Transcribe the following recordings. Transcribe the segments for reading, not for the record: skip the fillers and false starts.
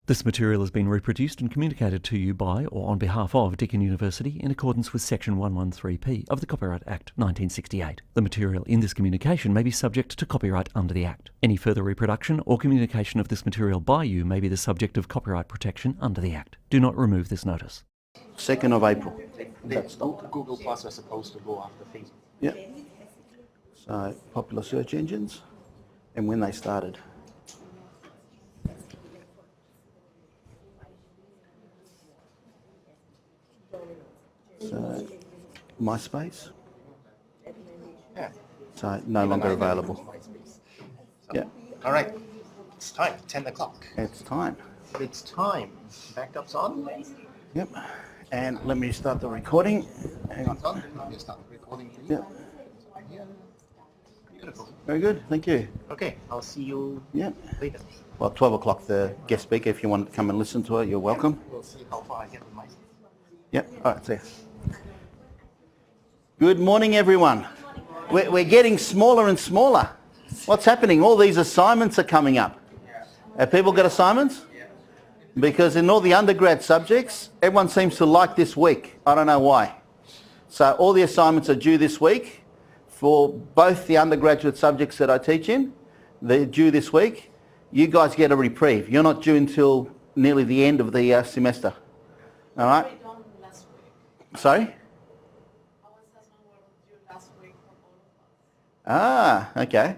This material has been reproduced and communicated to you by or on behalf of Deakin University in accordance with Section 113P of the Copyright Act 1968. The material in this communication may be subject to copyright under the Act. Any further reproduction or communication of this material by you may be the subject of copyright protection under the Act. Do not remove this notice. 2nd of April. Google Plus are supposed to go after Facebook. Yeah. So, popular search engines and when they started. So, MySpace. Yeah. So, no longer available. Yeah. All right. It's time. 10 o'clock. It's time. It's time. Backups on? Yep. And let me start the recording. Hang on. It's on. I'll just start recording for you. Yeah. Here. Beautiful. Very good. Thank you. Okay. I'll see you Yeah. later. Well, 12 o'clock, the guest speaker, if you want to come and listen to it, you're welcome. We'll see how far I get with my... Yep. All right. See you. Good morning, everyone. We're getting smaller and smaller. What's happening? All these assignments are coming up. Have people got assignments? Because in all the undergrad subjects, everyone seems to like this week. I don't know why. So all the assignments are due this week for both the undergraduate subjects that I teach in. They're due this week. You guys get a reprieve. You're not due until nearly the end of the semester. All right? Sorry? Ah, okay.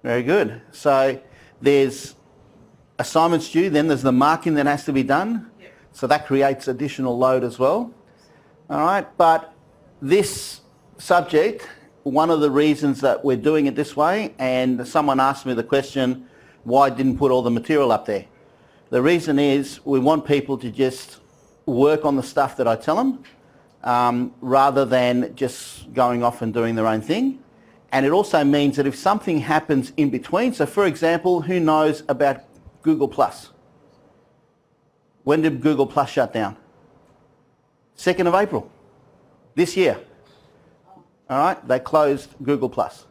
Very good. So there's assignments due, then there's the marking that has to be done. Yep. So that creates additional load as well. All right, but this subject, one of the reasons that we're doing it this way, and someone asked me the question, why didn't put all the material up there? The reason is we want people to just work on the stuff that I tell them, rather than just going off and doing their own thing. And it also means that if something happens in between, so for example, who knows about Google Plus? When did Google Plus shut down? 2nd of April, this year. All right, they closed Google Plus.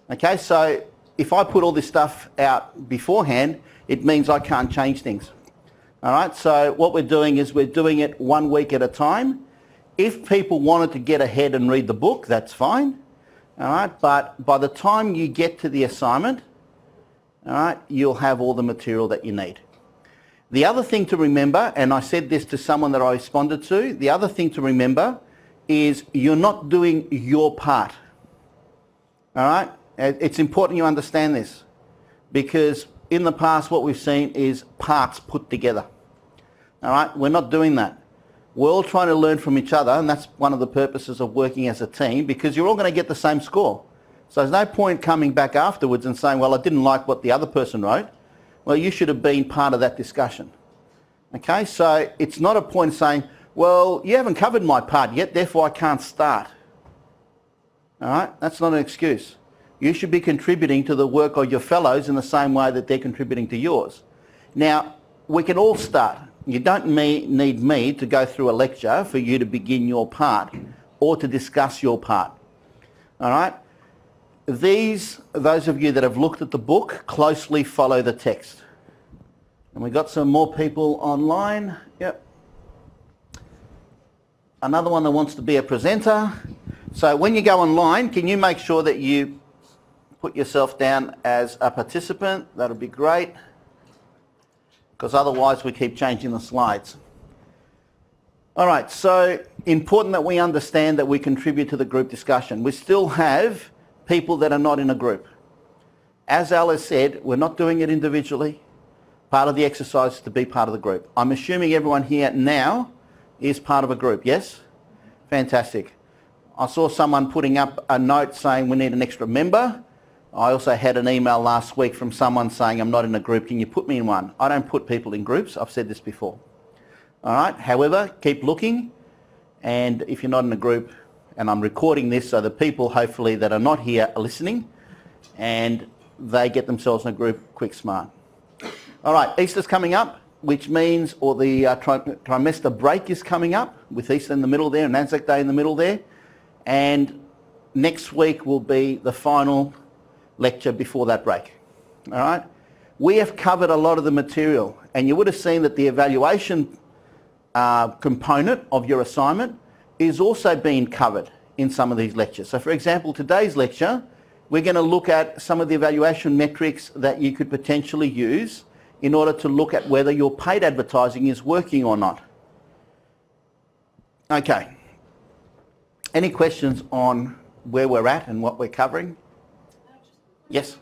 Okay, so if I put all this stuff out beforehand, it means I can't change things. All right, so what we're doing is we're doing it 1 week at a time. If people wanted to get ahead and read the book, that's fine. All right, but by the time you get to the assignment, all right, you'll have all the material that you need. The other thing to remember, and I said this to someone that I responded to, the other thing to remember is you're not doing your part. All right, it's important you understand this because in the past what we've seen is parts put together. All right, we're not doing that. We're all trying to learn from each other, and that's one of the purposes of working as a team because you're all going to get the same score. So there's no point coming back afterwards and saying, well, I didn't like what the other person wrote. Well, you should have been part of that discussion. Okay, so it's not a point saying, well, you haven't covered my part yet, therefore I can't start. All right, that's not an excuse. You should be contributing to the work of your fellows in the same way that they're contributing to yours. Now, we can all start. You don't need me to go through a lecture for you to begin your part or to discuss your part. All right? Those of you that have looked at the book, closely follow the text. And we've got some more people online. Yep. Another one that wants to be a presenter. So when you go online, can you make sure that you put yourself down as a participant? That'll be great. Because otherwise we keep changing the slides. All right, so important that we understand that we contribute to the group discussion. We still have people that are not in a group. As Alice said, we're not doing it individually. Part of the exercise is to be part of the group. I'm assuming everyone here now is part of a group, yes? Fantastic. I saw someone putting up a note saying we need an extra member. I also had an email last week from someone saying I'm not in a group, can you put me in one? I don't put people in groups, I've said this before. All right, however, keep looking, and if you're not in a group, and I'm recording this so the people hopefully that are not here are listening, and they get themselves in a group quick smart. All right, Easter's coming up, which means, or the trimester break is coming up, with Easter in the middle there and Anzac Day in the middle there, and next week will be the final lecture before that break. All right, we have covered a lot of the material, and you would have seen that the evaluation component of your assignment is also being covered in some of these lectures. So for example, today's lecture, we're going to look at some of the evaluation metrics that you could potentially use in order to look at whether your paid advertising is working or not. Okay. Any questions on where we're at and what we're covering? Yes?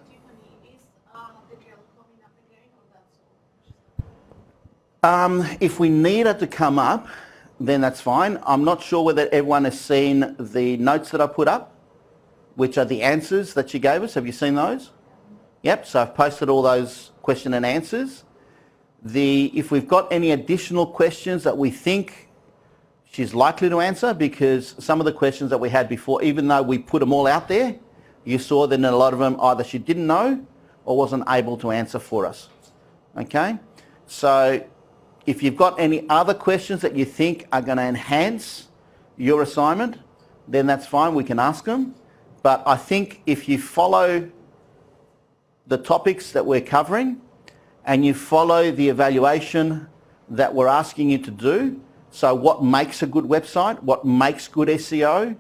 If we need it to come up, then that's fine. I'm not sure whether everyone has seen the notes that I put up, which are the answers that she gave us. Have you seen those? Yep, so I've posted all those question and answers. If we've got any additional questions that we think she's likely to answer, because some of the questions that we had before, even though we put them all out there, you saw that in a lot of them either she didn't know or wasn't able to answer for us. Okay? So if you've got any other questions that you think are going to enhance your assignment, then that's fine, we can ask them. But I think if you follow the topics that we're covering and you follow the evaluation that we're asking you to do, so what makes a good website, what makes good SEO,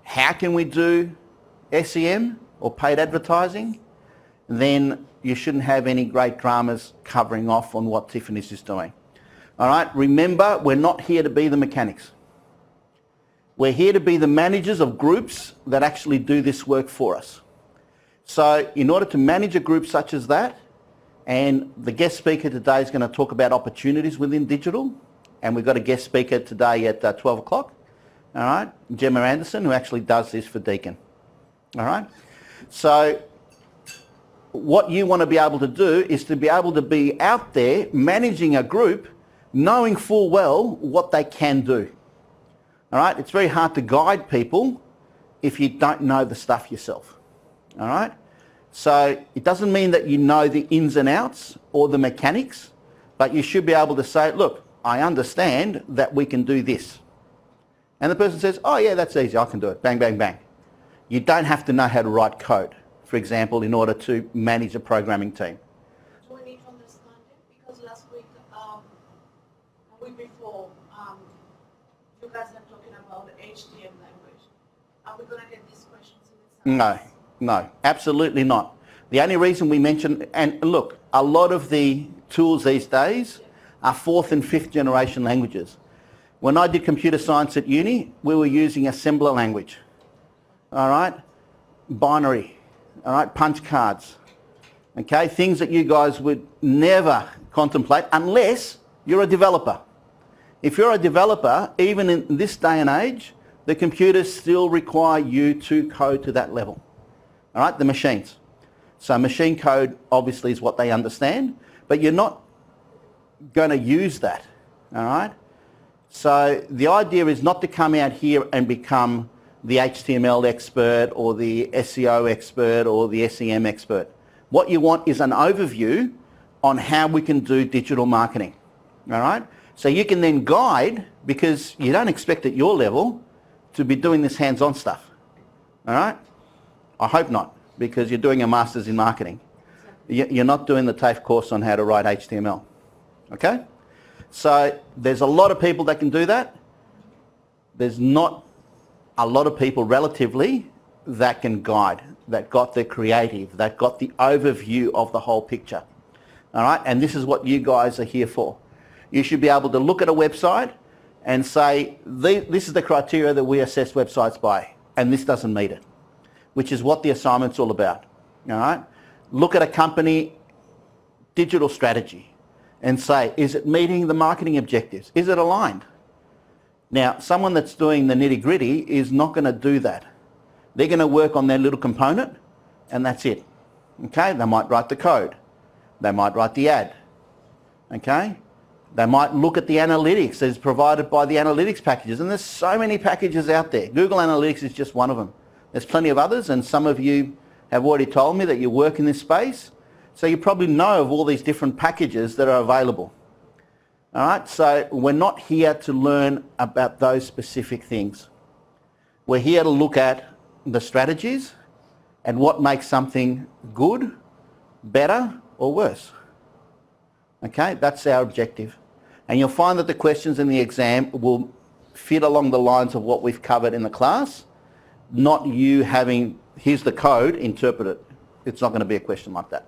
how can we do SEM or paid advertising, then you shouldn't have any great dramas covering off on what Tiffany's is doing. All right, remember, we're not here to be the mechanics. We're here to be the managers of groups that actually do this work for us. So in order to manage a group such as that, and the guest speaker today is going to talk about opportunities within digital, and we've got a guest speaker today at 12 o'clock, all right, Gemma Anderson, who actually does this for Deakin. All right, so what you want to be able to do is to be able to be out there managing a group, knowing full well what they can do. All right, it's very hard to guide people if you don't know the stuff yourself. All right, so it doesn't mean that you know the ins and outs or the mechanics, but you should be able to say, look, I understand that we can do this. And the person says, oh yeah, that's easy, I can do it, bang, bang, bang. You don't have to know how to write code, for example, in order to manage a programming team. Do we need to understand it? Because last week, a week before, you guys are talking about HTML language. Are we going to get these questions in the science? No, absolutely not. The only reason we mention, and look, a lot of the tools these days are 4th and 5th generation languages. When I did computer science at uni, we were using assembler language. All right, binary, all right, punch cards, okay, things that you guys would never contemplate unless you're a developer. If you're a developer, even in this day and age, the computers still require you to code to that level. All right, the machines. So machine code obviously is what they understand, but you're not going to use that, all right? So the idea is not to come out here and become the HTML expert or the SEO expert or the SEM expert. What you want is an overview on how we can do digital marketing, all right? So you can then guide, because you don't expect at your level to be doing this hands-on stuff, all right? I hope not, because you're doing a master's in marketing. You're not doing the TAFE course on how to write HTML, okay? So there's a lot of people that can do that. There's not a lot of people relatively that can guide, that got the creative, that got the overview of the whole picture, all right? And this is what you guys are here for. You should be able to look at a website and say, this is the criteria that we assess websites by, and this doesn't meet it, which is what the assignment's all about, all right? Look at a company digital strategy and say, is it meeting the marketing objectives? Is it aligned? Now, someone that's doing the nitty-gritty is not going to do that. They're going to work on their little component, and that's it, okay? They might write the code. They might write the ad, okay? They might look at the analytics that is provided by the analytics packages, and there's so many packages out there. Google Analytics is just one of them. There's plenty of others, and some of you have already told me that you work in this space, so you probably know of all these different packages that are available. All right, so we're not here to learn about those specific things. We're here to look at the strategies and what makes something good, better, or worse. Okay, that's our objective. And you'll find that the questions in the exam will fit along the lines of what we've covered in the class, not you having, here's the code, interpret it. It's not going to be a question like that.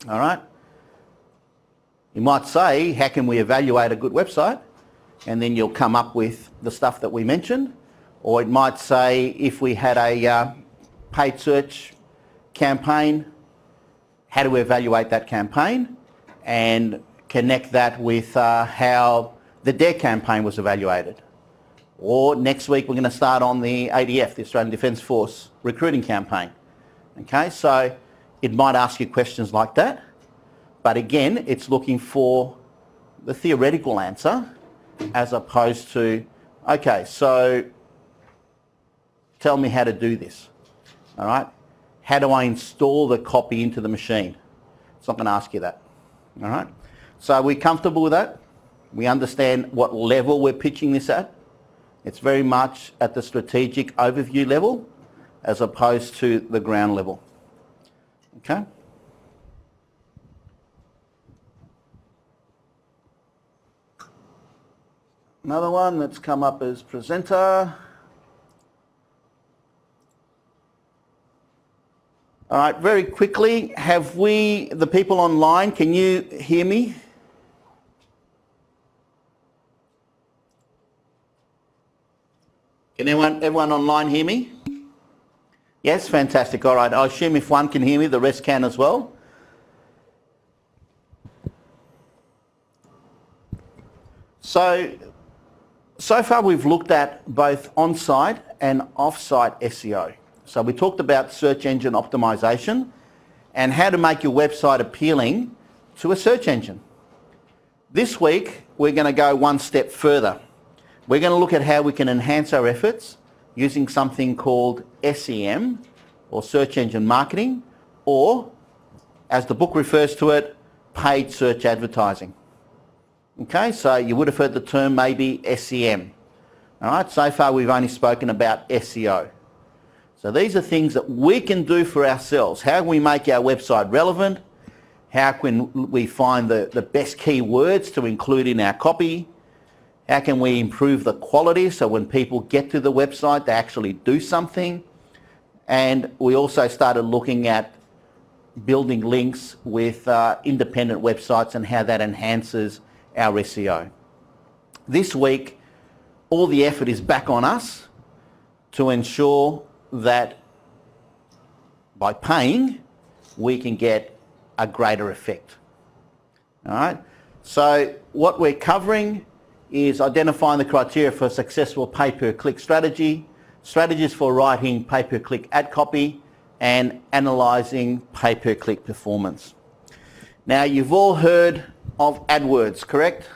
All right? You might say, how can we evaluate a good website? And then you'll come up with the stuff that we mentioned. Or it might say, if we had a paid search campaign, how do we evaluate that campaign? And connect that with how the DARE campaign was evaluated. Or next week we're going to start on the ADF, the Australian Defence Force recruiting campaign. Okay, so it might ask you questions like that, but again, it's looking for the theoretical answer as opposed to, okay, so tell me how to do this. All right, how do I install the copy into the machine? It's not going to ask you that. All right, so we're comfortable with that. We understand what level we're pitching this at. It's very much at the strategic overview level as opposed to the ground level. Okay? Another one that's come up as presenter. All right, very quickly, have we, the people online, can you hear me? Can everyone online hear me? Yes, fantastic. All right, I assume if one can hear me, the rest can as well. So far we've looked at both on-site and off-site SEO. So we talked about search engine optimization and how to make your website appealing to a search engine. This week, we're going to go one step further. We're going to look at how we can enhance our efforts using something called SEM, or search engine marketing, or, as the book refers to it, paid search advertising. Okay, so you would have heard the term maybe SEM. All right, so far we've only spoken about SEO. So these are things that we can do for ourselves. How can we make our website relevant? How can we find the best keywords to include in our copy? How can we improve the quality so when people get to the website they actually do something? And we also started looking at building links with independent websites and how that enhances our SEO. This week, all the effort is back on us to ensure that by paying, we can get a greater effect. All right? So what we're covering is identifying the criteria for a successful pay-per-click strategy, strategies for writing pay-per-click ad copy, and analysing pay-per-click performance. Now, you've all heard of AdWords, correct?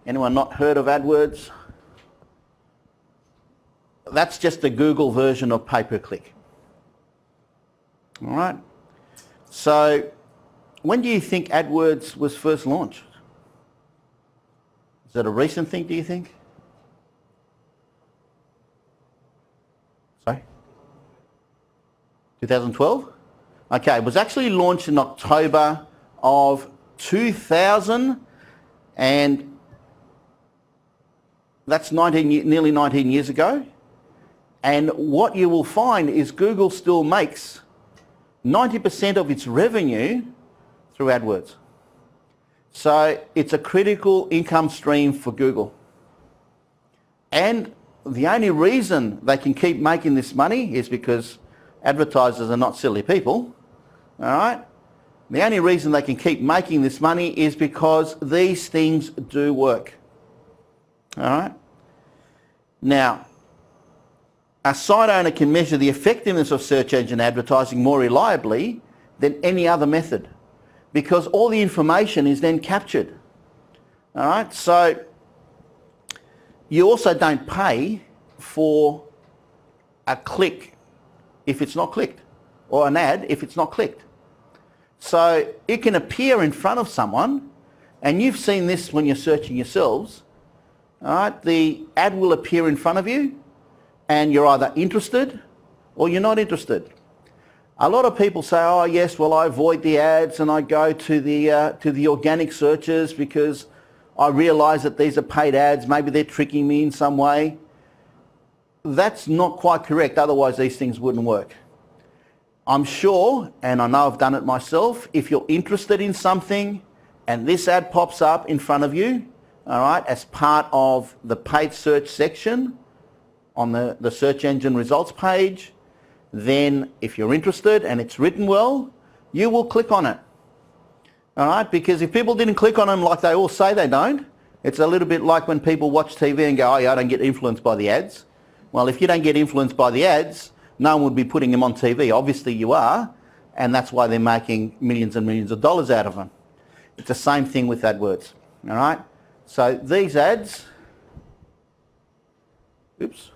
Anyone not heard of AdWords? That's just the Google version of pay-per-click. All right? So, when do you think AdWords was first launched? Is that a recent thing, do you think? Sorry? 2012? Okay, it was actually launched in October of 2000, and that's nearly 19 years ago. And what you will find is Google still makes 90% of its revenue through AdWords. So it's a critical income stream for Google. And the only reason they can keep making this money is because advertisers are not silly people. All right? The only reason they can keep making this money is because these things do work. All right? Now, a site owner can measure the effectiveness of search engine advertising more reliably than any other method, because all the information is then captured. All right, so you also don't pay for a click if it's not clicked, or an ad if it's not clicked. So it can appear in front of someone, and you've seen this when you're searching yourselves. All right, the ad will appear in front of you, and you're either interested or you're not interested. A lot of people say, oh yes, well I avoid the ads and I go to the organic searches because I realise that these are paid ads, maybe they're tricking me in some way. That's not quite correct, otherwise these things wouldn't work. I'm sure, and I know I've done it myself, if you're interested in something and this ad pops up in front of you, all right, as part of the paid search section on the search engine results page, then if you're interested and it's written well, you will click on it. All right, because if people didn't click on them like they all say they don't, it's a little bit like when people watch TV and go, oh yeah, I don't get influenced by the ads. Well, if you don't get influenced by the ads, no one would be putting them on TV. Obviously you are, and that's why they're making millions and millions of dollars out of them. It's the same thing with AdWords. All right, so these ads, oops.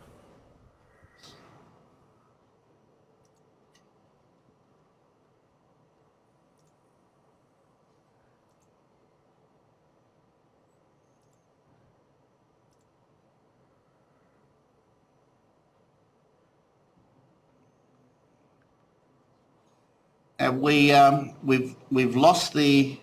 And we've lost the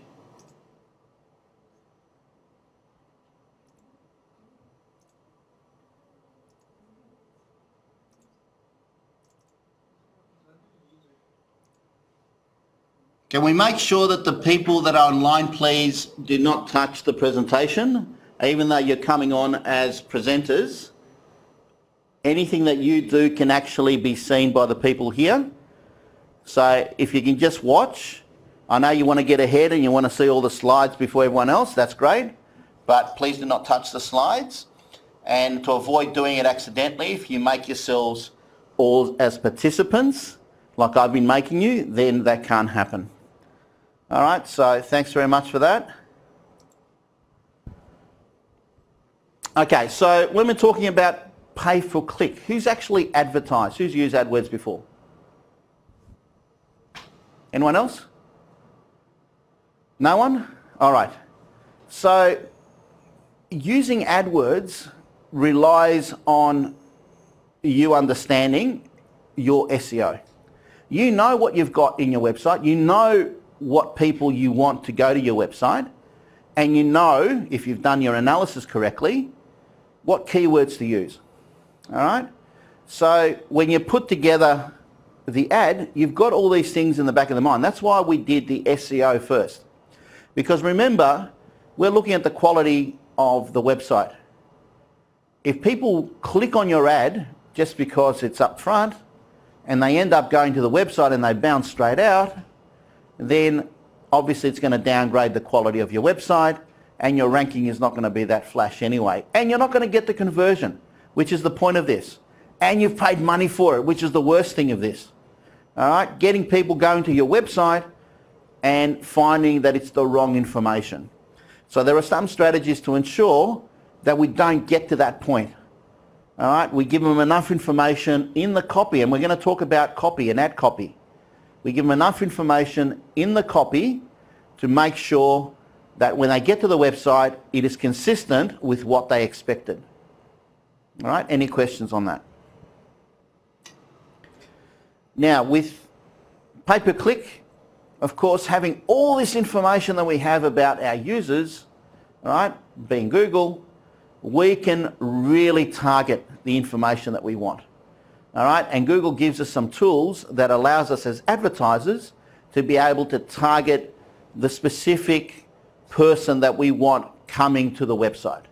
Can we make sure that the people that are online, please, do not touch the presentation, even though you're coming on as presenters? Anything that you do can actually be seen by the people here. So if you can just watch, I know you want to get ahead and you want to see all the slides before everyone else, that's great, but please do not touch the slides. And to avoid doing it accidentally, if you make yourselves all as participants, like I've been making you, then that can't happen. All right, so thanks very much for that. Okay, so when we're talking about pay per click, who's actually advertised? Who's used AdWords before? Anyone else? No one? All right. So using AdWords relies on you understanding your SEO. You know what you've got in your website. You know what people you want to go to your website. And you know, if you've done your analysis correctly, what keywords to use. All right? So when you put together the ad, you've got all these things in the back of the mind. That's why we did the SEO first. Because remember, we're looking at the quality of the website. If people click on your ad just because it's up front and they end up going to the website and they bounce straight out, then obviously it's going to downgrade the quality of your website and your ranking is not going to be that flash anyway. And you're not going to get the conversion, which is the point of this. And you've paid money for it, which is the worst thing of this. All right, getting people going to your website and finding that it's the wrong information. So there are some strategies to ensure that we don't get to that point. All right, we give them enough information in the copy, and we're going to talk about copy and ad copy. We give them enough information in the copy to make sure that when they get to the website, it is consistent with what they expected. All right, any questions on that? Now, with pay-per-click, of course, having all this information that we have about our users, all right, being Google, we can really target the information that we want. All right, and Google gives us some tools that allows us as advertisers to be able to target the specific person that we want coming to the website.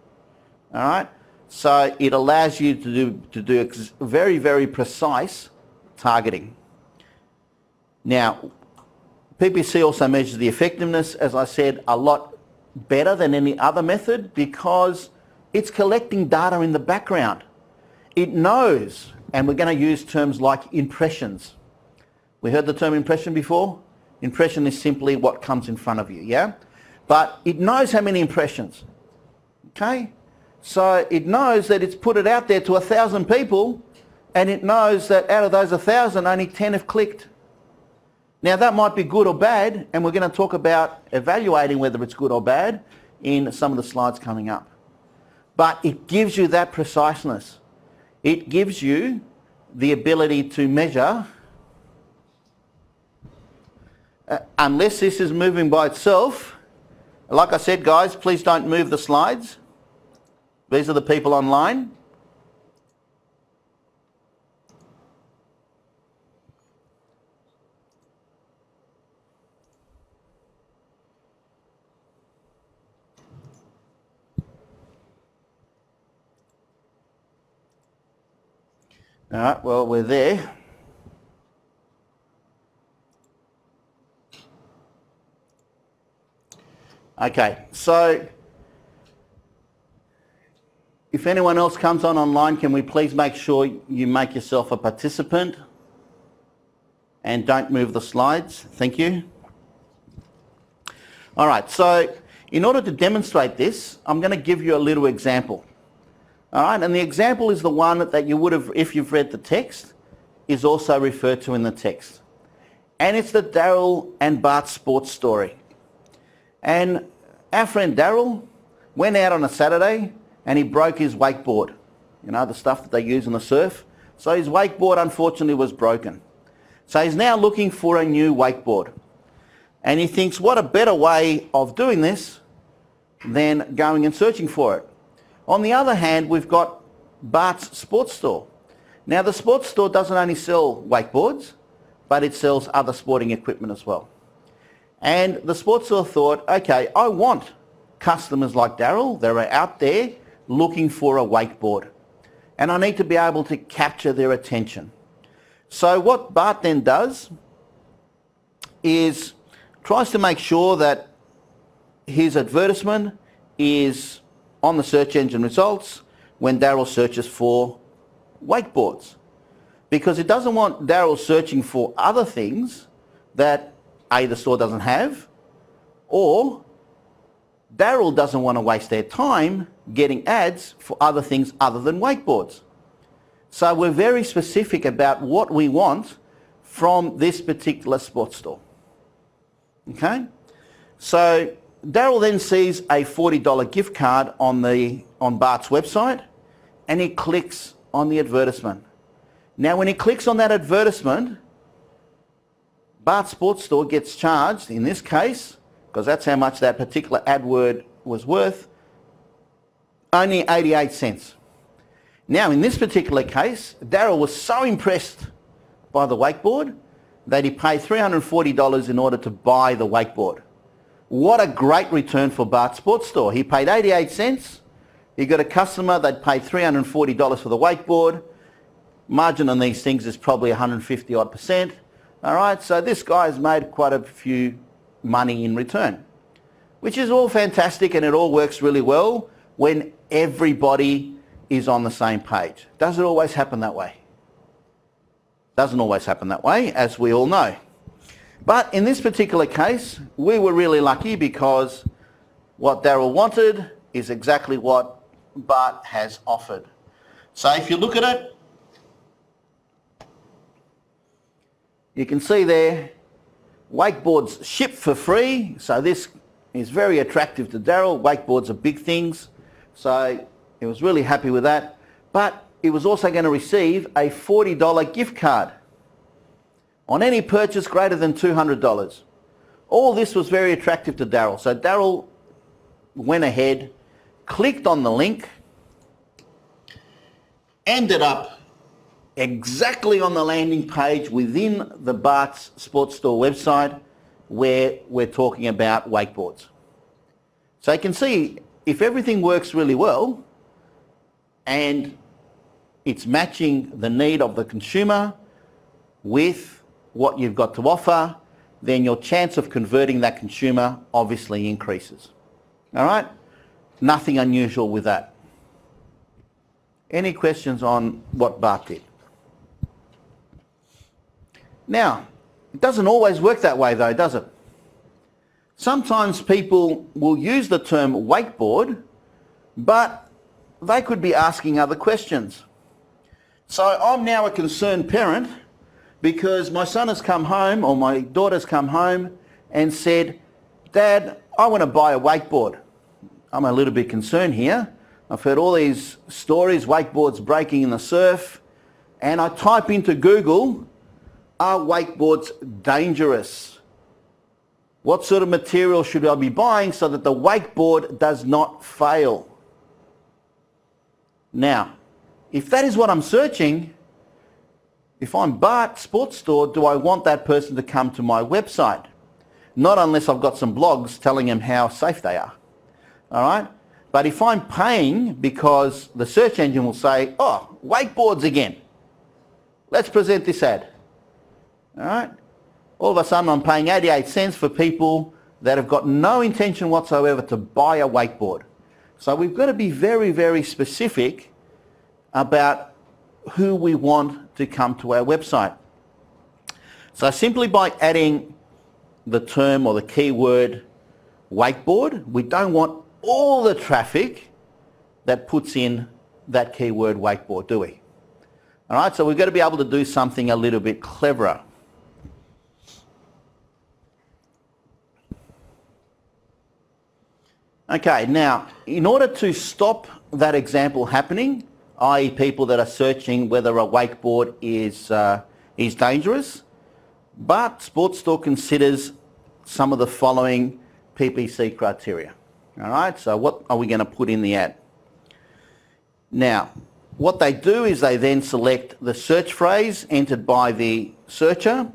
All right, so it allows you to do very, very precise targeting. Now, PPC also measures the effectiveness, as I said, a lot better than any other method because it's collecting data in the background. It knows, and we're going to use terms like impressions. We heard the term impression before? Impression is simply what comes in front of you, yeah? But it knows how many impressions, okay? So it knows that it's put it out there to 1,000 people, and it knows that out of those 1,000, only 10 have clicked. Now that might be good or bad, and we're going to talk about evaluating whether it's good or bad in some of the slides coming up. But it gives you that preciseness. It gives you the ability to measure unless this is moving by itself. Like I said, guys, please don't move the slides. These are the people online. All right, well, we're there. Okay, so if anyone else comes on online, can we please make sure you make yourself a participant and don't move the slides? Thank you. All right, so in order to demonstrate this, I'm going to give you a little example. All right, and the example is the one that you would have, if you've read the text, is also referred to in the text. And it's the Daryl and Bart sports story. And our friend Daryl went out on a Saturday and he broke his wakeboard, you know, the stuff that they use in the surf. So his wakeboard unfortunately was broken. So he's now looking for a new wakeboard. And he thinks, what a better way of doing this than going and searching for it. On the other hand, we've got Bart's sports store. Now the sports store doesn't only sell wakeboards, but it sells other sporting equipment as well. And the sports store thought, okay, I want customers like Daryl that are out there looking for a wakeboard. And I need to be able to capture their attention. So what Bart then does is tries to make sure that his advertisement is on the search engine results when Daryl searches for wakeboards. Because it doesn't want Daryl searching for other things that A, the store doesn't have, or Daryl doesn't want to waste their time getting ads for other things other than wakeboards. So we're very specific about what we want from this particular sports store. Okay? So Daryl then sees a $40 gift card on Bart's website and he clicks on the advertisement. Now when he clicks on that advertisement, Bart's sports store gets charged, in this case, because that's how much that particular ad word was worth, only 88 cents. Now in this particular case, Daryl was so impressed by the wakeboard that he paid $340 in order to buy the wakeboard. What a great return for Bart's sports store. He paid 88 cents, he got a customer that paid $340 for the wakeboard. Margin on these things is probably 150 odd percent. All right, so this guy has made quite a few money in return, which is all fantastic, and it all works really well when everybody is on the same page. Does it always happen that way? Doesn't always happen that way, as we all know. But in this particular case, we were really lucky because what Daryl wanted is exactly what Bart has offered. So if you look at it, you can see there, wakeboards ship for free. So this is very attractive to Daryl. Wakeboards are big things. So he was really happy with that. But he was also going to receive a $40 gift card on any purchase greater than $200. All this was very attractive to Daryl. So Daryl went ahead, clicked on the link, ended up exactly on the landing page within the Bart's Sports Store website where we're talking about wakeboards. So you can see if everything works really well and it's matching the need of the consumer with what you've got to offer, then your chance of converting that consumer obviously increases. All right? Nothing unusual with that. Any questions on what Bart did? Now, it doesn't always work that way though, does it? Sometimes people will use the term wakeboard, but they could be asking other questions. So I'm now a concerned parent because my son has come home, or my daughter's come home and said, Dad, I want to buy a wakeboard. I'm a little bit concerned here. I've heard all these stories, wakeboards breaking in the surf, and I type into Google, are wakeboards dangerous? What sort of material should I be buying so that the wakeboard does not fail? Now, if that is what I'm searching, if I'm Bart Sports Store, do I want that person to come to my website? Not unless I've got some blogs telling them how safe they are. All right? But if I'm paying because the search engine will say, oh, wakeboards again. Let's present this ad. All right? All of a sudden I'm paying 88 cents for people that have got no intention whatsoever to buy a wakeboard. So we've got to be very, very specific about who we want to come to our website. So simply by adding the term or the keyword wakeboard, we don't want all the traffic that puts in that keyword wakeboard, do we? All right, so we've got to be able to do something a little bit cleverer. Okay, now, in order to stop that example happening, i.e. people that are searching whether a wakeboard is dangerous, but Sports Store considers some of the following PPC criteria. All right, so what are we going to put in the ad? Now, what they do is they then select the search phrase entered by the searcher,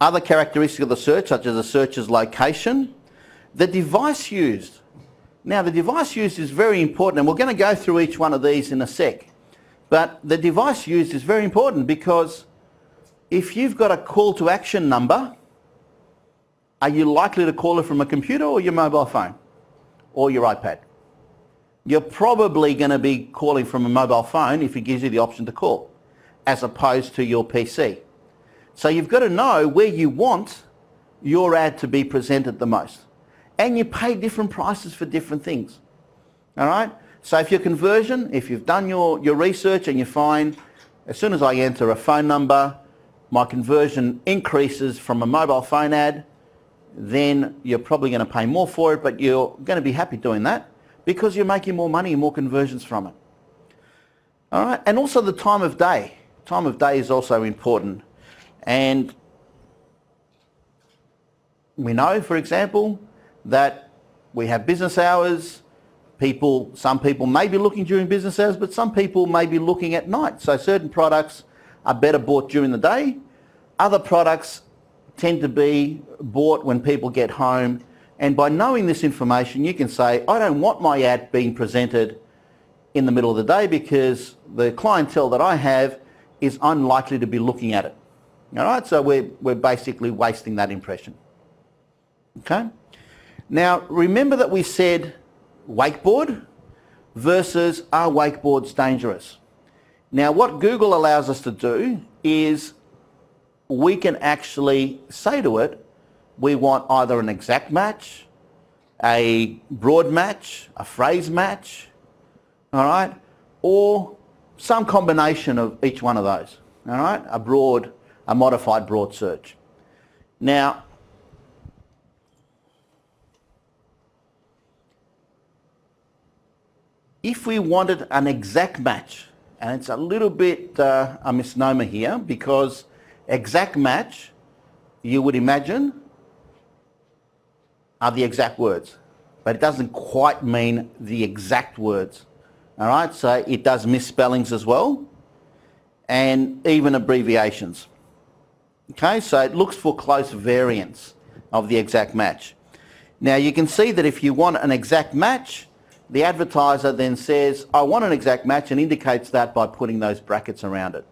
other characteristics of the search, such as the searcher's location, the device used. Now, the device used is very important, and we're going to go through each one of these in a sec. But the device used is very important because if you've got a call to action number, are you likely to call it from a computer or your mobile phone or your iPad? You're probably going to be calling from a mobile phone if it gives you the option to call, as opposed to your PC. So you've got to know where you want your ad to be presented the most. And you pay different prices for different things. All right? So if your conversion, if you've done your research and you find as soon as I enter a phone number, my conversion increases from a mobile phone ad, then you're probably going to pay more for it, but you're going to be happy doing that because you're making more money and more conversions from it. All right? And also the time of day. Time of day is also important. And we know, for example, that we have business hours. Some people may be looking during business hours, but some people may be looking at night. So certain products are better bought during the day. Other products tend to be bought when people get home. And by knowing this information, you can say, I don't want my ad being presented in the middle of the day because the clientele that I have is unlikely to be looking at it. All right, so we're basically wasting that impression. Okay? Now, remember that we said wakeboard versus are wakeboards dangerous? Now, what Google allows us to do is we can actually say to it, we want either an exact match, a broad match, a phrase match, all right, or some combination of each one of those, all right, a modified broad search. Now, if we wanted an exact match, and it's a little bit a misnomer here because exact match, you would imagine, are the exact words, but it doesn't quite mean the exact words. All right, so it does misspellings as well, and even abbreviations. Okay, so it looks for close variants of the exact match. Now you can see that if you want an exact match, the advertiser then says, I want an exact match, and indicates that by putting those brackets around it.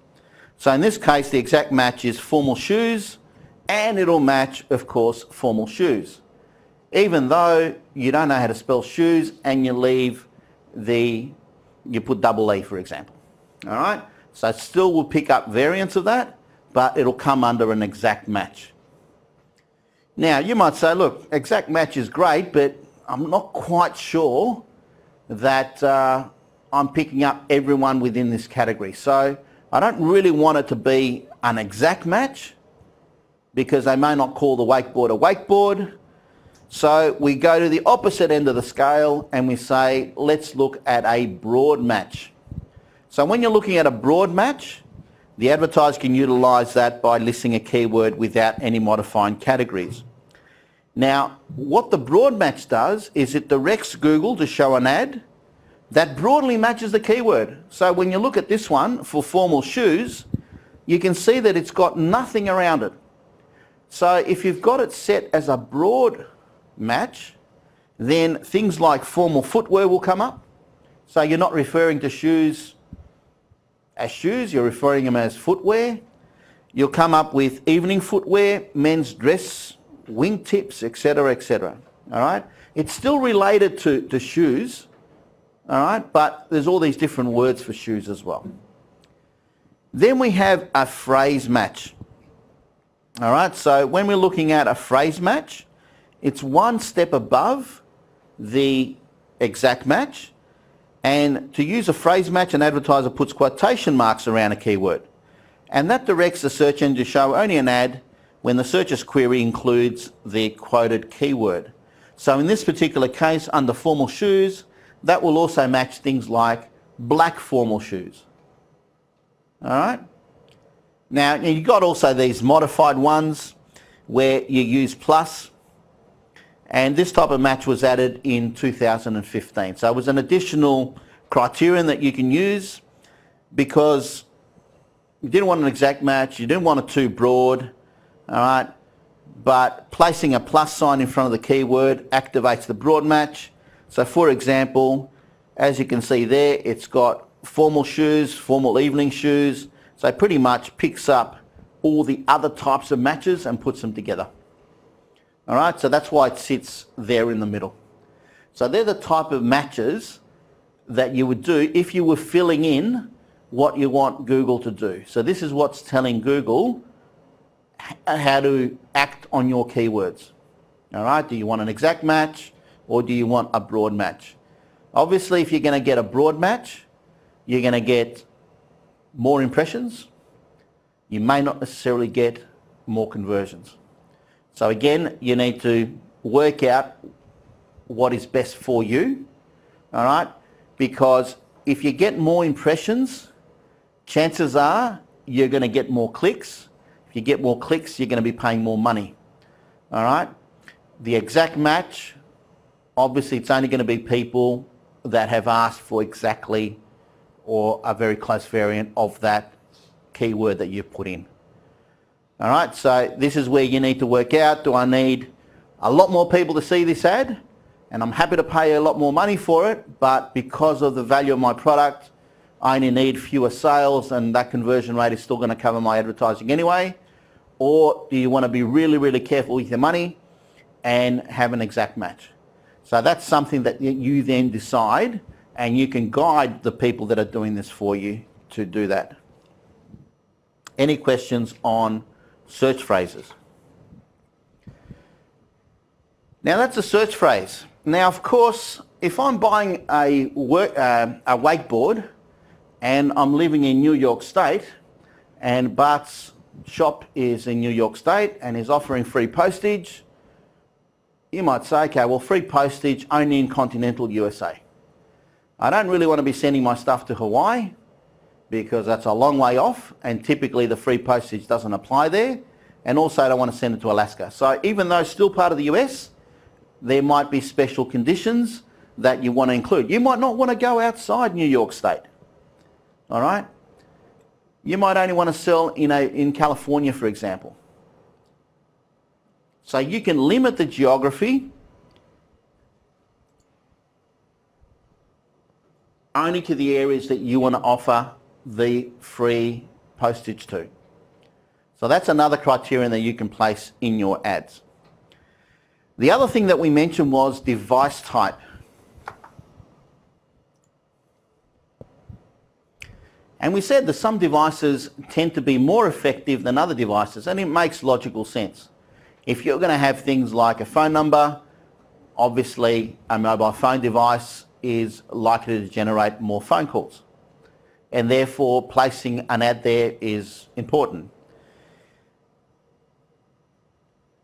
So in this case, the exact match is formal shoes, and it'll match, of course, formal shoes. Even though you don't know how to spell shoes and you put double E, for example. All right? So it still will pick up variants of that, but it'll come under an exact match. Now, you might say, look, exact match is great, but I'm not quite sure that I'm picking up everyone within this category. So I don't really want it to be an exact match because they may not call the wakeboard a wakeboard. So we go to the opposite end of the scale and we say, let's look at a broad match. So when you're looking at a broad match, the advertiser can utilise that by listing a keyword without any modifying categories. Now, what the broad match does is it directs Google to show an ad that broadly matches the keyword. So when you look at this one for formal shoes, you can see that it's got nothing around it. So if you've got it set as a broad match, then things like formal footwear will come up. So you're not referring to shoes as shoes, you're referring them as footwear. You'll come up with evening footwear, men's dress, wingtips, etc., etc. All right? It's still related to shoes, all right, but there's all these different words for shoes as well. Then we have a phrase match. All right, so when we're looking at a phrase match, it's one step above the exact match. And to use a phrase match, an advertiser puts quotation marks around a keyword. And that directs the search engine to show only an ad when the searcher's query includes the quoted keyword. So in this particular case, under formal shoes, that will also match things like black formal shoes. All right? Now, you've got also these modified ones where you use plus, and this type of match was added in 2015. So it was an additional criterion that you can use because you didn't want an exact match, you didn't want it too broad, all right? But placing a plus sign in front of the keyword activates the broad match. So for example, as you can see there, it's got formal shoes, formal evening shoes. So it pretty much picks up all the other types of matches and puts them together. All right, so that's why it sits there in the middle. So they're the type of matches that you would do if you were filling in what you want Google to do. So this is what's telling Google how to act on your keywords. All right, do you want an exact match or do you want a broad match? Obviously, if you're going to get a broad match, you're going to get more impressions. You may not necessarily get more conversions. So again, you need to work out what is best for you, all right? Because if you get more impressions, chances are you're going to get more clicks. If you get more clicks, you're going to be paying more money, all right? The exact match, obviously it's only going to be people that have asked for exactly or a very close variant of that keyword that you've put in. All right, so this is where you need to work out, do I need a lot more people to see this ad? And I'm happy to pay a lot more money for it, but because of the value of my product, I only need fewer sales and that conversion rate is still going to cover my advertising anyway. Or do you want to be really, really careful with your money and have an exact match? So that's something that you then decide, and you can guide the people that are doing this for you to do that. Any questions on search phrases? Now that's a search phrase. Now of course, if I'm buying a wakeboard and I'm living in New York State and Bart's shop is in New York State and is offering free postage, you might say, okay, well, free postage only in continental USA. I don't really want to be sending my stuff to Hawaii because that's a long way off and typically the free postage doesn't apply there, and also I don't want to send it to Alaska. So even though it's still part of the US, there might be special conditions that you want to include. You might not want to go outside New York State, all right? You might only want to sell in California, for example. So you can limit the geography only to the areas that you want to offer the free postage to. So that's another criterion that you can place in your ads. The other thing that we mentioned was device type. And we said that some devices tend to be more effective than other devices, and it makes logical sense. If you're going to have things like a phone number, obviously a mobile phone device is likely to generate more phone calls, and therefore placing an ad there is important.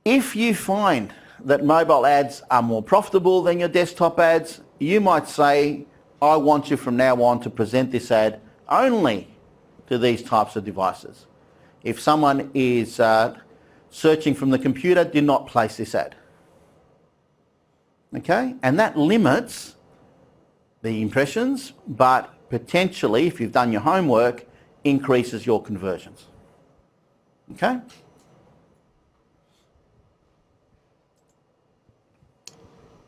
If you find that mobile ads are more profitable than your desktop ads, you might say, I want you from now on to present this ad only to these types of devices. If someone is searching from the computer, do not place this ad. Okay, and that limits the impressions, but potentially, if you've done your homework, increases your conversions. Okay?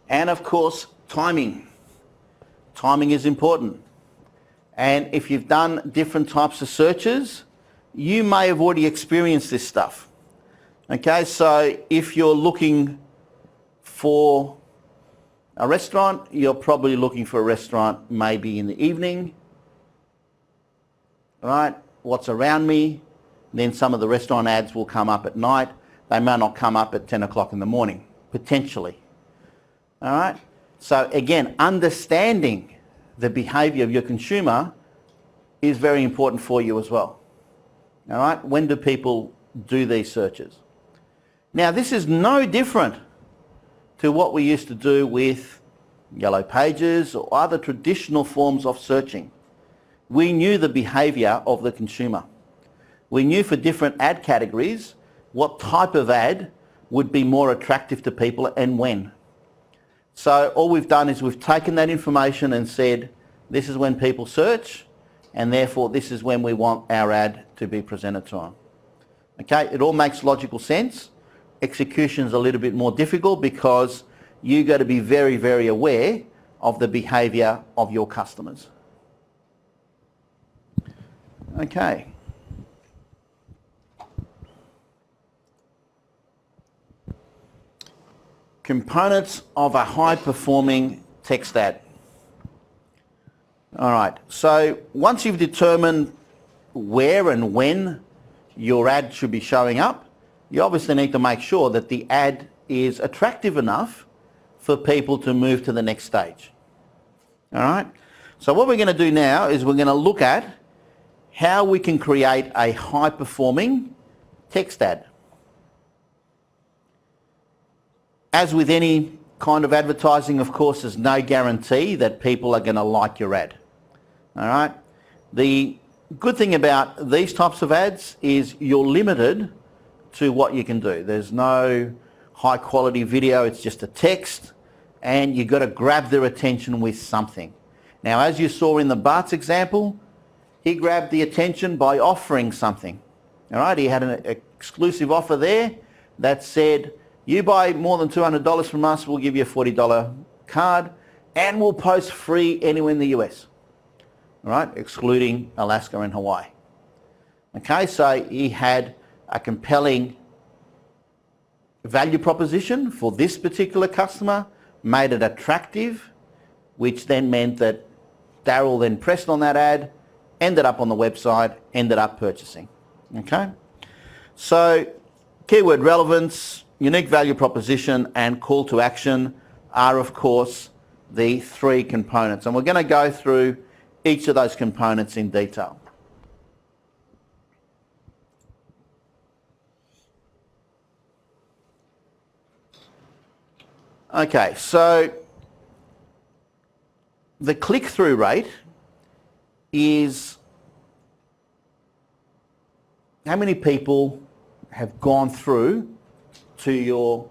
And of course, timing. Timing is important. And if you've done different types of searches, you may have already experienced this stuff. Okay, so if you're looking for a restaurant, you're probably looking for a restaurant maybe in the evening. Right? What's around me? Then some of the restaurant ads will come up at night. They may not come up at 10 o'clock in the morning, potentially. All right? So again, understanding the behaviour of your consumer is very important for you as well. All right? When do people do these searches? Now, this is no different to what we used to do with Yellow Pages or other traditional forms of searching. We knew the behaviour of the consumer. We knew for different ad categories what type of ad would be more attractive to people and when. So all we've done is we've taken that information and said, this is when people search, and therefore this is when we want our ad to be presented to them. Okay, it all makes logical sense. Execution is a little bit more difficult because you've got to be very, very aware of the behaviour of your customers. Okay. Components of a high-performing text ad. All right, so once you've determined where and when your ad should be showing up, you obviously need to make sure that the ad is attractive enough for people to move to the next stage. All right, so what we're going to do now is we're going to look at how we can create a high-performing text ad. As with any kind of advertising, of course, there's no guarantee that people are going to like your ad. All right? The good thing about these types of ads is you're limited to what you can do. There's no high quality video, it's just a text, and you've got to grab their attention with something. Now, as you saw in the Bart's example, he grabbed the attention by offering something. All right? He had an exclusive offer there that said, you buy more than $200 from us, we'll give you a $40 card, and we'll post free anywhere in the US. All right, excluding Alaska and Hawaii. Okay, so he had a compelling value proposition for this particular customer, made it attractive, which then meant that Daryl then pressed on that ad, ended up on the website, ended up purchasing. Okay, so keyword relevance, unique value proposition, and call to action are, of course, the three components. And we're going to go through each of those components in detail. Okay, so the click-through rate is how many people have gone through to your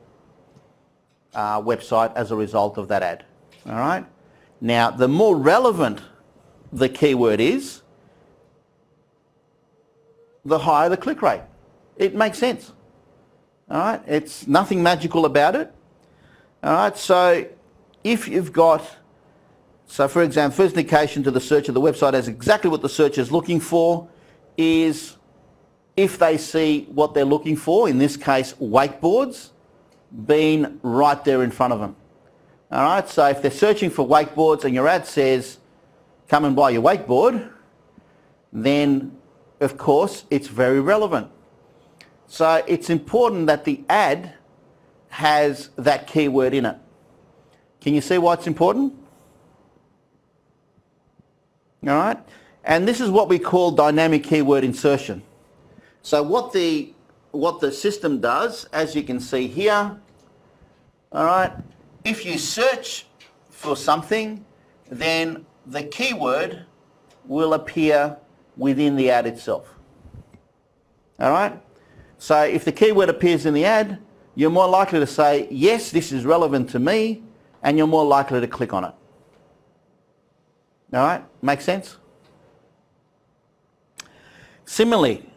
website as a result of that ad. All right. Now, the more relevant the keyword is, the higher the click rate. It makes sense. All right. It's nothing magical about it. All right. So, if you've got, so for example, first indication to the search of the website as exactly what the searcher is looking for is if they see what they're looking for, in this case, wakeboards, being right there in front of them. All right, so if they're searching for wakeboards and your ad says, come and buy your wakeboard, then, of course, it's very relevant. So it's important that the ad has that keyword in it. Can you see why it's important? All right, and this is what we call dynamic keyword insertion. So what the system does, as you can see here, all right, if you search for something, then the keyword will appear within the ad itself. All right? So if the keyword appears in the ad, you're more likely to say, yes, this is relevant to me, and you're more likely to click on it. All right, make sense? Similarly,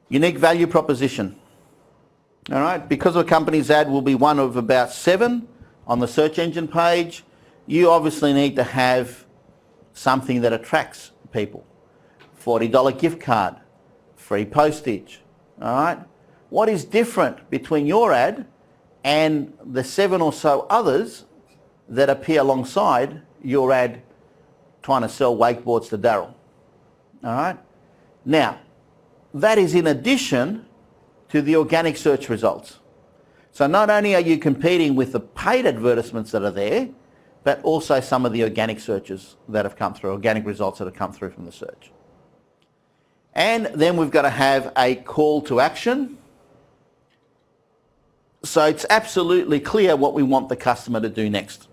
unique value proposition. All right, because a company's ad will be one of about 7 on the search engine page, you obviously need to have something that attracts people. $40 gift card, free postage. All right, what is different between your ad and the 7 or so others that appear alongside your ad trying to sell wakeboards to Daryl? All right, now that is in addition to the organic search results. So not only are you competing with the paid advertisements that are there, but also some of the organic searches that have come through, organic results that have come through from the search. And then we've got to have a call to action. So it's absolutely clear what we want the customer to do next.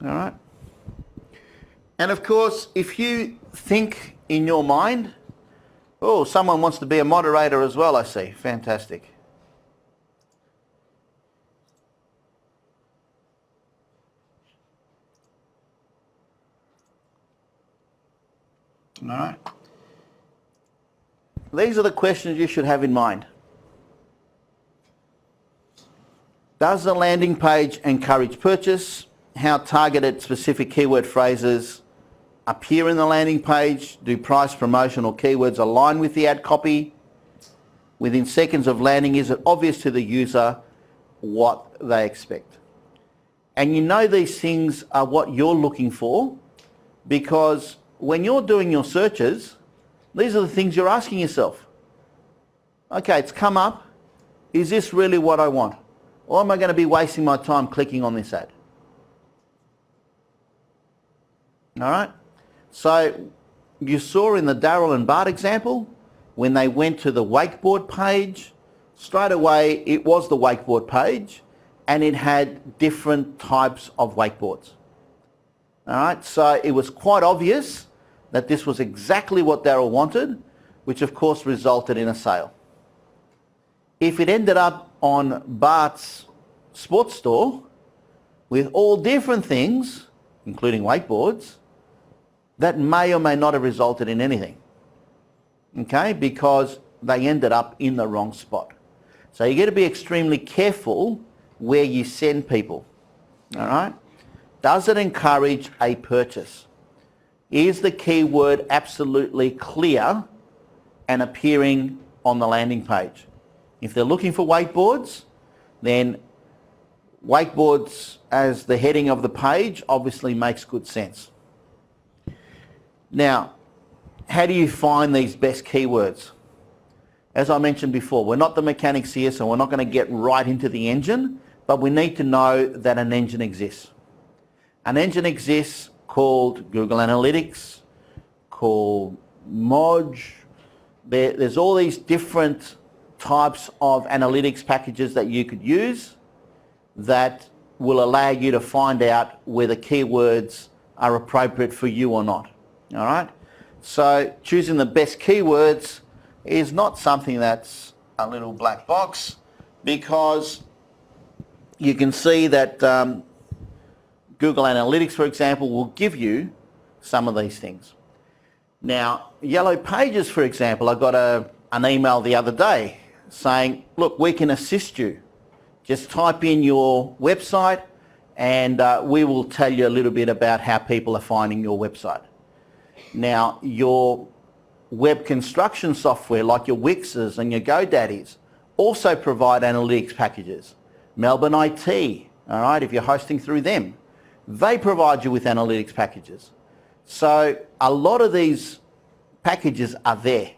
All right. And of course, if you think in your mind, oh, someone wants to be a moderator as well, I see. Fantastic. All right. These are the questions you should have in mind. Does the landing page encourage purchase? How targeted specific keyword phrases appear in the landing page? Do price, promotion or keywords align with the ad copy? Within seconds of landing, is it obvious to the user what they expect? And you know these things are what you're looking for, because when you're doing your searches, these are the things you're asking yourself. Okay, it's come up. Is this really what I want? Or am I going to be wasting my time clicking on this ad? All right. So you saw in the Daryl and Bart example, when they went to the wakeboard page, straight away it was the wakeboard page and it had different types of wakeboards. All right. So it was quite obvious that this was exactly what Daryl wanted, which of course resulted in a sale. If it ended up on Bart's sports store with all different things, including wakeboards, that may or may not have resulted in anything, okay, because they ended up in the wrong spot. So you got to be extremely careful where you send people, all right? Does it encourage a purchase? Is the keyword absolutely clear and appearing on the landing page? If they're looking for wakeboards, then wakeboards as the heading of the page obviously makes good sense. Now, how do you find these best keywords? As I mentioned before, we're not the mechanics here, so we're not going to get right into the engine, but we need to know that an engine exists. An engine exists called Google Analytics, called Modge. There's all these different types of analytics packages that you could use that will allow you to find out whether keywords are appropriate for you or not. All right? So choosing the best keywords is not something that's a little black box, because you can see that Google Analytics, for example, will give you some of these things. Now, Yellow Pages, for example, I got an email the other day saying, look, we can assist you. Just type in your website and we will tell you a little bit about how people are finding your website. Now, your web construction software like your Wixes and your GoDaddies also provide analytics packages. Melbourne IT, all right, if you're hosting through them, they provide you with analytics packages. So a lot of these packages are there,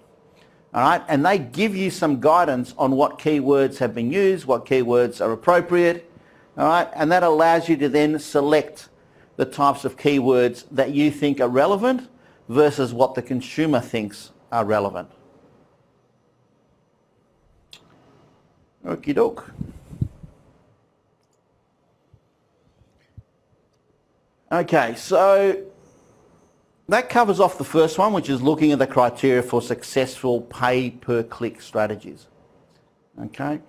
all right, and they give you some guidance on what keywords have been used, what keywords are appropriate, all right, and that allows you to then select the types of keywords that you think are relevant versus what the consumer thinks are relevant. Okie doke. Okay, so that covers off the first one, which is looking at the criteria for successful pay-per-click strategies. Okay.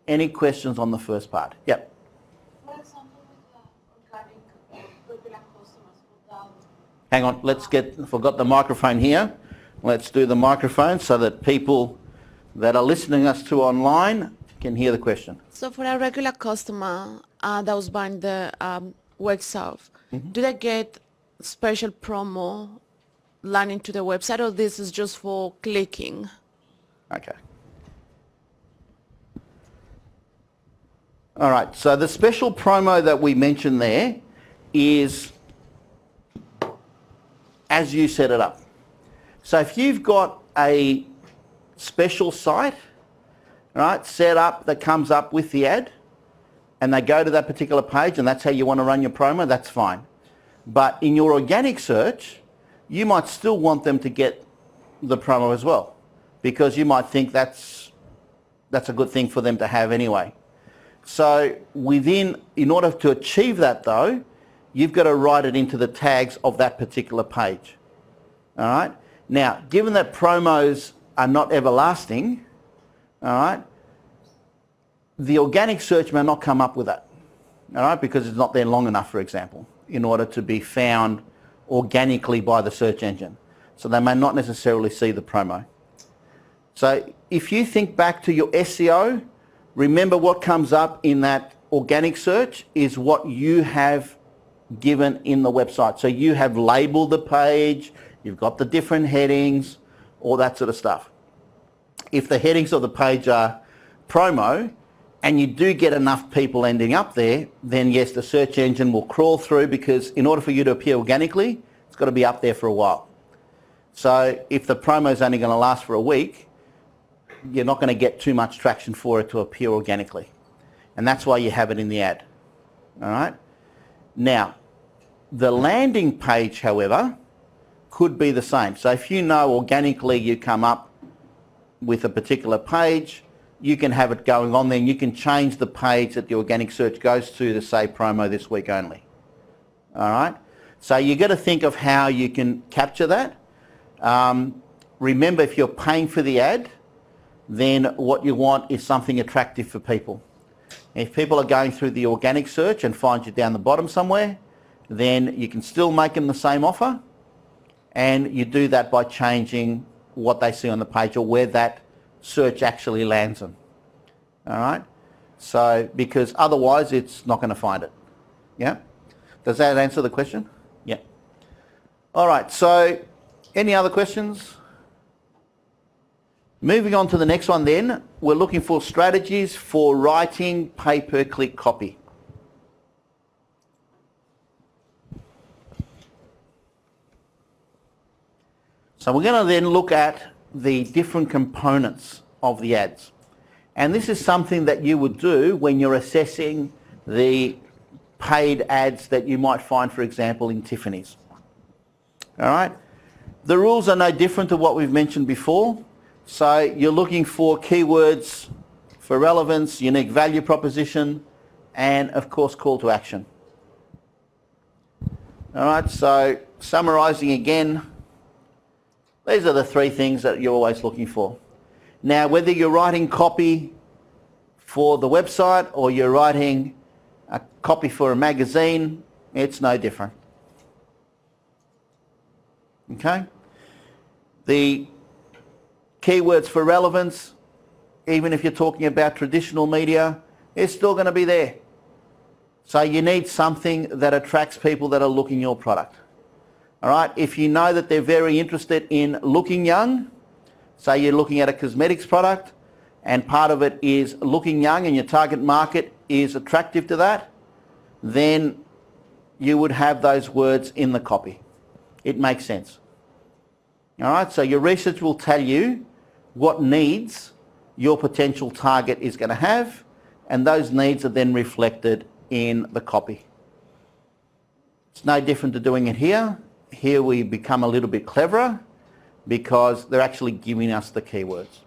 Any questions on the first part? Yep. For example, with organic regular customers without Hang on, forgot the microphone here. Let's do the microphone so that people that are listening us to online can hear the question. So for a regular customer that was buying the Wix do they get special promo landing to the website, or this is just for clicking? Okay. All right, so the special promo that we mentioned there is as you set it up. So if you've got a special site, right, set up that comes up with the ad, and they go to that particular page and that's how you want to run your promo, that's fine. But in your organic search, you might still want them to get the promo as well, because you might think that's a good thing for them to have anyway. So in order to achieve that though, you've got to write it into the tags of that particular page. All right? Now, given that promos are not everlasting, all right, the organic search may not come up with that, all right, because it's not there long enough, for example, in order to be found organically by the search engine. So they may not necessarily see the promo. So if you think back to your SEO, remember what comes up in that organic search is what you have given in the website. So you have labeled the page, you've got the different headings, all that sort of stuff. If the headings of the page are promo, and you do get enough people ending up there, then yes, the search engine will crawl through, because in order for you to appear organically, it's got to be up there for a while. So if the promo is only going to last for a week, you're not going to get too much traction for it to appear organically. And that's why you have it in the ad. All right? Now, the landing page, however, could be the same. So if you know organically you come up with a particular page, you can have it going on there, and you can change the page that the organic search goes to say promo this week only. All right? So you've got to think of how you can capture that. Remember, if you're paying for the ad, then what you want is something attractive for people. If people are going through the organic search and find you down the bottom somewhere, then you can still make them the same offer, and you do that by changing what they see on the page or where that search actually lands them. All right? So, because otherwise it's not going to find it. Yeah? Does that answer the question? Yeah. All right, so any other questions? Moving on to the next one then, we're looking for strategies for writing pay-per-click copy. So we're going to then look at the different components of the ads. And this is something that you would do when you're assessing the paid ads that you might find, for example, in Tiffany's. All right? The rules are no different to what we've mentioned before. So you're looking for keywords for relevance, unique value proposition, and of course call to action. All right, so summarising again, these are the three things that you're always looking for. Now, whether you're writing copy for the website or you're writing a copy for a magazine, it's no different. Okay? The keywords for relevance, even if you're talking about traditional media, it's still going to be there. So you need something that attracts people that are looking your product. All right, if you know that they're very interested in looking young, say you're looking at a cosmetics product and part of it is looking young and your target market is attractive to that, then you would have those words in the copy. It makes sense. All right, so your research will tell you what needs your potential target is going to have, and those needs are then reflected in the copy. It's no different to doing it here. Here we become a little bit cleverer because they're actually giving us the keywords.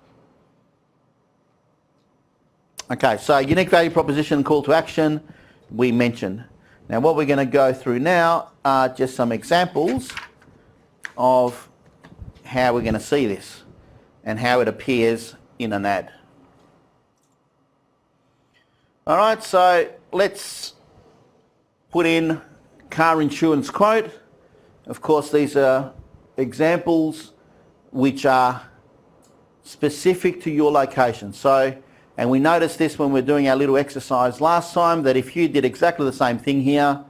Okay, so unique value proposition and call to action we mentioned. Now what we're going to go through now are just some examples of how we're going to see this and how it appears in an ad. All right, so let's put in car insurance quote. Of course, these are examples which are specific to your location. So, and we noticed this when we were doing our little exercise last time, that if you did exactly the same thing here,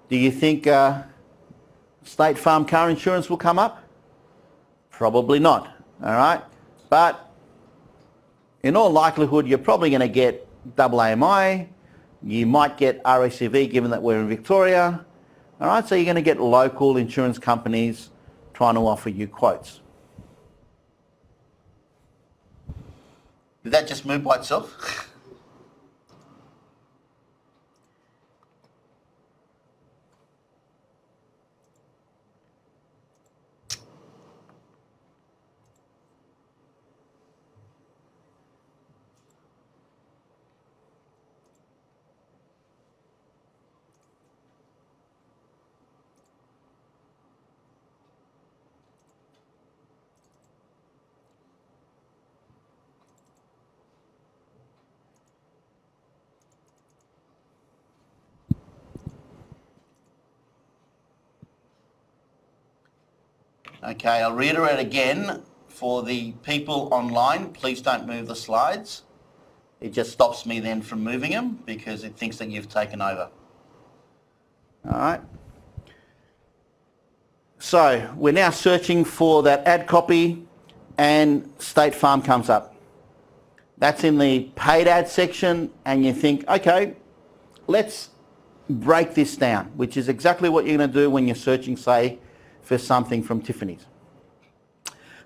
do you think State Farm car insurance will come up? Probably not, all right? But in all likelihood, you're probably going to get AAMI, you might get RACV given that we're in Victoria, all right? So you're going to get local insurance companies trying to offer you quotes. Did that just move by itself? Okay, I'll reiterate again for the people online, please don't move the slides. It just stops me then from moving them because it thinks that you've taken over. All right. So we're now searching for that ad copy and State Farm comes up. That's in the paid ad section and you think, okay, let's break this down, which is exactly what you're going to do when you're searching, say, for something from Tiffany's.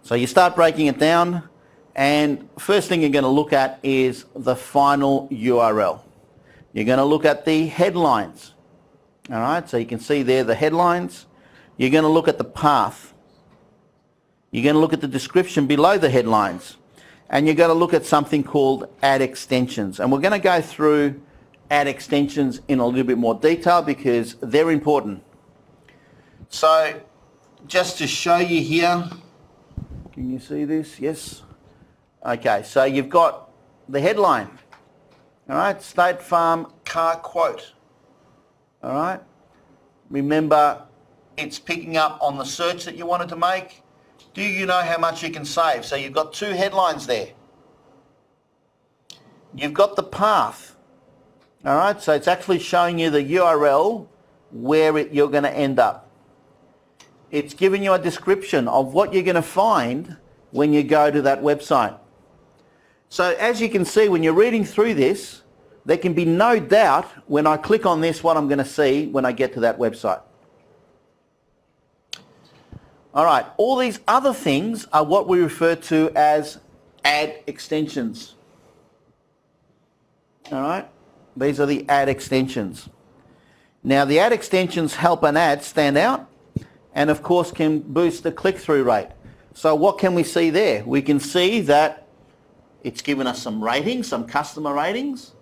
So you start breaking it down and first thing you're going to look at is the final URL. You're going to look at the headlines. All right, so you can see there the headlines. You're going to look at the path. You're going to look at the description below the headlines. And you're going to look at something called ad extensions. And we're going to go through ad extensions in a little bit more detail because they're important. So just to show you here, can you see this? Yes. Okay, so you've got the headline. All right, State Farm car quote. All right. Remember, it's picking up on the search that you wanted to make. Do you know how much you can save? So you've got two headlines there. You've got the path. All right, so it's actually showing you the URL where you're going to end up. It's giving you a description of what you're going to find when you go to that website. So as you can see, when you're reading through this, there can be no doubt when I click on this what I'm going to see when I get to that website. All right, all these other things are what we refer to as ad extensions. All right, these are the ad extensions. Now the ad extensions help an ad stand out and of course can boost the click-through rate. So what can we see there? We can see that it's given us some ratings, some customer ratings.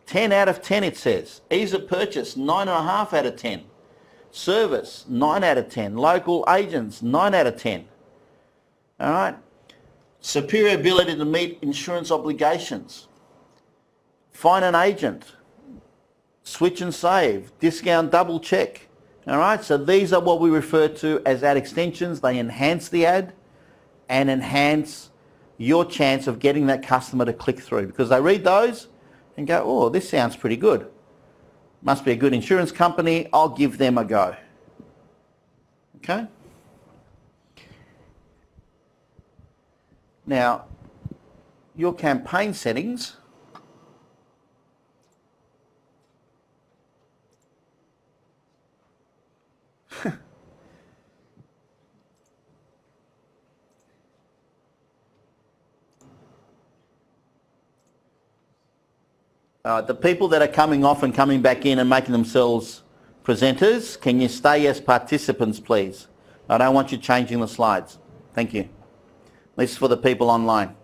10 out of 10 it says. Ease of purchase, 9.5 out of 10. Service, 9 out of 10. Local agents, 9 out of 10. All right. Superior ability to meet insurance obligations. Find an agent. Switch and save. Discount double check. All right. So these are what we refer to as ad extensions. They enhance the ad and enhance your chance of getting that customer to click through because they read those and go, oh, this sounds pretty good. Must be a good insurance company. I'll give them a go. Okay? Now, your campaign settings. The people that are coming off and coming back in and making themselves presenters, can you stay as participants, please? I don't want you changing the slides. Thank you. This is for the people online.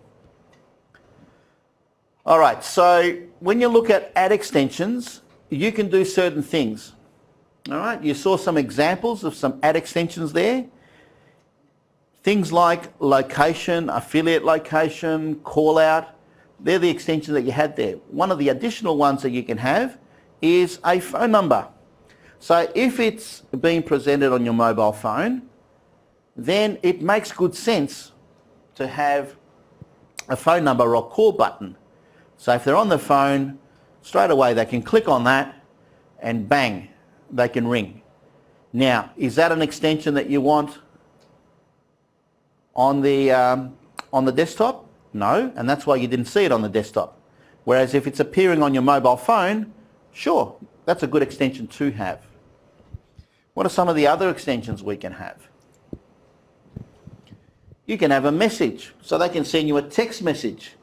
All right, so when you look at ad extensions, you can do certain things. All right, you saw some examples of some ad extensions there. Things like location, affiliate location, call out. they're the extensions that you had there. One of the additional ones that you can have is a phone number. So if it's being presented on your mobile phone, then it makes good sense to have a phone number or call button. So if they're on the phone, straight away they can click on that and bang, they can ring. Now, is that an extension that you want on the desktop? No, and that's why you didn't see it on the desktop. Whereas if it's appearing on your mobile phone, sure, that's a good extension to have. What are some of the other extensions we can have? You can have a message, so they can send you a text message.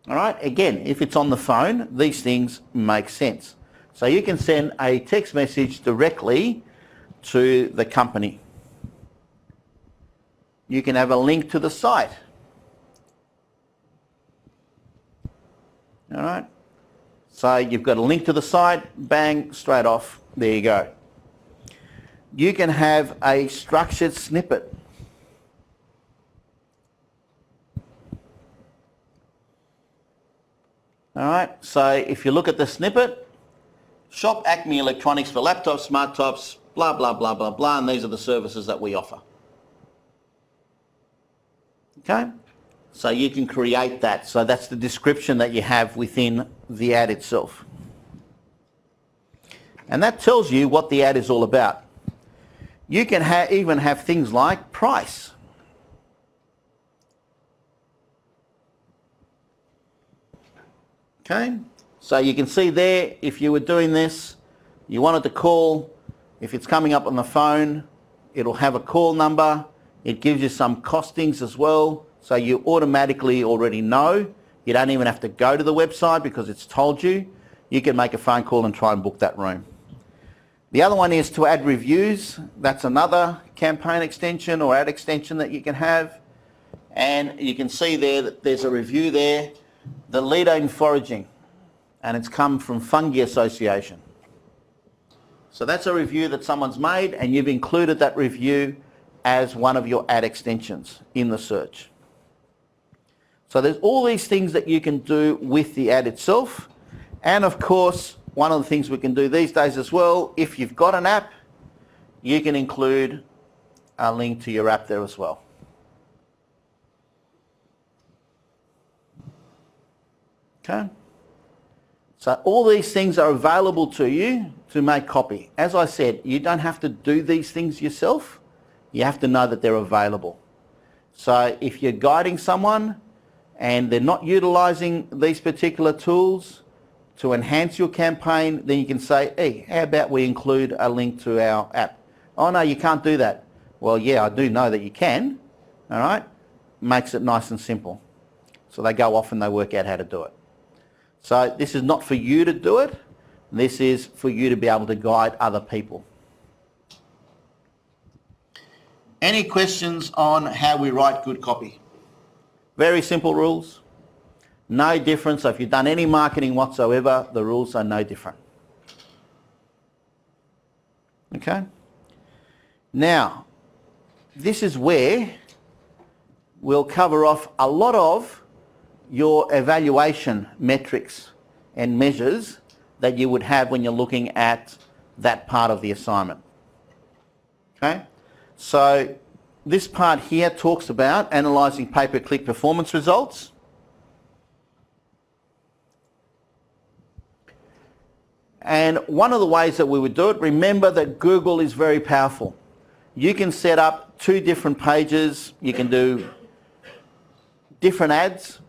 All right, again, if it's on the phone, these things make sense. So you can send a text message directly to the company. You can have a link to the site. All right, so you've got a link to the site, bang, straight off, there you go. You can have a structured snippet. All right, so if you look at the snippet, shop Acme Electronics for laptops, smart tops, blah, blah, blah, blah, blah, and these are the services that we offer. Okay, so you can create that. So that's the description that you have within the ad itself. And that tells you what the ad is all about. You can even have things like price. Okay, so you can see there, if you were doing this, you wanted to call, if it's coming up on the phone, it'll have a call number. It gives you some costings as well, so you automatically already know. You don't even have to go to the website because it's told you. You can make a phone call and try and book that room. The other one is to add reviews. That's another campaign extension or ad extension that you can have. And you can see there that there's a review there. The leader in foraging, and it's come from Fungi Association. So that's a review that someone's made, and you've included that review as one of your ad extensions in the search. So there's all these things that you can do with the ad itself. And of course, one of the things we can do these days as well, if you've got an app, you can include a link to your app there as well. Okay, so all these things are available to you to make copy. As I said, you don't have to do these things yourself. You have to know that they're available. So if you're guiding someone and they're not utilising these particular tools to enhance your campaign, then you can say, hey, how about we include a link to our app? Oh no, you can't do that. Well, yeah, I do know that you can. All right, makes it nice and simple. So they go off and they work out how to do it. So this is not for you to do it. This is for you to be able to guide other people. Any questions on how we write good copy? Very simple rules. No difference. So if you've done any marketing whatsoever, the rules are no different. Okay? Now, this is where we'll cover off a lot of your evaluation metrics and measures that you would have when you're looking at that part of the assignment. Okay, so this part here talks about analysing pay-per-click performance results. And one of the ways that we would do it, remember that Google is very powerful. You can set up 2 different pages, you can do different ads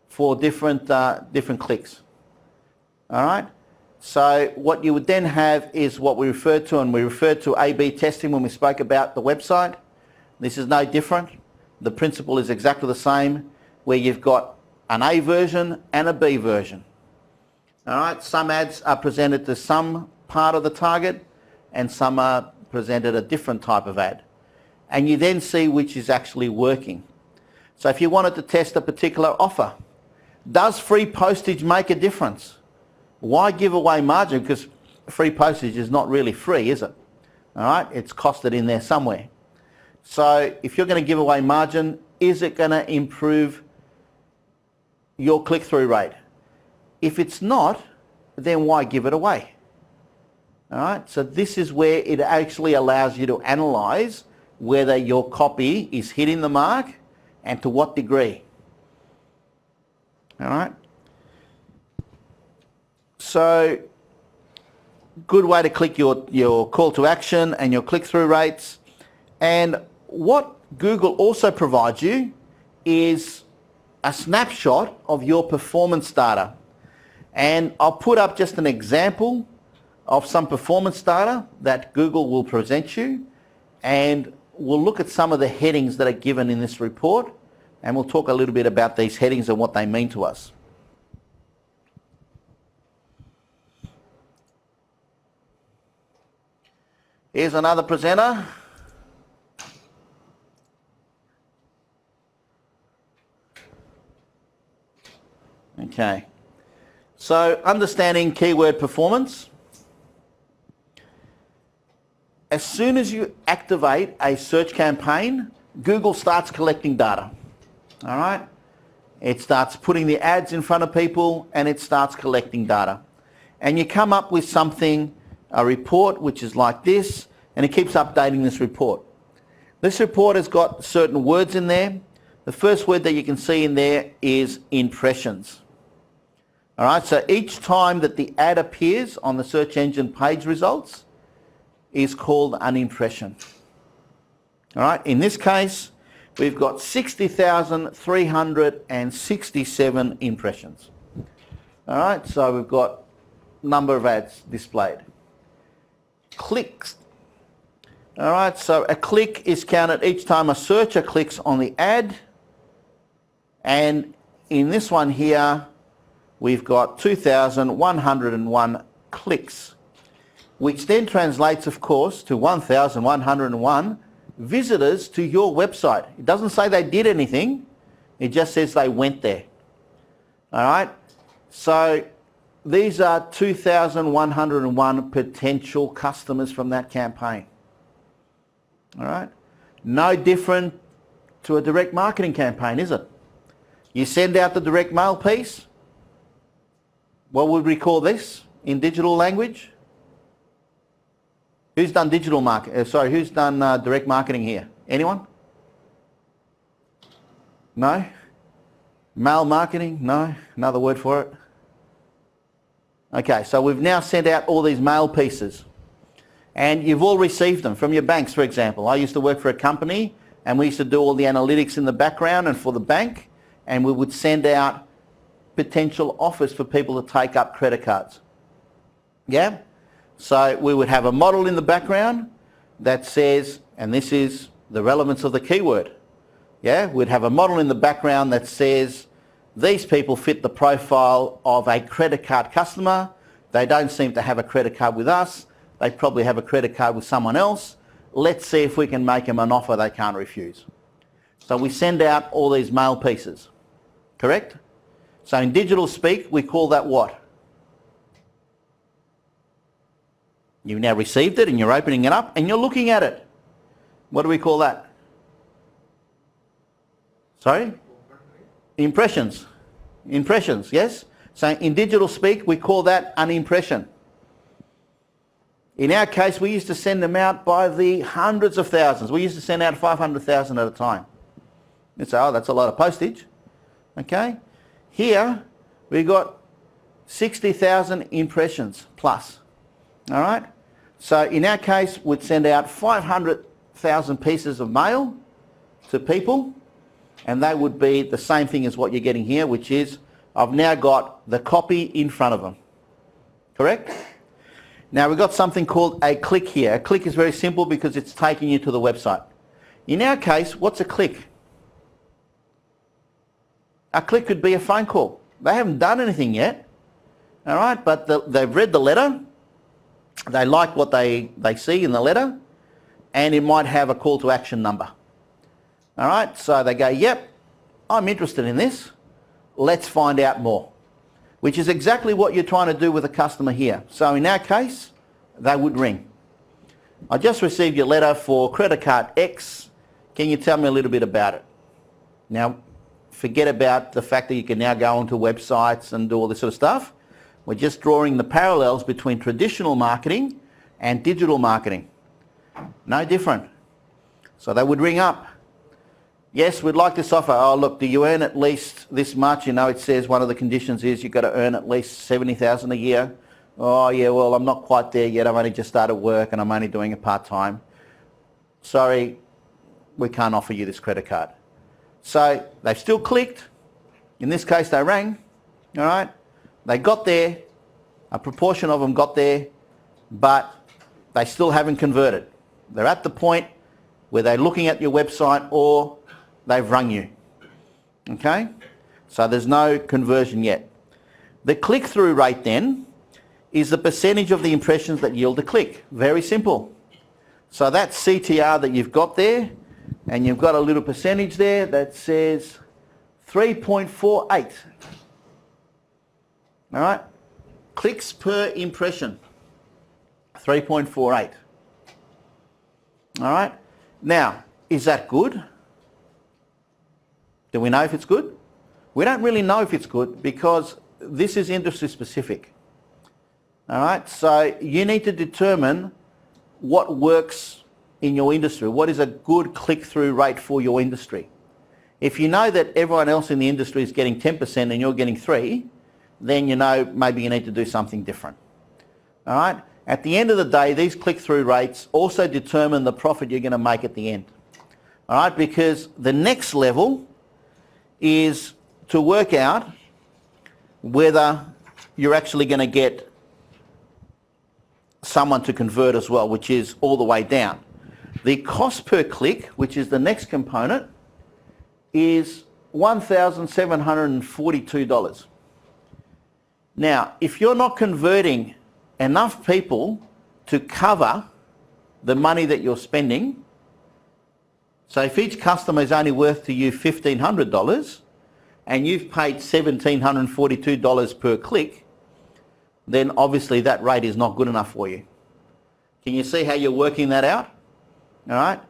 for different clicks. All right? So what you would then have is what we referred to, and we referred to A/B testing when we spoke about the website. This is no different. The principle is exactly the same, where you've got an A version and a B version. All right? Some ads are presented to some part of the target, and some are presented a different type of ad. And you then see which is actually working. So if you wanted to test a particular offer, does free postage make a difference? Why give away margin? Because free postage is not really free, is it? All right, it's costed in there somewhere. So if you're going to give away margin, is it going to improve your click-through rate. If it's not, then why give it away? All right, so this is where it actually allows you to analyse whether your copy is hitting the mark and to what degree. All right. So, good way to click your call to action and your click-through rates. And what Google also provides you is a snapshot of your performance data. And I'll put up just an example of some performance data that Google will present you, and we'll look at some of the headings that are given in this report, and we'll talk a little bit about these headings and what they mean to us. Here's another presenter. Okay, so understanding keyword performance. As soon as you activate a search campaign, Google starts collecting data. All right? It starts putting the ads in front of people and it starts collecting data. And you come up with something, a report which is like this, and it keeps updating this report. This report has got certain words in there. The first word that you can see in there is impressions. All right, so each time that the ad appears on the search engine page results is called an impression. All right, in this case, we've got 60,367 impressions. All right, so we've got number of ads displayed. Clicks. All right, so a click is counted each time a searcher clicks on the ad. And in this one here, we've got 2,101 clicks, which then translates, of course, to 1,101 visitors to your website. It doesn't say they did anything. It just says they went there. All right? So these are 2,101 potential customers from that campaign. All right? No different to a direct marketing campaign, is it? You send out the direct mail piece. What would we call this in digital language? Who's done digital who's done direct marketing here? Anyone? No? Mail marketing? No? Another word for it? Okay, so we've now sent out all these mail pieces. And you've all received them from your banks, for example. I used to work for a company and we used to do all the analytics in the background and for the bank, and we would send out potential offers for people to take up credit cards. Yeah? So we would have a model in the background that says, and this is the relevance of the keyword. Yeah? We'd have a model in the background that says, these people fit the profile of a credit card customer. They don't seem to have a credit card with us. They probably have a credit card with someone else. Let's see if we can make them an offer they can't refuse. So we send out all these mail pieces. Correct? So in digital speak, we call that what? You've now received it and you're opening it up and you're looking at it. What do we call that? Sorry? Impressions. Impressions, yes? So in digital speak, we call that an impression. In our case, we used to send them out by the hundreds of thousands. We used to send out 500,000 at a time. You'd say, oh, that's a lot of postage. Okay? Here, we got 60,000 impressions plus. All right? So in our case, we'd send out 500,000 pieces of mail to people, and they would be the same thing as what you're getting here, which is I've now got the copy in front of them. Correct? Now we've got something called a click here. A click is very simple because it's taking you to the website. In our case, what's a click? A click could be a phone call. They haven't done anything yet, all right, but they've read the letter, they like what they see in the letter, and it might have a call to action number. All right, so they go, yep, I'm interested in this, let's find out more, which is exactly what you're trying to do with a customer here. So in our case, they would ring. I just received your letter for credit card X. Can you tell me a little bit about it? Now, forget about the fact that you can now go onto websites and do all this sort of stuff. We're just drawing the parallels between traditional marketing and digital marketing. No different. So they would ring up. Yes, we'd like this offer. Oh, look, do you earn at least this much? You know, it says one of the conditions is you've got to earn at least 70,000 a year. Oh, yeah, well, I'm not quite there yet. I've only just started work and I'm only doing it part-time. Sorry, we can't offer you this credit card. So they've still clicked. In this case, they rang. All right? They got there. A proportion of them got there, but they still haven't converted. They're at the point where they're looking at your website or they've rung you. Okay? So there's no conversion yet. The click-through rate then is the percentage of the impressions that yield a click. Very simple. So that CTR that you've got there, and you've got a little percentage there that says 3.48. All right? Clicks per impression, 3.48. All right? Now, is that good? Do we know if it's good? We don't really know if it's good because this is industry specific. All right? So you need to determine what works in your industry. What is a good click-through rate for your industry? If you know that everyone else in the industry is getting 10% and you're getting 3%, then you know maybe you need to do something different. All right? At the end of the day, these click-through rates also determine the profit you're going to make at the end. All right? Because the next level is to work out whether you're actually going to get someone to convert as well, which is all the way down. The cost per click, which is the next component, is $1,742. Now, if you're not converting enough people to cover the money that you're spending, so if each customer is only worth to you $1,500 and you've paid $1,742 per click, then obviously that rate is not good enough for you. Can you see how you're working that out? All right?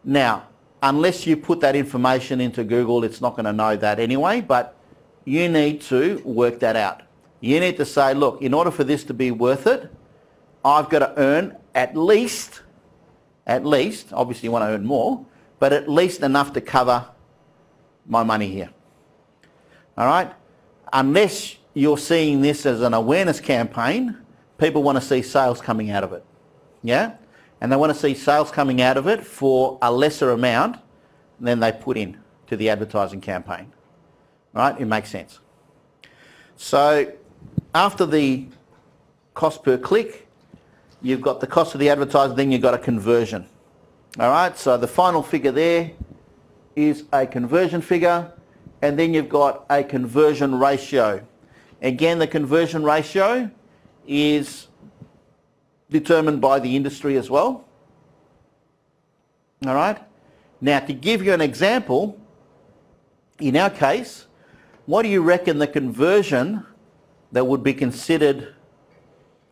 Now, unless you put that information into Google, it's not going to know that anyway, but you need to work that out. You need to say, look, in order for this to be worth it, I've got to earn at least, obviously you want to earn more, but at least enough to cover my money here. All right? Unless you're seeing this as an awareness campaign, people want to see sales coming out of it. Yeah? And they want to see sales coming out of it for a lesser amount than they put in to the advertising campaign. Right? It makes sense. So after the cost per click, you've got the cost of the advertising, then you've got a conversion. All right? So the final figure there is a conversion figure, and then you've got a conversion ratio. Again, the conversion ratio is determined by the industry as well. All right? Now, to give you an example, in our case, what do you reckon the conversion that would be considered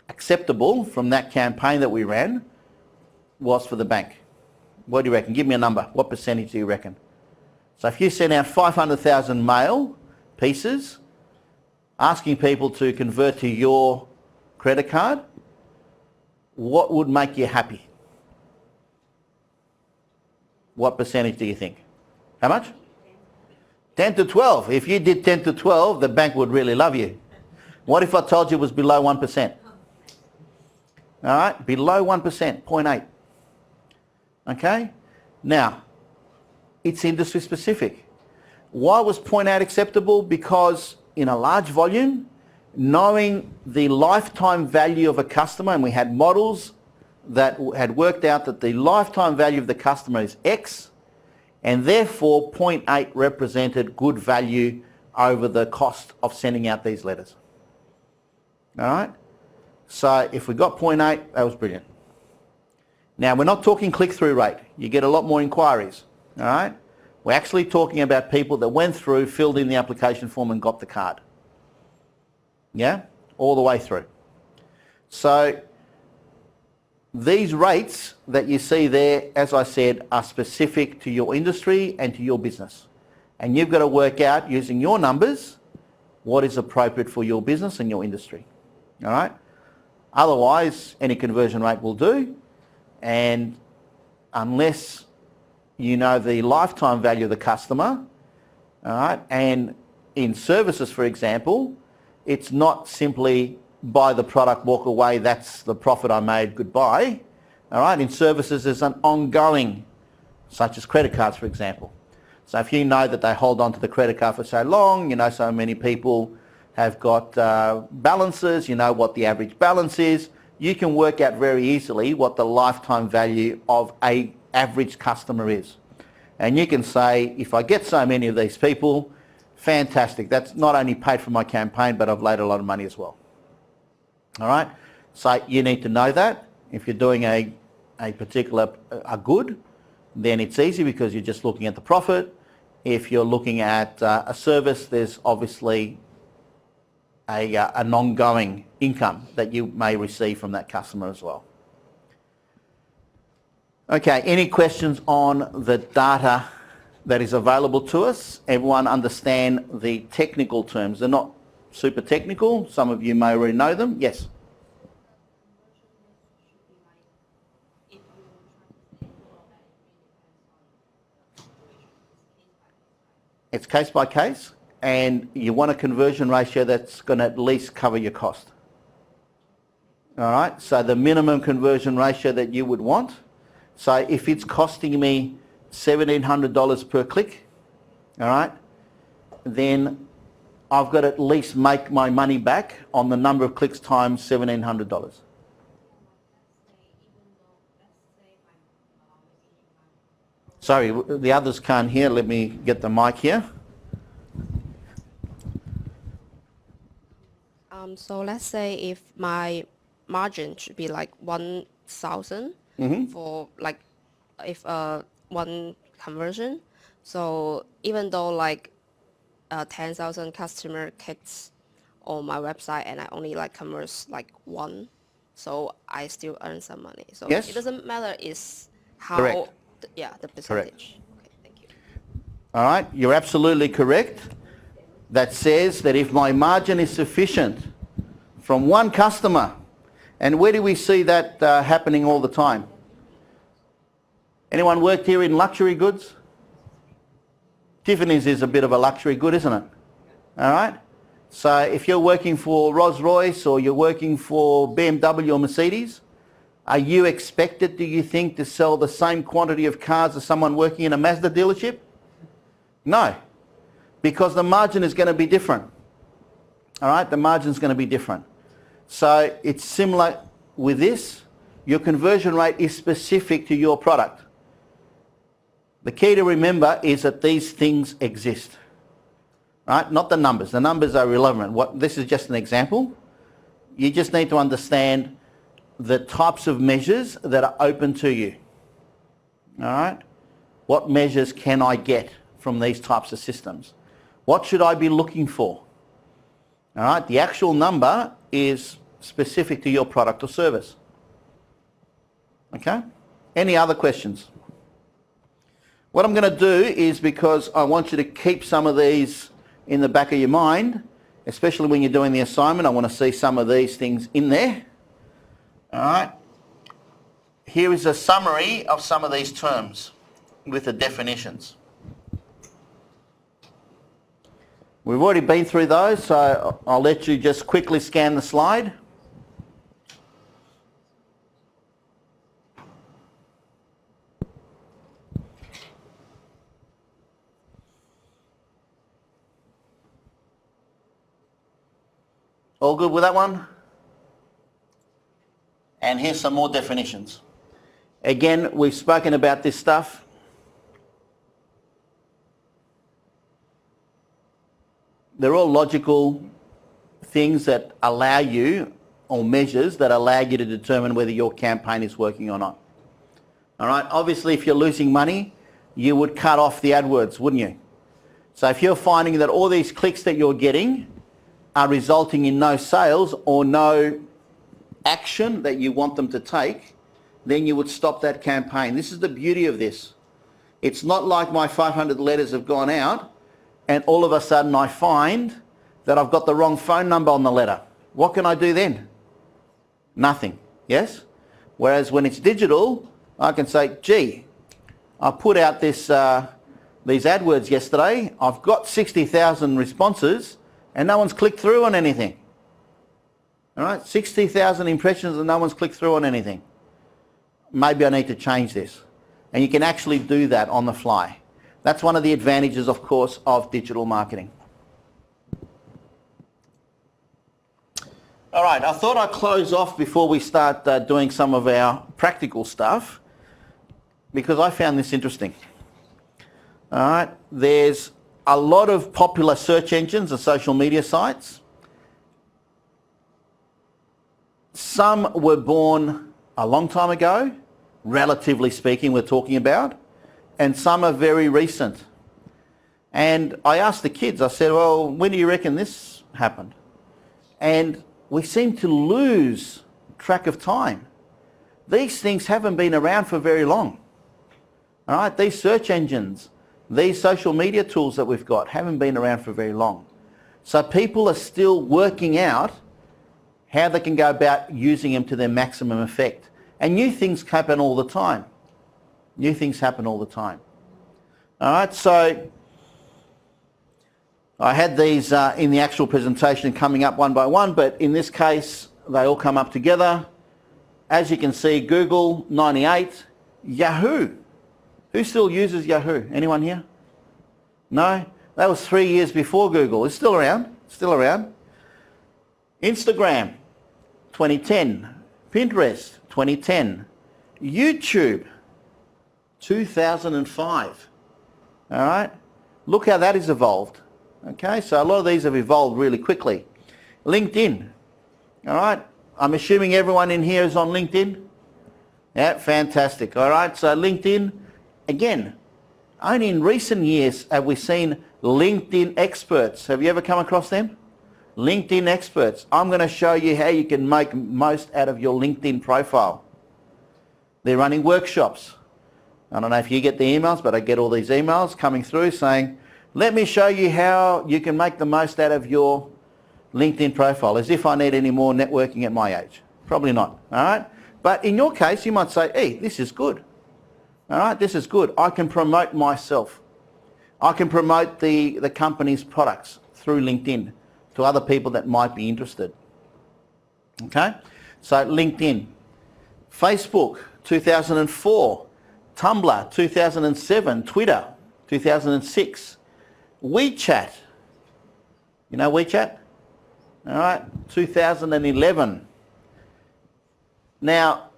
acceptable from that campaign that we ran was for the bank? What do you reckon? Give me a number. What percentage do you reckon? So if you sent out 500,000 mail pieces asking people to convert to your credit card, what would make you happy? What percentage do you think? How much? 10 to 12. If you did 10 to 12, the bank would really love you. What if I told you it was below 1%? All right, below 1%, 0.8. Okay? Now, it's industry specific. Why was 0.8 acceptable? Because in a large volume, knowing the lifetime value of a customer, and we had models that had worked out that the lifetime value of the customer is X, and therefore 0.8 represented good value over the cost of sending out these letters. All right? So if we got 0.8, that was brilliant. Now, we're not talking click-through rate. You get a lot more inquiries. All right? We're actually talking about people that went through, filled in the application form and got the card. Yeah? All the way through. So these rates that you see there, as I said, are specific to your industry and to your business. And you've got to work out, using your numbers, what is appropriate for your business and your industry. All right? Otherwise, any conversion rate will do. And unless you know the lifetime value of the customer, all right, and in services, for example, it's not simply buy the product, walk away, that's the profit I made, goodbye. All right, in services there's an ongoing, such as credit cards, for example. So if you know that they hold on to the credit card for so long, you know so many people have got balances, you know what the average balance is, you can work out very easily what the lifetime value of a average customer is. And you can say, if I get so many of these people, fantastic, that's not only paid for my campaign, but I've laid a lot of money as well. All right, so you need to know that. If you're doing a particular good, then it's easy because you're just looking at the profit. If you're looking at a service, there's obviously an ongoing income that you may receive from that customer as well. Okay, any questions on the data that is available to us? Everyone understand the technical terms? They're not super technical. Some of you may already know them. Yes? It's case by case, and you want a conversion ratio that's going to at least cover your cost. All right, so the minimum conversion ratio that you would want. So if it's costing me $1,700 per click, all right, then I've got to at least make my money back on the number of clicks times $1,700. Sorry, the others can't hear. Let me get the mic here. So let's say if my margin should be like 1,000 for like if one conversion. So even though like 10,000 customer clicks on my website and I only like converts like one, so I still earn some money. So Yes. it doesn't matter is how. Correct. The percentage. Okay, thank you. All right, you're absolutely correct. That says that if my margin is sufficient from one customer, and where do we see that happening all the time? Anyone worked here in luxury goods? Tiffany's is a bit of a luxury good, isn't it? All right. So if you're working for Rolls-Royce or you're working for BMW or Mercedes, are you expected, do you think, to sell the same quantity of cars as someone working in a Mazda dealership? No, because the margin is going to be different. All right, the margin is going to be different. So it's similar with this. Your conversion rate is specific to your product. The key to remember is that these things exist. Right? Not the numbers. The numbers are irrelevant. This is just an example. You just need to understand the types of measures that are open to you. All right? What measures can I get from these types of systems? What should I be looking for? All right? The actual number is specific to your product or service. Okay? Any other questions? What I'm going to do is, because I want you to keep some of these in the back of your mind, especially when you're doing the assignment, I want to see some of these things in there. All right. Here is a summary of some of these terms with the definitions. We've already been through those, so I'll let you just quickly scan the slide. All good with that one? And here's some more definitions. Again, we've spoken about this stuff. They're all logical things that allow you, or measures that allow you to determine whether your campaign is working or not. All right, obviously if you're losing money, you would cut off the AdWords, wouldn't you? So if you're finding that all these clicks that you're getting are resulting in no sales or no action that you want them to take, then you would stop that campaign. This is the beauty of this. It's not like my 500 letters have gone out and all of a sudden I find that I've got the wrong phone number on the letter. What can I do then? Nothing, yes? Whereas when it's digital, I can say, gee, I put out this, these AdWords yesterday, I've got 60,000 responses and no one's clicked through on anything. All right, 60,000 impressions and no one's clicked through on anything. Maybe I need to change this. And you can actually do that on the fly. That's one of the advantages, of course, of digital marketing. All right, I thought I'd close off before we start doing some of our practical stuff, because I found this interesting. All right, there's a lot of popular search engines and social media sites. Some were born a long time ago, relatively speaking, we're talking about, and some are very recent. And I asked the kids, I said, well, when do you reckon this happened? And we seem to lose track of time. These things haven't been around for very long. All right, these search engines, these social media tools that we've got haven't been around for very long. So people are still working out how they can go about using them to their maximum effect. And new things happen all the time. New things happen all the time. All right, so I had these in the actual presentation coming up one by one, but in this case, they all come up together. As you can see, Google, 98, Yahoo. Who still uses Yahoo? Anyone here? No? That was 3 years before Google. It's still around, still around. Instagram, 2010. Pinterest, 2010. YouTube, 2005. All right? Look how that has evolved. Okay, so a lot of these have evolved really quickly. LinkedIn. All right? I'm assuming everyone in here is on LinkedIn? Yeah, fantastic. All right, so LinkedIn, again, only in recent years have we seen LinkedIn experts. Have you ever come across them? LinkedIn experts. I'm going to show you how you can make most out of your LinkedIn profile. They're running workshops. I don't know if you get the emails, but I get all these emails coming through saying, let me show you how you can make the most out of your LinkedIn profile, as if I need any more networking at my age. Probably not, all right? But in your case, you might say, hey, this is good. All right, this is good. I can promote myself. I can promote the company's products through LinkedIn to other people that might be interested. Okay? So LinkedIn. Facebook, 2004. Tumblr, 2007. Twitter, 2006. WeChat. You know WeChat? All right, 2011. Now,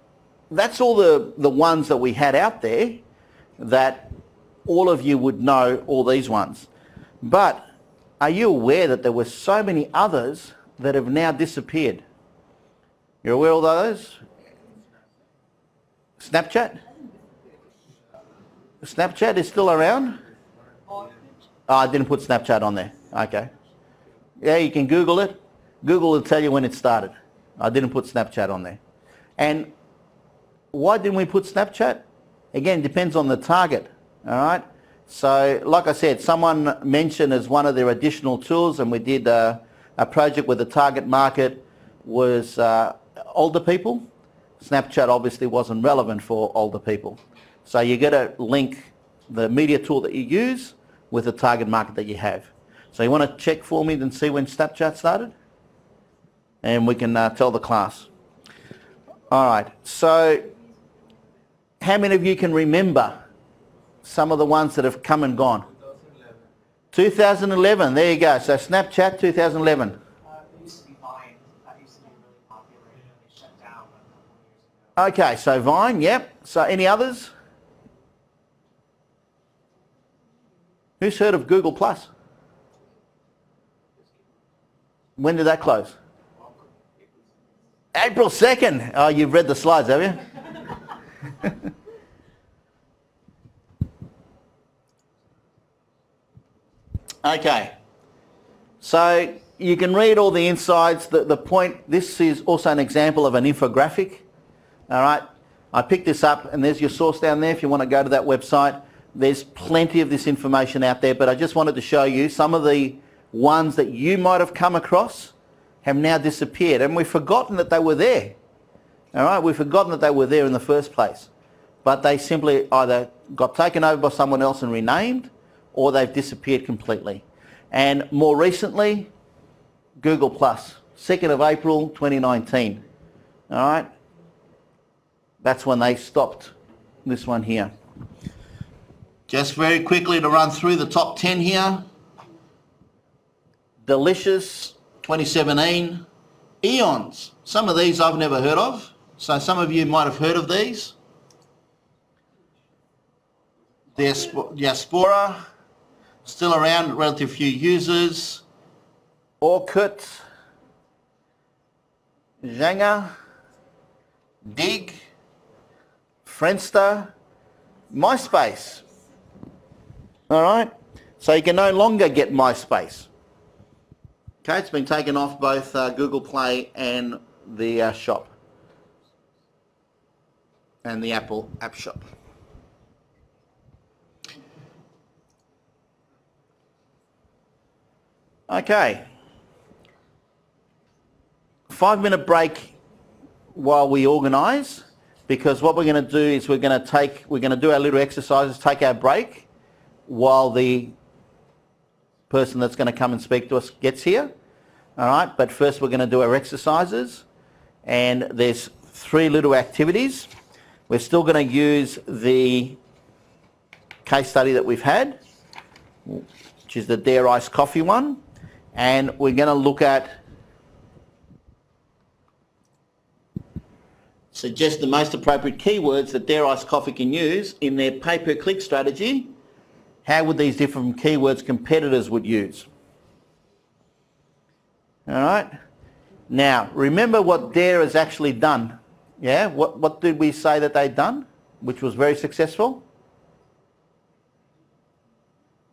that's all the ones that we had out there that all of you would know, all these ones. But are you aware that there were so many others that have now disappeared? You're aware of those? Snapchat? Snapchat is still around? Oh, I didn't put Snapchat on there. Okay. Yeah, you can Google it. Google will tell you when it started. I didn't put Snapchat on there. And why didn't we put Snapchat? Again, depends on the target. All right. So, like I said, someone mentioned as one of their additional tools, and we did a project where the target market was older people. Snapchat obviously wasn't relevant for older people. So you got to link the media tool that you use with the target market that you have. So you want to check for me and see when Snapchat started? And we can tell the class. All right. So how many of you can remember some of the ones that have come and gone? 2011. There you go. So Snapchat, 2011. It used to be Vine. That used to be really popular. It shut down a couple of years ago. Okay, so Vine, yep. So any others? Who's heard of Google Plus? When did that close? April 2nd. Oh, you've read the slides, have you? Okay. So you can read all the insights. The point, this is also an example of an infographic. All right. I picked this up and there's your source down there if you want to go to that website. There's plenty of this information out there, but I just wanted to show you some of the ones that you might have come across have now disappeared, and we've forgotten that they were there. All right, we've forgotten that they were there in the first place, but they simply either got taken over by someone else and renamed, or they've disappeared completely. And more recently, Google Plus, 2nd of April 2019. All right, that's when they stopped this one here. Just very quickly to run through the top 10 here. Delicious, 2017. Eons, some of these I've never heard of, so some of you might have heard of these. Diaspora, still around, relative few users. Orkut, Xanga, Dig, Friendster, MySpace. All right, so you can no longer get MySpace. Okay, it's been taken off both Google Play and the shop, and the Apple App Shop. Okay, 5-minute break while we organise, because what we're going to do is we're going to do our little exercises, take our break while the person that's going to come and speak to us gets here. All right, but first we're going to do our exercises, and there's 3 little activities. We're still going to use the case study that we've had, which is the Dare Iced Coffee one, and we're going to look at suggest the most appropriate keywords that Dare Iced Coffee can use in their pay-per-click strategy. How would these different keywords competitors would use? All right. Now, remember what Dare has actually done. Yeah, what did we say that they'd done, which was very successful?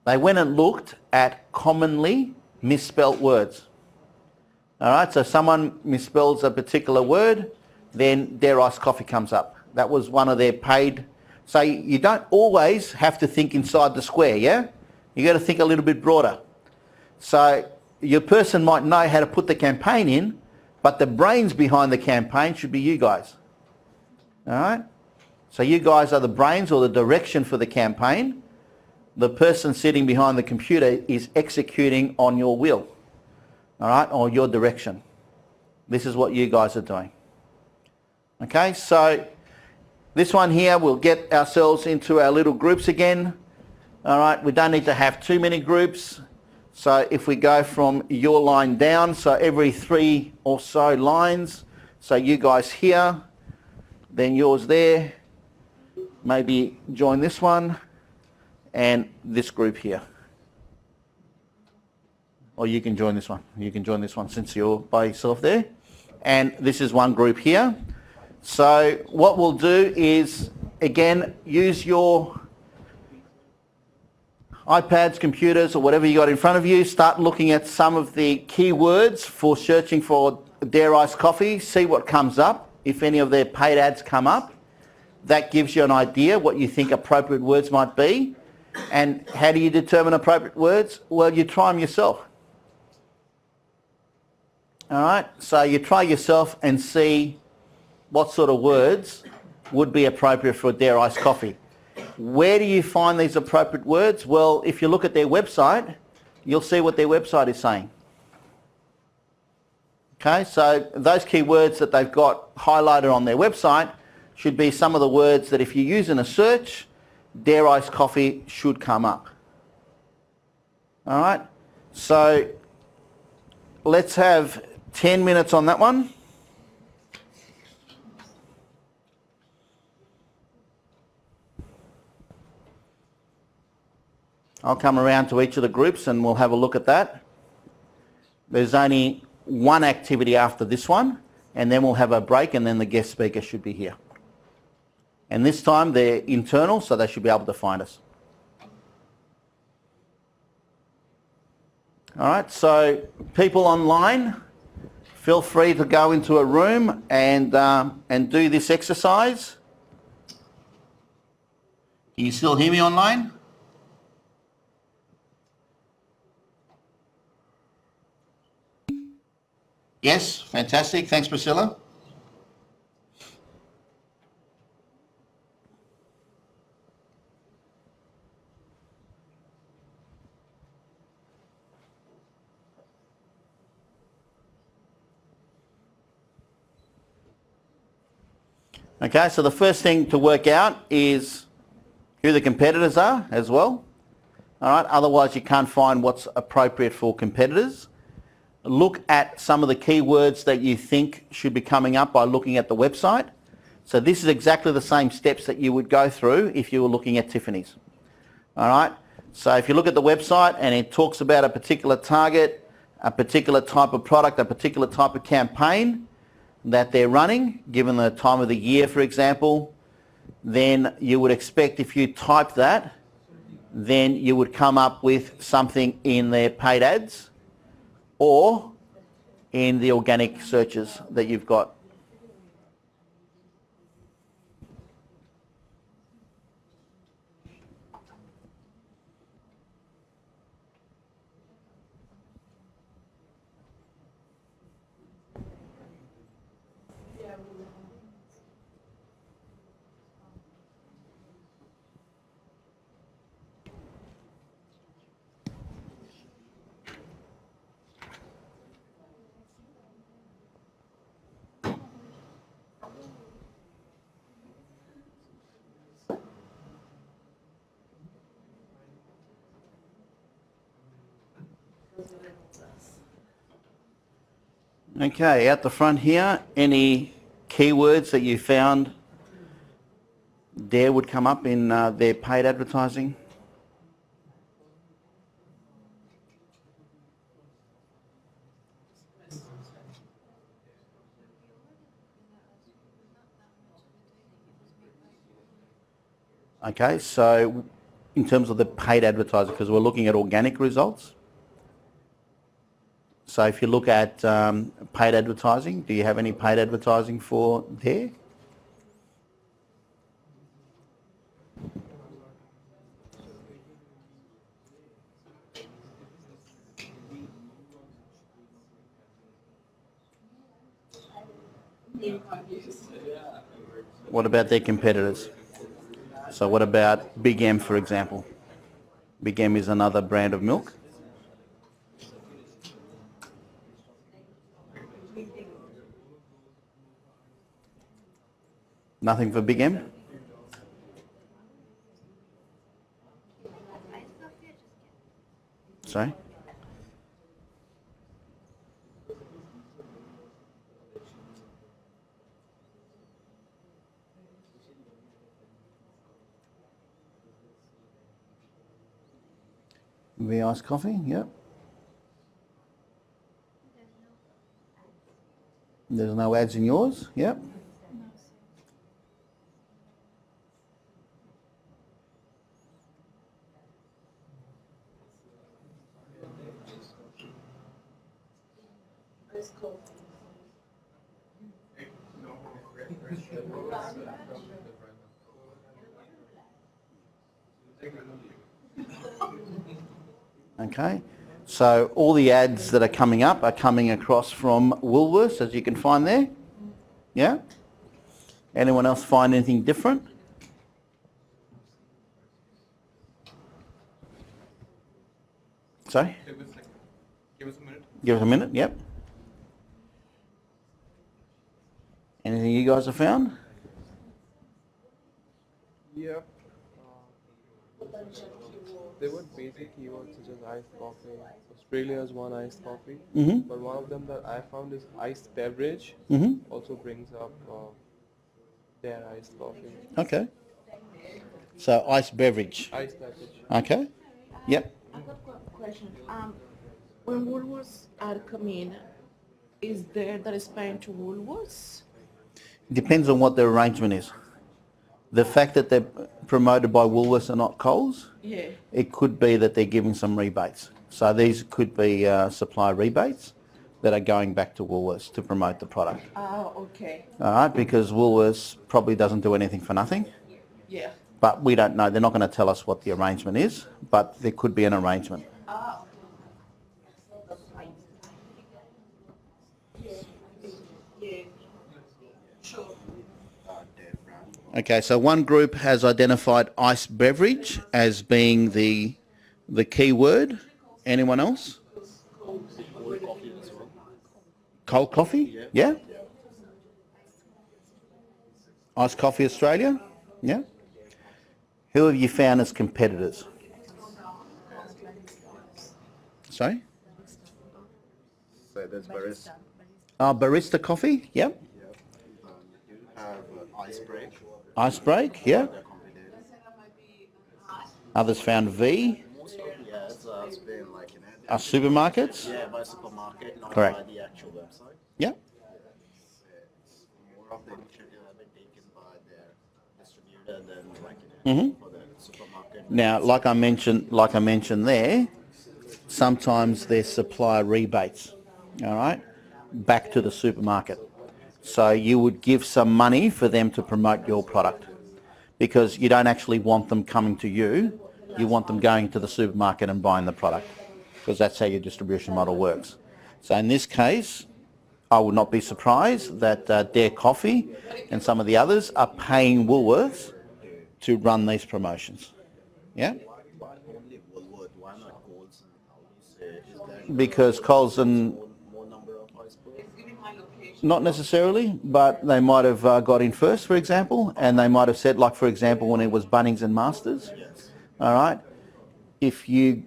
They went and looked at commonly misspelt words. All right, so someone misspells a particular word, then Dare Iced Coffee comes up. That was one of their paid. So you don't always have to think inside the square, yeah? You got to think a little bit broader. So your person might know how to put the campaign in, but the brains behind the campaign should be you guys. All right? So you guys are the brains or the direction for the campaign. The person sitting behind the computer is executing on your will, all right, or your direction. This is what you guys are doing. Okay, so this one here, we'll get ourselves into our little groups again. All right, we don't need to have too many groups. So if we go from your line down, so every 3 or so lines, so you guys here, then yours there, maybe join this one, and this group here. Or you can join this one. You can join this one since you're by yourself there. And this is one group here. So what we'll do is, again, use your iPads, computers, or whatever you got in front of you. Start looking at some of the keywords for searching for Dare Iced Coffee. See what comes up. If any of their paid ads come up, that gives you an idea what you think appropriate words might be. And how do you determine appropriate words? Well, you try them yourself. All right, so you try yourself and see what sort of words would be appropriate for Dare Iced Coffee. Where do you find these appropriate words? Well, if you look at their website, you'll see what their website is saying. Okay, so those keywords that they've got highlighted on their website should be some of the words that if you use in a search, Dare Iced Coffee should come up. All right, so let's have 10 minutes on that one. I'll come around to each of the groups and we'll have a look at that. There's only one activity after this one, and then we'll have a break, and then the guest speaker should be here. And this time they're internal, so they should be able to find us. All right, so people online, feel free to go into a room and do this exercise. Can you still hear me online? Yes, fantastic. Thanks, Priscilla. Okay, so the first thing to work out is who the competitors are as well. All right, otherwise you can't find what's appropriate for competitors. Look at some of the keywords that you think should be coming up by looking at the website. So this is exactly the same steps that you would go through if you were looking at Tiffany's. All right, so if you look at the website and it talks about a particular target, a particular type of product, a particular type of campaign that they're running, given the time of the year, for example, then you would expect if you type that, then you would come up with something in their paid ads or in the organic searches that you've got. Okay, out the front here, any keywords that you found there would come up in their paid advertising? Okay, so in terms of the paid advertising, because we're looking at organic results. So if you look at paid advertising, do you have any paid advertising for there? What about their competitors? So what about Big M, for example? Big M is another brand of milk. Nothing for Big M? Sorry? The iced coffee, yep. There's no ads in yours, yep. Okay, so all the ads that are coming up are coming across from Woolworths, as you can find there. Yeah? Anyone else find anything different? Sorry? Give us a minute. Give us a minute, yep. Anything you guys have found? Yep. There were basic keywords such as iced coffee. Australia is one iced coffee, but one of them that I found is iced beverage. Also brings up their iced coffee. Okay. So iced beverage. Iced beverage. Okay. Yep. I've got a question. When Woolworths are coming, is there that is paying to Woolworths? Depends on what the arrangement is. The fact that they're promoted by Woolworths and not Coles, Yeah. it could be that they're giving some rebates. So these could be supply rebates that are going back to Woolworths to promote the product. Oh, okay. All right, because Woolworths probably doesn't do anything for nothing. Yeah. but we don't know. They're not going to tell us what the arrangement is, but there could be an arrangement. Okay, so one group has identified iced beverage as being the key word. Anyone else? Cold coffee? Yeah. Iced Coffee Australia? Yeah. Who have you found as competitors? Sorry? So there's barista. Barista Coffee? Yep. You have ice break. Ice Break? Yeah. They're complicated. Others found V. Yeah, it's been like in it. Supermarkets? Yeah, by supermarket, not Correct. by the actual website. Yep. It's more of the initiative have been taken by their distributor than like for the supermarket. Now, like I mentioned there, sometimes there's supplier rebates, all right, back to the supermarket. So you would give some money for them to promote your product because you don't actually want them coming to you. You want them going to the supermarket and buying the product because that's how your distribution model works. So in this case, I would not be surprised that Dare Coffee and some of the others are paying Woolworths to run these promotions. Yeah? Why only Woolworth? Why not Coles and Aldi? Is there Because Coles and more number of ice breaks? not necessarily, but they might have got in first, for example, and they might have said, like, for example, when it was Bunnings and Masters, all right, if you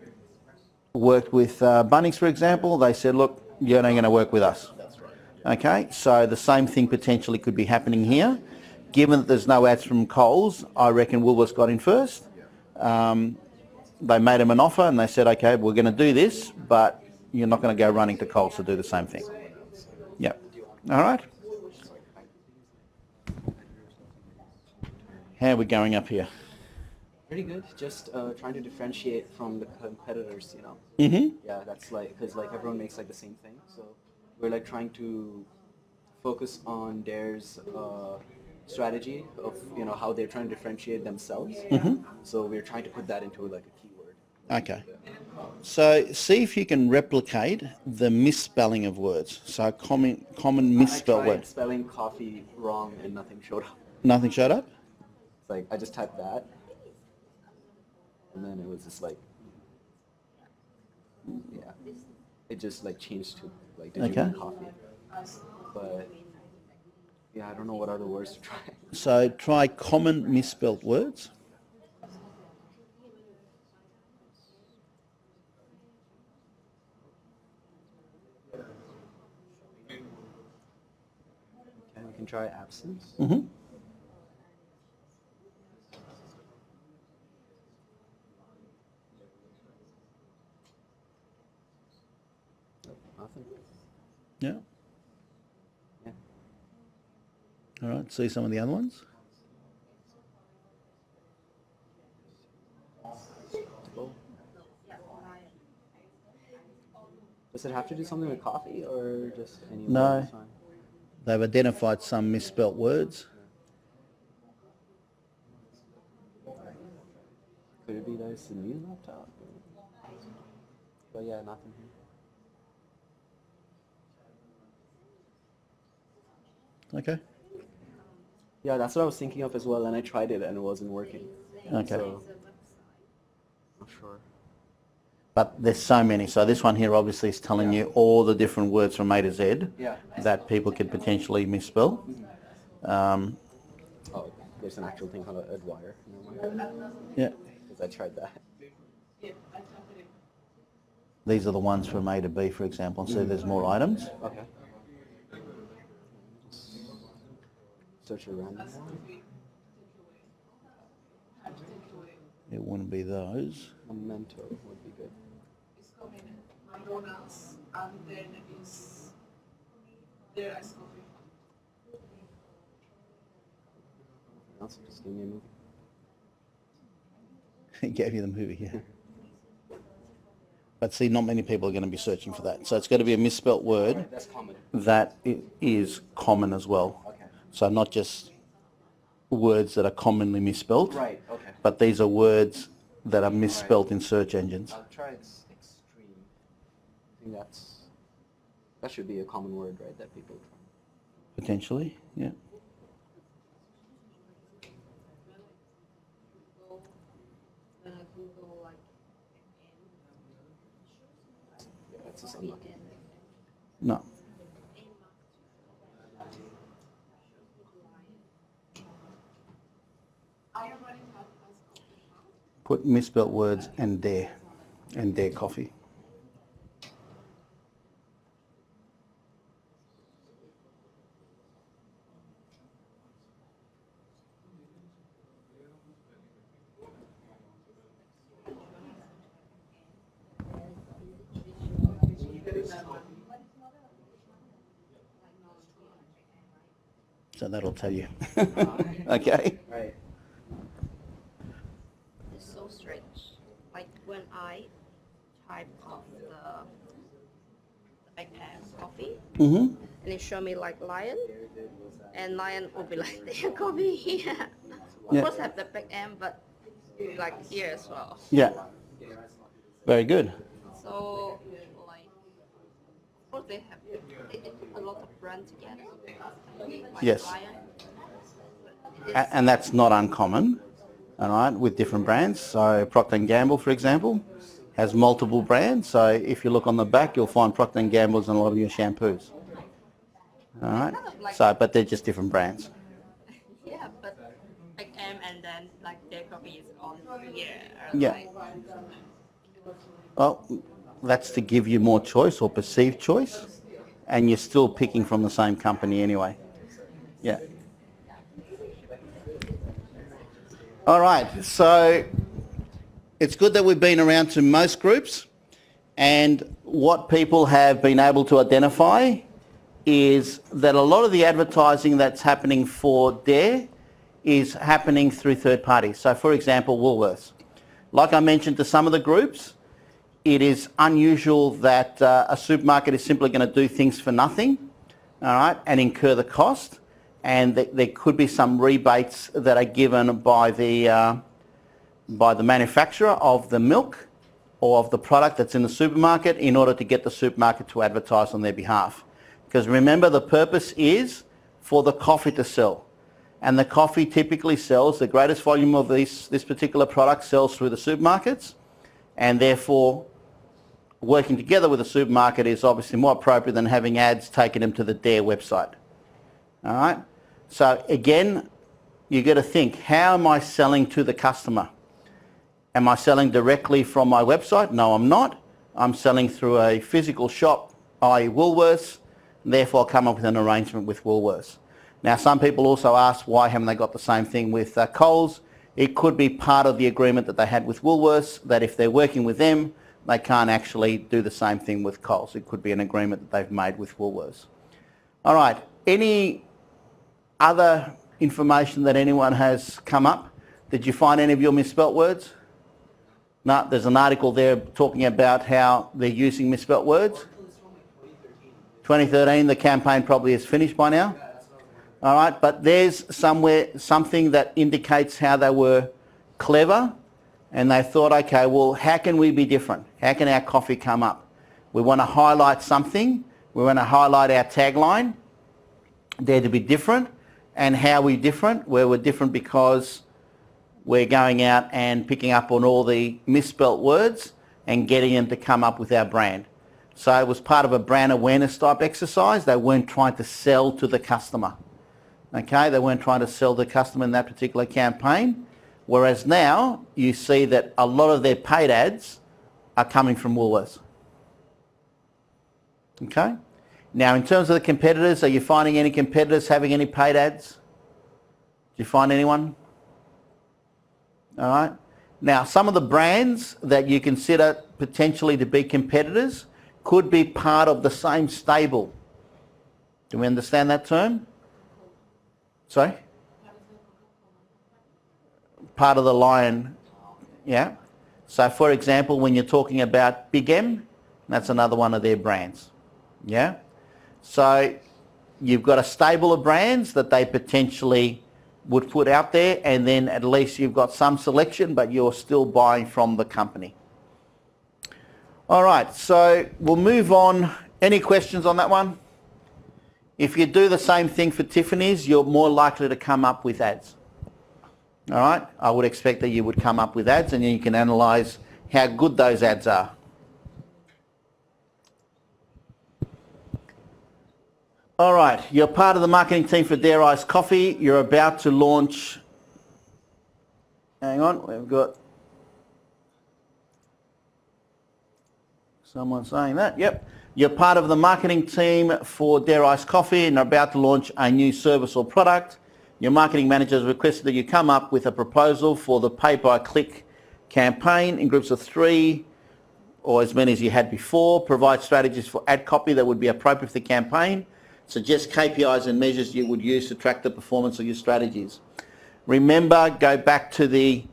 worked with Bunnings, for example, they said, look, you're not going to work with us. That's right. Okay, so the same thing potentially could be happening here. Given that there's no ads from Coles, I reckon Woolworths got in first. They made them an offer and they said, okay, we're going to do this, but you're not going to go running to Coles to do the same thing. Yep. All right. How are we going up here? Pretty good. Just trying to differentiate from the competitors, you know. Mm-hmm. Yeah, that's like because like everyone makes like the same thing, so we're like trying to focus on Dare's strategy of how they're trying to differentiate themselves. So we're trying to put that into like a keyword. Okay. So see if you can replicate the misspelling of words. So common misspelled I tried words. spelling coffee wrong and nothing showed up. Nothing showed up? It's like I just typed that, and then it was just like, yeah, it just like changed to like did you want coffee? But yeah, I don't know what other words to try. So try common misspelled words. Okay, we can try absence. Mm-hmm. Nothing. Yeah. Yeah. All right. See some of the other ones. Cool. Does it have to do something with coffee or just any No. word is fine? They've identified some misspelt words. Could it be that it's a new laptop? But yeah, nothing here. Okay. Yeah, that's what I was thinking of as well, and I tried it and it wasn't working. Okay. So, not sure. But there's so many. So this one here obviously is telling you all the different words from A to Z Yeah. that people could potentially misspell. Oh, there's an actual thing called a Adwire. Yeah. Because I tried that. These are the ones from A to B, for example. So there's more items. Okay. Search a random one. It wouldn't be those. A mentor would be good. It's coming McDonald's and then is there ice coffee. Also, just give me a movie. It gave you the movie, yeah. But see, not many people are going to be searching for that. So it's got to be a misspelt word That's common. that is common as well. Okay. So not just words that are commonly misspelt. Right. Okay. But these are words that are misspelt in search engines. I'll try extreme. I think that should be a common word, right? That people try. Potentially, yeah. Yeah, that's the same. No. Put misspelt words and dare coffee. So that'll tell you. Okay. Right. It's so strange. Like when I type of the back end coffee, Mm-hmm. and it show me like lion, and lion will be like their coffee here. Of Yeah. course have the back end, but like here as well. Yeah. Very good. So like, of course they took a lot of brands together. Like Yes. Lion. And that's not uncommon, all right, with different brands. So Procter & Gamble, for example, has multiple brands. So if you look on the back, you'll find Procter & Gamble's in a lot of your shampoos. All right. So, but they're just different brands. Yeah, but like and then like their coffee is on here. Yeah. Like, Well, that's to give you more choice or perceived choice, and you're still picking from the same company anyway. Yeah. All right, so it's good that we've been around to most groups, and what people have been able to identify is that a lot of the advertising that's happening for Dare is happening through third parties. So for example, Woolworths. Like I mentioned to some of the groups, it is unusual that a supermarket is simply going to do things for nothing, all right, and incur the cost. And there could be some rebates that are given by the manufacturer of the milk or of the product that's in the supermarket in order to get the supermarket to advertise on their behalf. Because remember, the purpose is for the coffee to sell. And the coffee typically sells, the greatest volume of this particular product sells through the supermarkets, and therefore working together with the supermarket is obviously more appropriate than having ads taking them to the Dare website. All right? So again, you got to think, how am I selling to the customer? Am I selling directly from my website? No, I'm not. I'm selling through a physical shop, i.e. Woolworths, and therefore I'll come up with an arrangement with Woolworths. Now, some people also ask, why haven't they got the same thing with Coles? It could be part of the agreement that they had with Woolworths, that if they're working with them, they can't actually do the same thing with Coles. It could be an agreement that they've made with Woolworths. All right, any other information that anyone has come up? Did you find any of your misspelt words? No, there's an article there talking about how they're using misspelt words. 2013, the campaign probably is finished by now. All right, but there's something that indicates how they were clever, and they thought, okay, well, how can we be different? How can our coffee come up? We want to highlight something. We want to highlight our tagline. Dare to be different. And how are we different? Well, we're different because we're going out and picking up on all the misspelt words and getting them to come up with our brand. So it was part of a brand awareness type exercise. They weren't trying to sell to the customer. Okay, they weren't trying to sell the customer in that particular campaign. Whereas now you see that a lot of their paid ads are coming from Woolworths. Okay? Now, in terms of the competitors, are you finding any competitors having any paid ads? Do you find anyone? All right. Now, some of the brands that you consider potentially to be competitors could be part of the same stable. Do we understand that term? Sorry? Part of the lion, yeah. So, for example, when you're talking about Big M, that's another one of their brands, yeah. So you've got a stable of brands that they potentially would put out there, and then at least you've got some selection, but you're still buying from the company. All right, so we'll move on. Any questions on that one? If you do the same thing for Tiffany's, you're more likely to come up with ads. All right, I would expect that you would come up with ads, and then you can analyse how good those ads are. All right, you're part of the marketing team for Dare Iced Coffee. You're about to launch, hang on, we've got someone saying that, yep. You're part of the marketing team for Dare Iced Coffee and are about to launch a new service or product. Your marketing manager has requested that you come up with a proposal for the pay-per-click campaign in groups of 3 or as many as you had before. Provide strategies for ad copy that would be appropriate for the campaign. Suggest KPIs and measures you would use to track the performance of your strategies. Remember, go back to the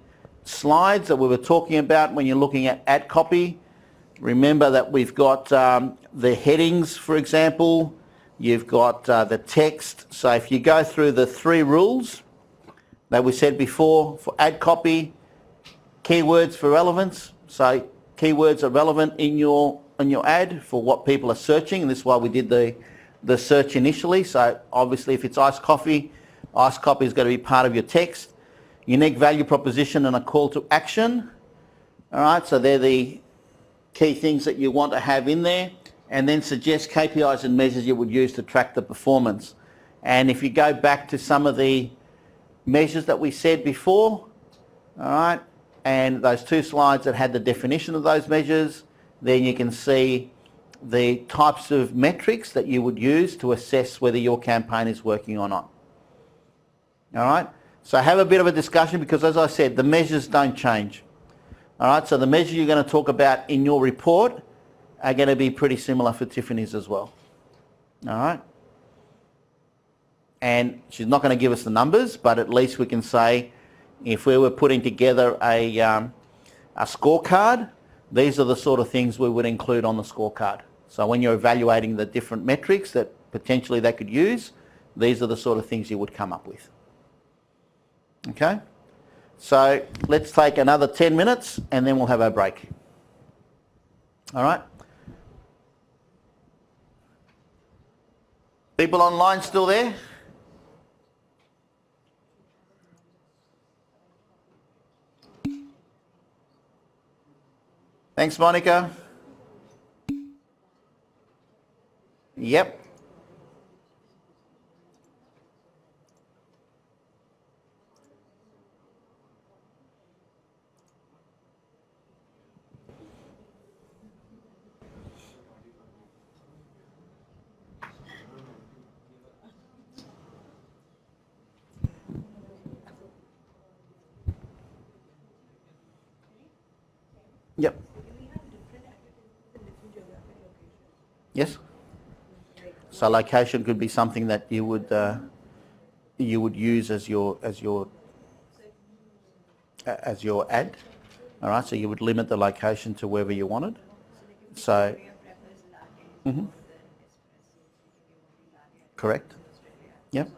slides that we were talking about when you're looking at ad copy. Remember that we've got the headings, for example. You've got the text. So if you go through the 3 rules that we said before for ad copy, keywords for relevance. So keywords are relevant in your ad for what people are searching, and this is why we did the search initially. So obviously if it's iced coffee is going to be part of your text. Unique value proposition and a call to action. All right, so they're the key things that you want to have in there. And then suggest KPIs and measures you would use to track the performance. And if you go back to some of the measures that we said before, all right, and those 2 slides that had the definition of those measures, then you can see the types of metrics that you would use to assess whether your campaign is working or not. All right, so have a bit of a discussion, because as I said, the measures don't change. All right, so the measure you're going to talk about in your report are going to be pretty similar for Tiffany's as well. All right, and she's not going to give us the numbers, but at least we can say if we were putting together a scorecard, these are the sort of things we would include on the scorecard. So when you're evaluating the different metrics that potentially they could use, these are the sort of things you would come up with. Okay, so let's take another 10 minutes and then we'll have our break. All right. People online still there? Thanks, Monica. Yep. Yep. Yes. So location could be something that you would use as your ad. All right. So you would limit the location to wherever you wanted. So. Correct. Yep.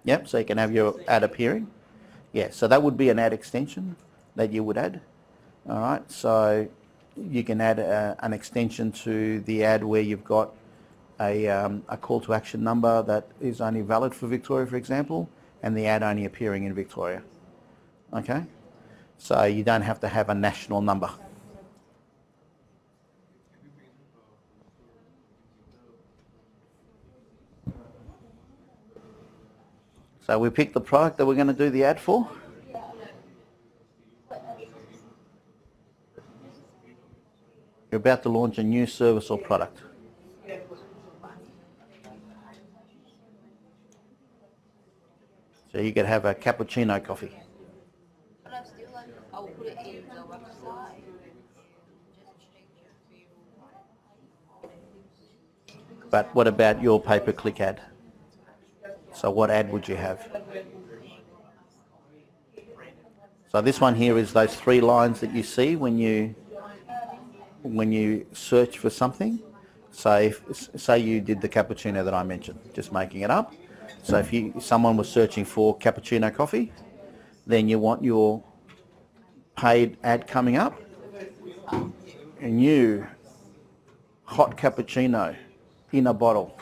Yep. So you can have your ad appearing. Yeah. So that would be an ad extension that you would add. All right, so you can add an extension to the ad where you've got a call to action number that is only valid for Victoria, for example, and the ad only appearing in Victoria. Okay, so you don't have to have a national number. So we picked the product that we're going to do the ad for. You're about to launch a new service or product. So you could have a cappuccino coffee. But what about your pay-per-click ad? So what ad would you have? So this one here is those 3 lines that you see when you search for something. So if, say you did the cappuccino that I mentioned, just making it up. So if someone was searching for cappuccino coffee, then you want your paid ad coming up. A new hot cappuccino in a bottle,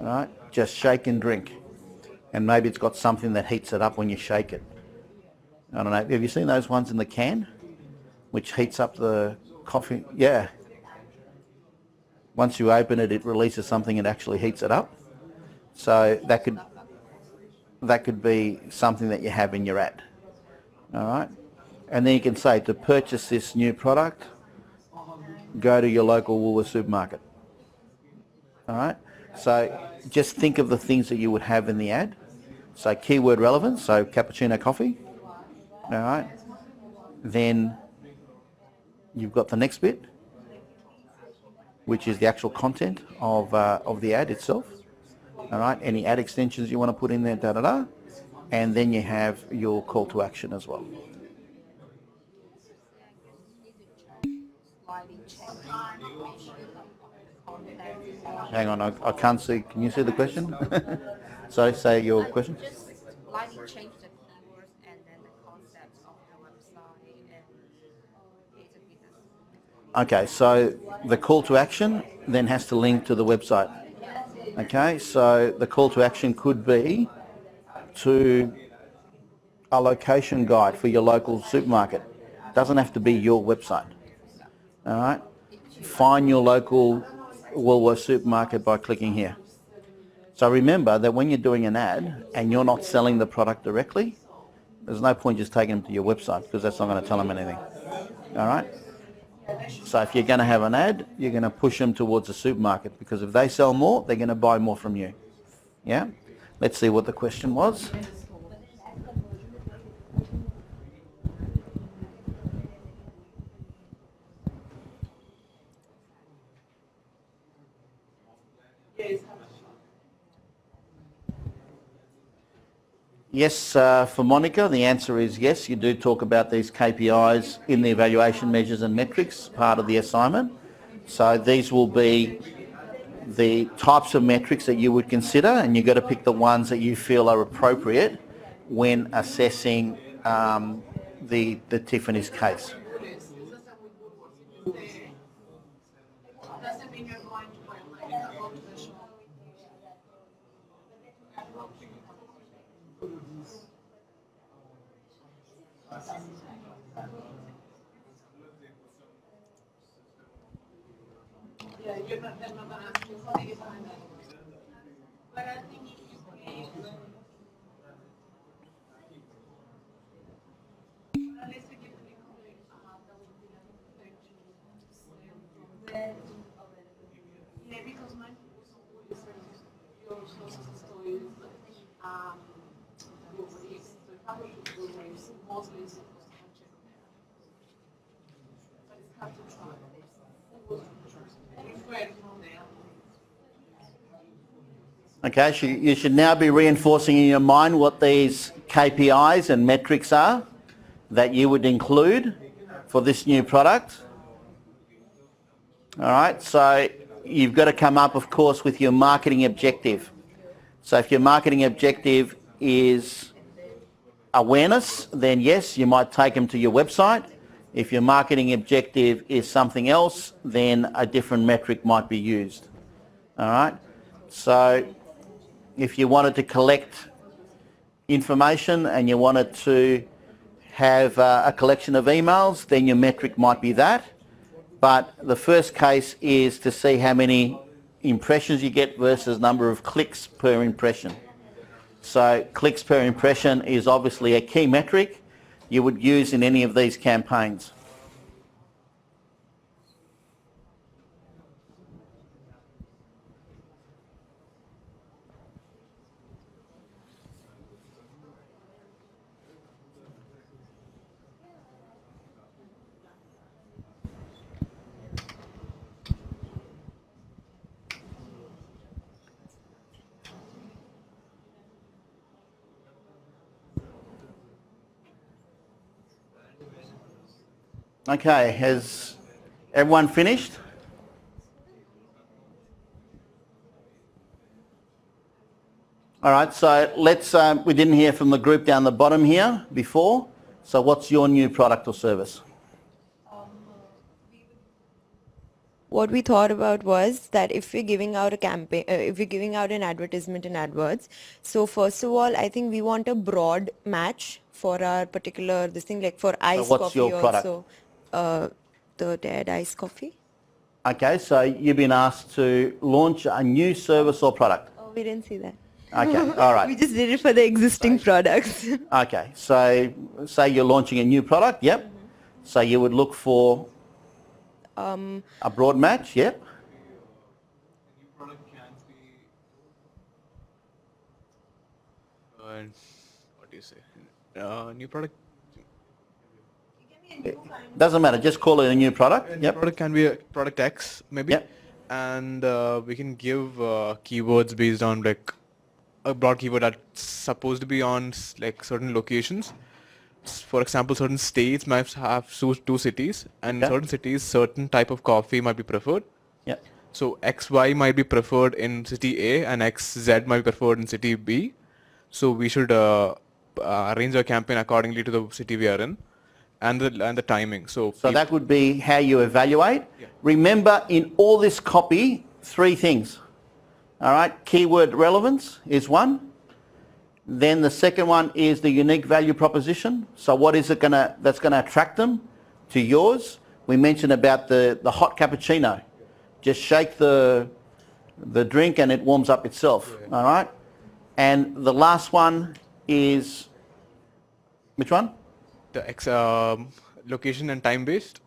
right? Just shake and drink. And maybe it's got something that heats it up when you shake it. I don't know, have you seen those ones in the can, which heats up the coffee? Yeah. Once you open it, it releases something and actually heats it up. So that could be something that you have in your ad. All right. And then you can say, to purchase this new product, go to your local Woolworths supermarket. All right. So just think of the things that you would have in the ad. So keyword relevance, so cappuccino coffee. All right. Then you've got the next bit, which is the actual content of the ad itself. All right. Any ad extensions you want to put in there, da-da-da. And then you have your call to action as well. Hang on, I can't see. Can you see the question? Sorry, say your question. Just slightly change the keywords and then the concepts of the website and it's a business. Okay, so the call to action then has to link to the website. Okay, so the call to action could be to a location guide for your local supermarket. Doesn't have to be your website. All right, find your local Woolworths supermarket by clicking here. So remember that when you're doing an ad and you're not selling the product directly, there's no point just taking them to your website because that's not going to tell them anything. All right. So if you're going to have an ad, you're going to push them towards the supermarket because if they sell more, they're going to buy more from you. Yeah? Let's see what the question was. Yes, for Monica, the answer is yes, you do talk about these KPIs in the evaluation measures and metrics part of the assignment. So these will be the types of metrics that you would consider, and you've got to pick the ones that you feel are appropriate when assessing the Tiffany's case. Doesn't mean you're going to go to the shop. Yeah, they're not going to ask you for the time. But I think if you create, unless we get the complete, that would be like yeah, because my always your sources of stories, your beliefs, so how do you do this? Mostly it's supposed to check on that. But it's hard to try. Okay, so you should now be reinforcing in your mind what these KPIs and metrics are that you would include for this new product. All right, so you've got to come up, of course, with your marketing objective. So if your marketing objective is awareness, then yes, you might take them to your website. If your marketing objective is something else, then a different metric might be used. All right, so if you wanted to collect information and you wanted to have a collection of emails, then your metric might be that. But the first case is to see how many impressions you get versus number of clicks per impression. So clicks per impression is obviously a key metric you would use in any of these campaigns. Okay, has everyone finished? All right, so let's, we didn't hear from the group down the bottom here before. So what's your new product or service? What we thought about was that if we're giving out a campaign, if we're giving out an advertisement in AdWords, so first of all, I think we want a broad match for our particular, this thing, like for iced what's coffee your product? also, the Dead Iced Coffee. Okay, so you've been asked to launch a new service or product. Oh, we didn't see that. Okay, all right. We just did it for the existing products. Okay, so say you're launching a new product, yep. So you would look for a broad match, yep. New product can be, what do you say? New product. Doesn't matter, just call it a new product, New yep. product can be a product X maybe, Yep. and we can give keywords based on like a broad keyword that's supposed to be on like certain locations. For example, certain states might have two cities, and in Okay. certain cities, certain type of coffee might be preferred. Yep. So XY might be preferred in city A, and XZ might be preferred in city B. So we should arrange our campaign accordingly to the city we are in, and the timing. So That would be how you evaluate. Yeah. Remember, in all this copy, 3 things. All right, keyword relevance is one. Then the second one is the unique value proposition. So what is it that's gonna attract them to yours? We mentioned about the hot cappuccino. Just shake the drink and it warms up itself. Yeah. All right. And the last one is which one? the location and time based.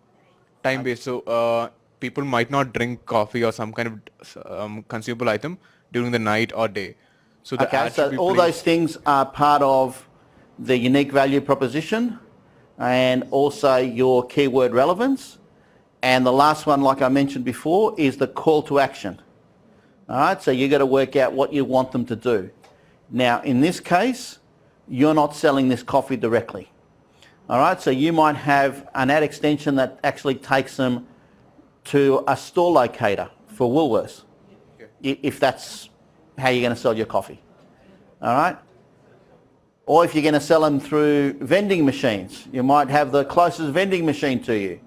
So people might not drink coffee or some kind of consumable item during the night or day. So the Okay, ad should so be all placed- those things are part of the unique value proposition and also your keyword relevance. And the last one, like I mentioned before, is the call to action. All right, so you got to work out what you want them to do. Now, in this case, you're not selling this coffee directly. All right, so you might have an ad extension that actually takes them to a store locator for Woolworths, if that's how you're going to sell your coffee. All right? Or if you're going to sell them through vending machines, you might have the closest vending machine to you.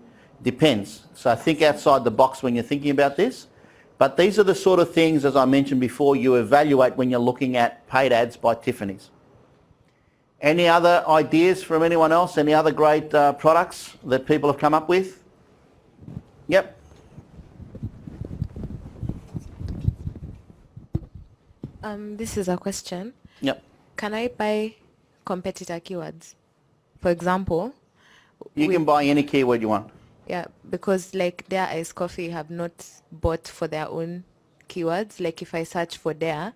Depends. So think outside the box when you're thinking about this. But these are the sort of things, as I mentioned before, you evaluate when you're looking at paid ads by Tiffany's. Any other ideas from anyone else? Any other great products that people have come up with? Yep. This is a question. Yep. Can I buy competitor keywords? For example, You can buy any keyword you want. yeah, because like their iced coffee have not bought for their own keywords. Like if I search for there,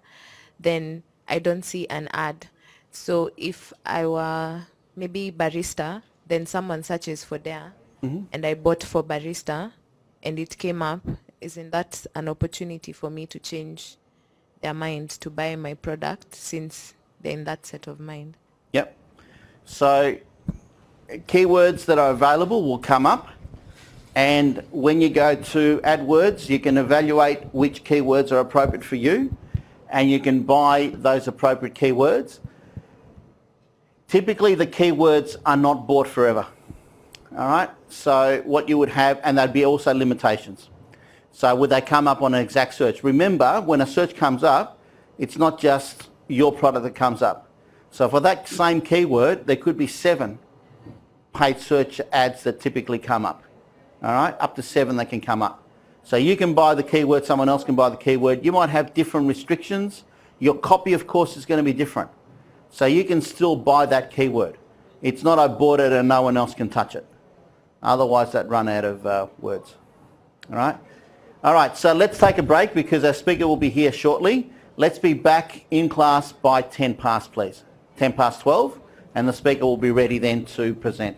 then I don't see an ad. So if I were maybe barista, then someone searches for there, and I bought for barista, and it came up. Isn't that an opportunity for me to change their mind to buy my product since they're in that set of mind? Yep. So keywords that are available will come up, and when you go to AdWords, you can evaluate which keywords are appropriate for you, and you can buy those appropriate keywords. Typically, the keywords are not bought forever. All right. So what you would have, and there'd be also limitations. So would they come up on an exact search? Remember, when a search comes up, it's not just your product that comes up. So for that same keyword, there could be 7 paid search ads that typically come up. All right, up to 7 that can come up. So you can buy the keyword, someone else can buy the keyword. You might have different restrictions. Your copy, of course, is going to be different. So you can still buy that keyword. It's not I bought it and no one else can touch it. Otherwise, that run out of words. All right. All right, so let's take a break because our speaker will be here shortly. Let's be back in class by 10 past, please. 10 past 12, and the speaker will be ready then to present.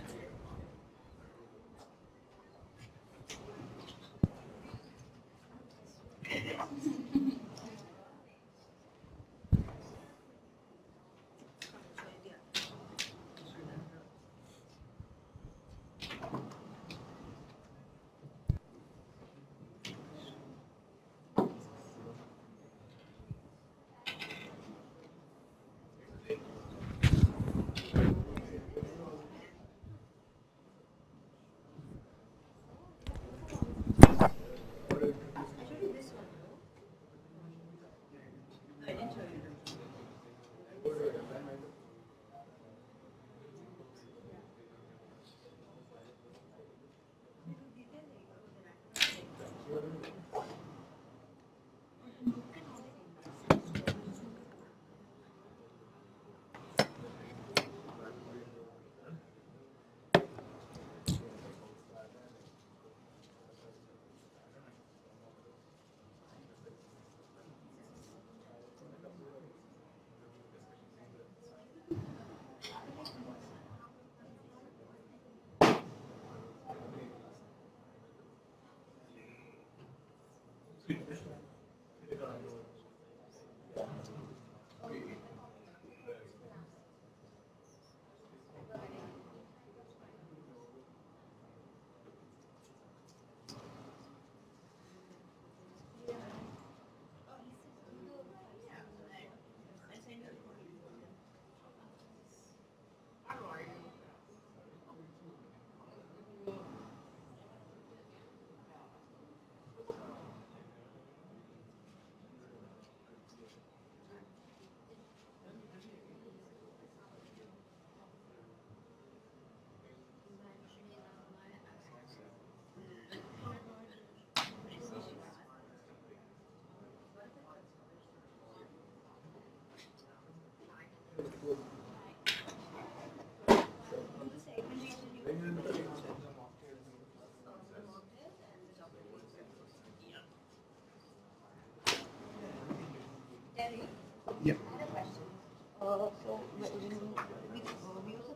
We also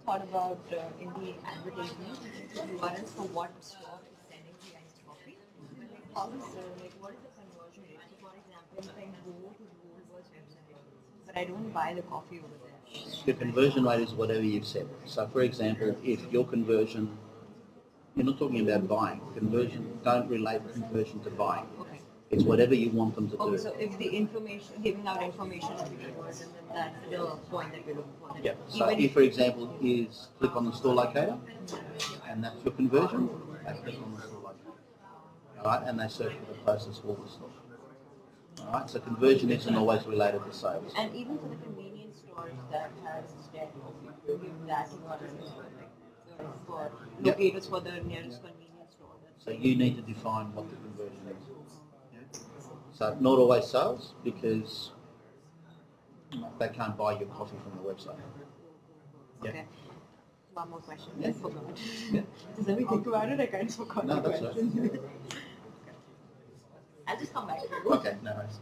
thought about in the advertisement URLs for what store is sending the iced coffee. But like how is like what is the conversion rate? So for example, if I go to the Woolworths website, but I don't buy the coffee over there. Your conversion rate is whatever you've set. So for example, if your conversion, you're not talking about buying. Conversion, don't relate conversion to buying. Okay. It's whatever you want them to Okay, do. so if the information, giving out information is the conversion, then that's the point that we're looking for. Yeah. So if, for example, is click on the store locator, and that's your conversion, they click on the store locator. All right, and they search for the closest Woolworths store. All right, so conversion isn't always related to sales. And even for the convenience stores that has dead coffee, you give that URL as well, like for locators for the nearest convenience store. So you need to define what the conversion is. Yeah? So not always sales, because they can't buy your coffee from the website. Yeah. Okay. One more question. I forgot. Just let me think about it. I kind of forgot No, the that's question. right. I'll just come back to you. Okay, no worries.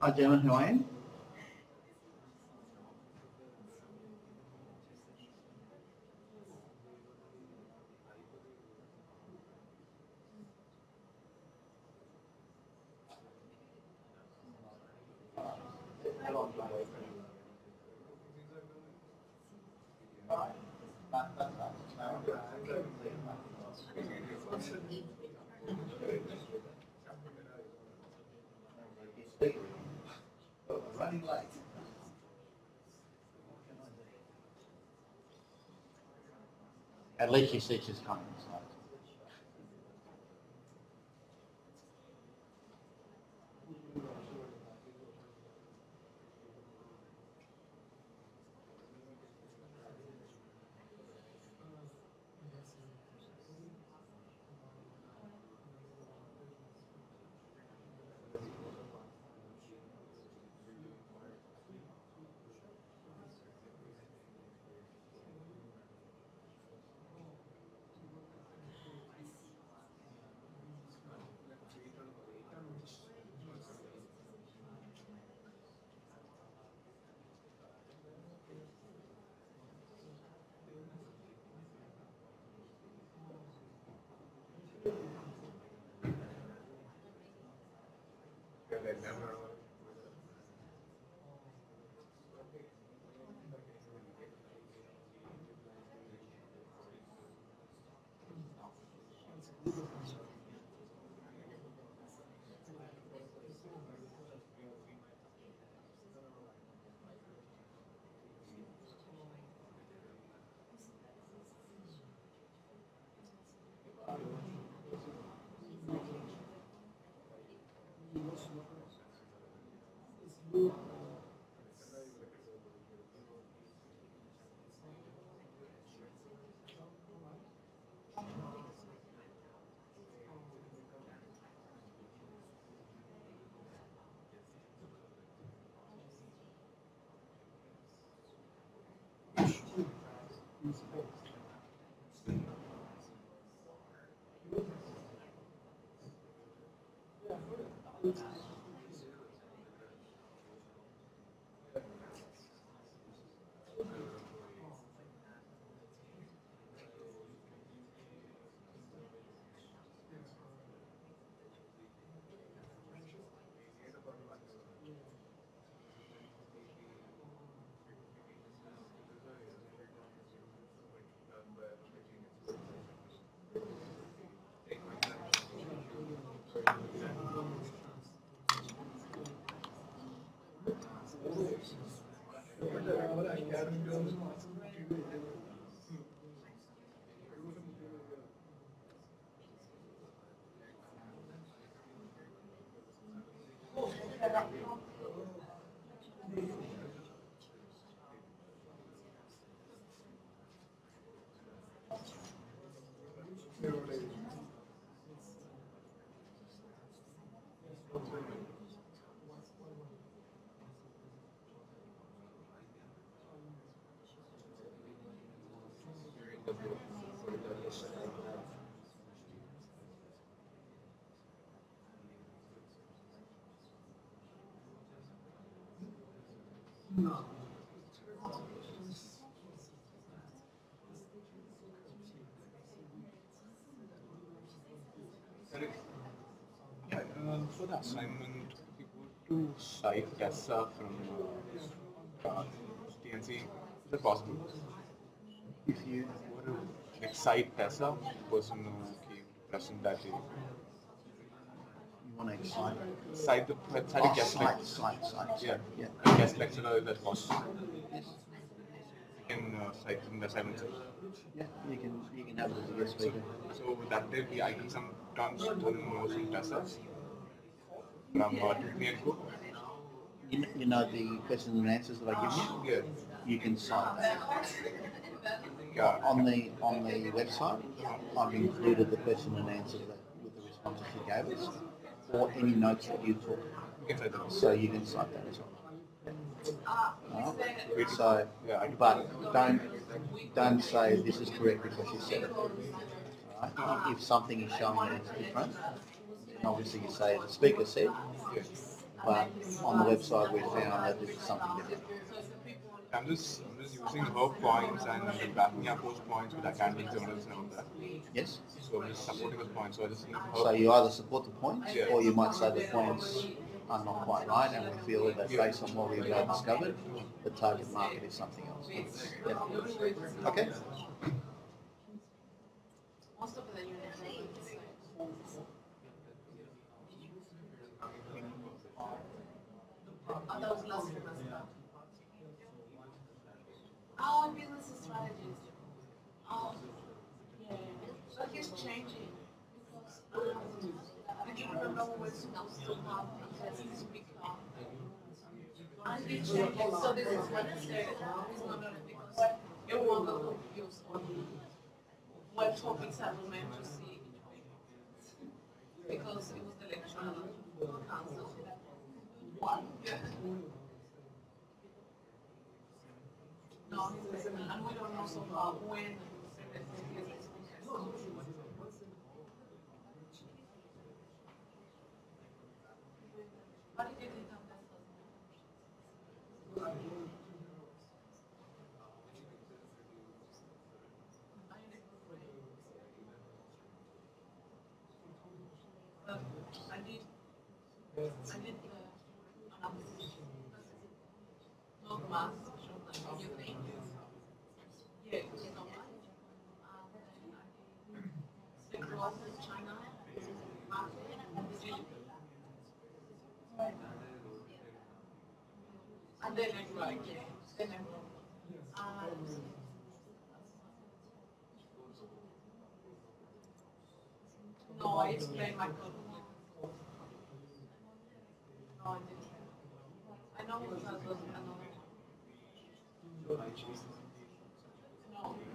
Hi, gentlemen, who I am? Running late. At least your teacher's coming. So. For the assignment, if you were to cite Tessa from TNC, is it possible? If you Were to like cite Tessa, the person who came to present that day, want to excite. cite a guest Site. yeah, guest lecturer if that's possible. You can cite in the assignment. Yeah, you can have it as a guest speaker. So that day we I took some terms and notes from Tessa from Tiffany and Co. You know the questions and answers that I give you? Yeah. You can cite that. Yeah. On the website, I've included the question and answer with the responses you gave us, or any notes that you took. So you can cite that as well. Alright? So, but don't say this is correct because you said it. Alright? If something is showing that it's different, then obviously you say the speaker said, but on the website we found that this is something different. I'm just using her points and backing up those points with our candles and all that. Yes? So I'm just supporting those points. So I just need her. So you either support the points, or you might say the points are not quite right, and we feel that based on what we've discovered, the target market is something else. Yeah. Okay. Most of the units are the same. And that was last semester. Our business strategies. Yeah, but he's changing because I do remember we were supposed to have a guest speaker. And he changed, so this is Wednesday. It's not going to because everyone got confused on what topics I was meant to see each week. Because it was the lecture council. No, and we don't know so far when. What did you think of that? I did analysis. Not math, you think? Yeah, you know what? The growth in China, market, and then I like then no, I explained my problem. No, I didn't. I know it was another one.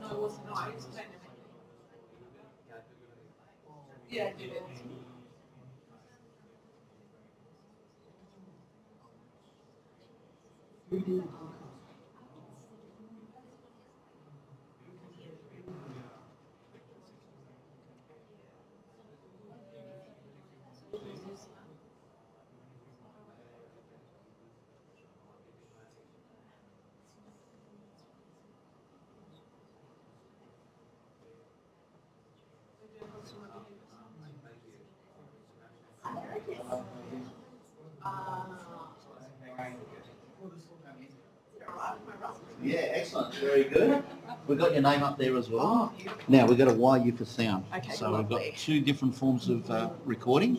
No, it was no, I explained everything. Yeah, I did it. Yeah, excellent. Very good. We've got your name up there as well. Now we've got a YU for sound. Okay, so we've got lovely. two different forms of recording.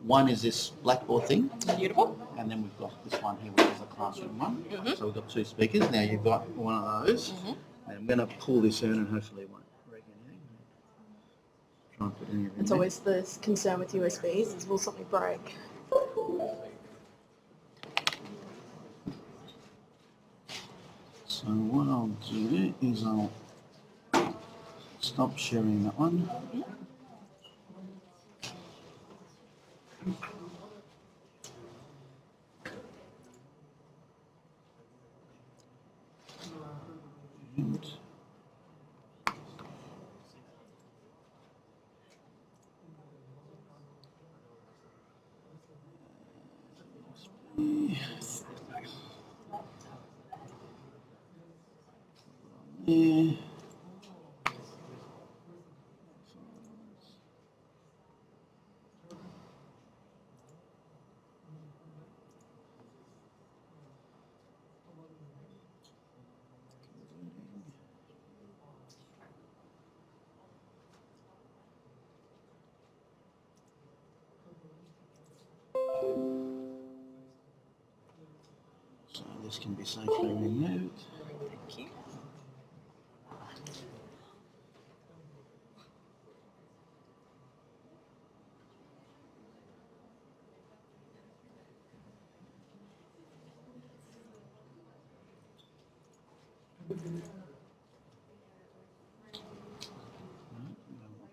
One is this blackboard thing. Beautiful. And then we've got this one here, which is a classroom one. So we've got two speakers. Now you've got one of those. And I'm going to pull this in and hopefully it won't break anything. Try and put any of it in It's there. always the concern with USBs is will something break? So what I'll do is I'll stop sharing that one. Yeah. So this can be safely removed. Thank you.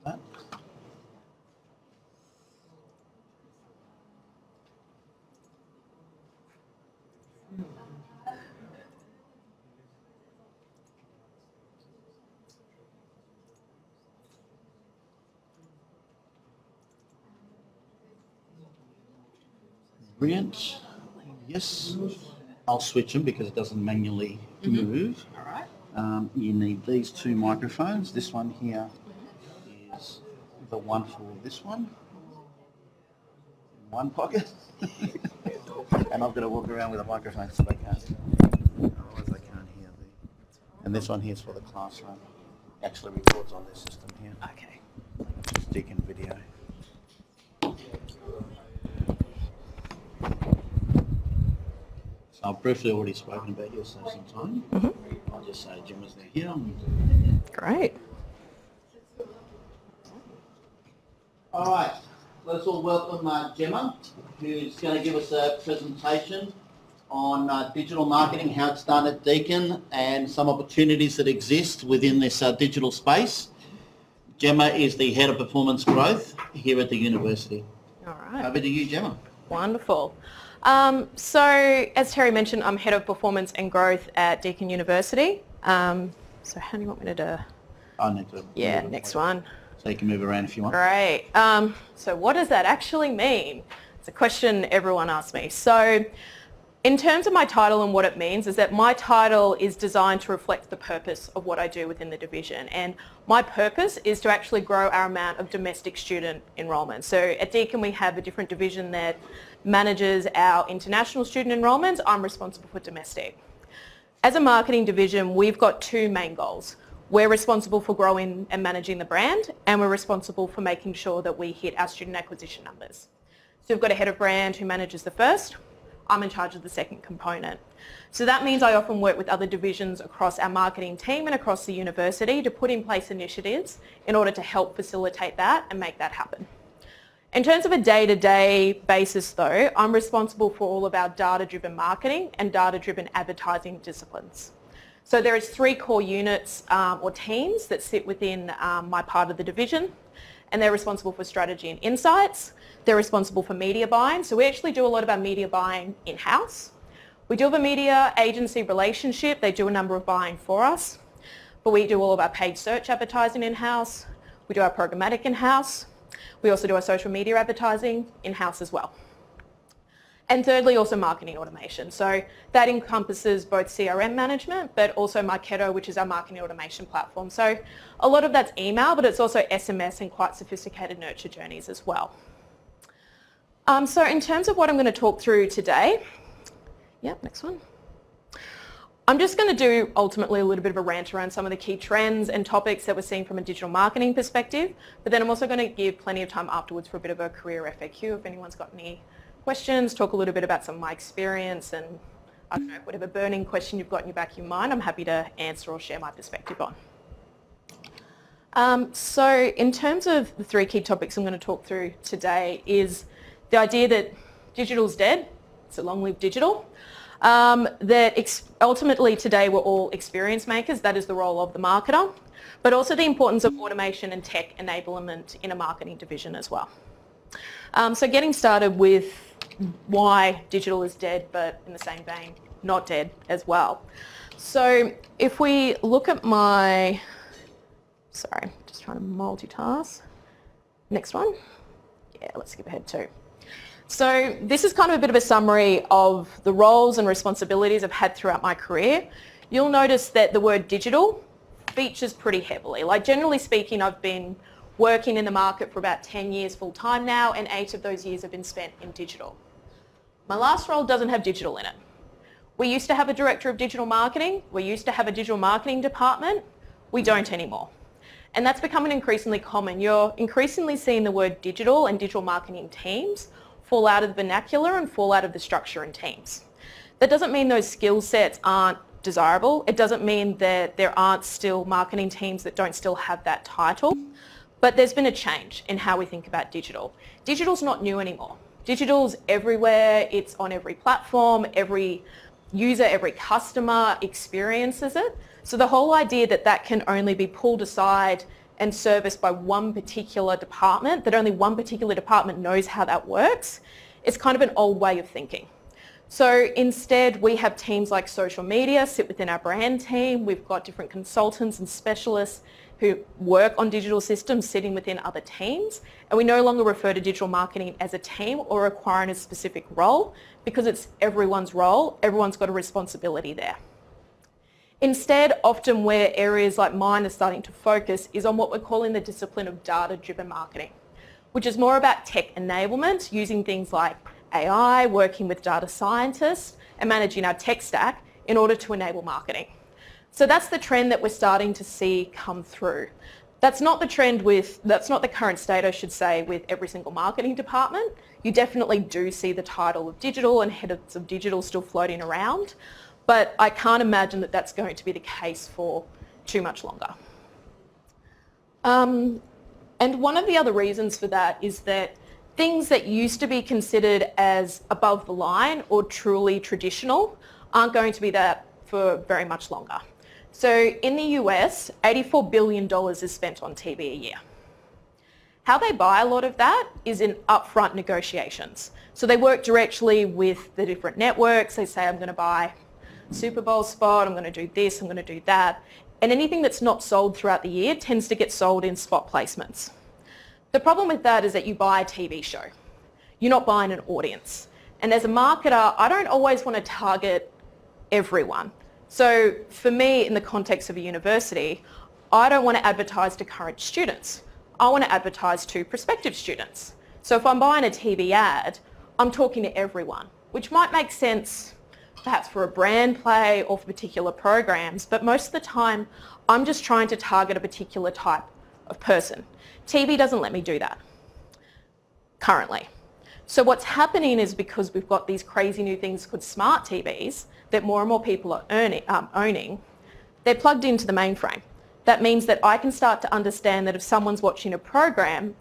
That. Brilliant. Yes. I'll switch them because it doesn't manually move. All right. You need these two microphones. This one here is the one for this one. In one pocket. And I've got to walk around with a microphone so they can't. Otherwise they can't hear the. And this one here is for the classroom. Actually records on this system here. Okay. Just Deacon video. So I've briefly already spoken about your save some time. I'll just say Gemma's now here. Great. All right, let's all welcome Gemma, who's going to give us a presentation on digital marketing, how it's done at Deakin, and some opportunities that exist within this digital space. Gemma is the Head of Performance Growth here at the university. All right. Over to you, Gemma. Wonderful. So as Terry mentioned, I'm Head of Performance and Growth at Deakin University. So how do you want me to do? I need to. Yeah, next one. So you can move around if you want. Great. So what does that actually mean? It's a question everyone asks me. So in terms of my title and what it means is that my title is designed to reflect the purpose of what I do within the division. And my purpose is to actually grow our amount of domestic student enrolment. So at Deakin we have a different division that manages our international student enrolments. I'm responsible for domestic. As a marketing division, we've got two main goals. We're responsible for growing and managing the brand, and we're responsible for making sure that we hit our student acquisition numbers. So we've got a head of brand who manages the first. I'm in charge of the second component. So that means I often work with other divisions across our marketing team and across the university to put in place initiatives in order to help facilitate that and make that happen. In terms of a day-to-day basis though, I'm responsible for all of our data-driven marketing and data-driven advertising disciplines. So there is 3 core units or teams that sit within my part of the division, and they're responsible for strategy and insights. They're responsible for media buying. So we actually do a lot of our media buying in-house. We do have a media agency relationship. They do a number of buying for us, but we do all of our paid search advertising in-house. We do our programmatic in-house. We also do our social media advertising in-house as well. And thirdly, also marketing automation. So that encompasses both CRM management, but also Marketo, which is our marketing automation platform. So a lot of that's email, but it's also SMS and quite sophisticated nurture journeys as well. So in terms of what I'm going to talk through today, next one. I'm just going to do ultimately a little bit of a rant around some of the key trends and topics that we're seeing from a digital marketing perspective, but then I'm also going to give plenty of time afterwards for a bit of a career FAQ if anyone's got any questions, talk a little bit about some of my experience, and I don't know, whatever burning question you've got in your back of your mind, I'm happy to answer or share my perspective on. So in terms of the 3 key topics I'm going to talk through today is the idea that digital's dead, so long live digital, that ultimately today we're all experience makers, that is the role of the marketer, but also the importance of automation and tech enablement in a marketing division as well. So getting started with why digital is dead, but in the same vein, not dead as well. So if we look at my, sorry, just trying to multitask. Next one. Yeah, let's skip ahead too. So this is kind of a bit of a summary of the roles and responsibilities I've had throughout my career. You'll notice that the word digital features pretty heavily. Like generally speaking, I've been working in the market for about 10 years full time now, and 8 of those years have been spent in digital. My last role doesn't have digital in it. We used to have a director of digital marketing. We used to have a digital marketing department. We don't anymore. And that's becoming increasingly common. You're increasingly seeing the word digital and digital marketing teams fall out of the vernacular and fall out of the structure and teams. That doesn't mean those skill sets aren't desirable. It doesn't mean that there aren't still marketing teams that don't still have that title. But there's been a change in how we think about digital. Digital's not new anymore. Digital's everywhere. It's on every platform. Every user, every customer experiences it. So the whole idea that that can only be pulled aside and serviced by one particular department, that only one particular department knows how that works, is kind of an old way of thinking. So instead, we have teams like social media sit within our brand team. We've got different consultants and specialists who work on digital systems sitting within other teams, and we no longer refer to digital marketing as a team or requiring a specific role because it's everyone's role, everyone's got a responsibility there. Instead, often where areas like mine are starting to focus is on what we're calling the discipline of data-driven marketing, which is more about tech enablement, using things like AI, working with data scientists and managing our tech stack in order to enable marketing. So that's the trend that we're starting to see come through. That's not the current state, I should say, with every single marketing department. You definitely do see the title of digital and heads of digital still floating around, but I can't imagine that that's going to be the case for too much longer. And one of the other reasons for that is that things that used to be considered as above the line or truly traditional aren't going to be that for very much longer. So in the US, $84 billion is spent on TV a year. How they buy a lot of that is in upfront negotiations. So they work directly with the different networks. They say, I'm going to buy a Super Bowl spot, I'm going to do this, I'm going to do that. And anything that's not sold throughout the year tends to get sold in spot placements. The problem with that is that you buy a TV show. You're not buying an audience. And as a marketer, I don't always want to target everyone. So for me, in the context of a university, I don't want to advertise to current students. I want to advertise to prospective students. So if I'm buying a TV ad, I'm talking to everyone, which might make sense perhaps for a brand play or for particular programs, but most of the time, I'm just trying to target a particular type of person. TV doesn't let me do that currently. So what's happening is because we've got these crazy new things called smart TVs that more and more people are owning, they're plugged into the mainframe. That means that I can start to understand that if someone's watching a program,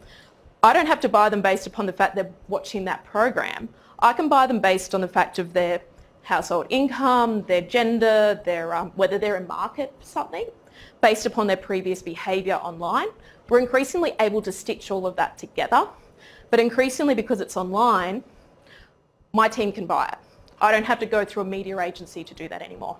I don't have to buy them based upon the fact they're watching that program. I can buy them based on the fact of their household income, their gender, whether they're in market for something, based upon their previous behaviour online. We're increasingly able to stitch all of that together, but increasingly because it's online, my team can buy it. I don't have to go through a media agency to do that anymore.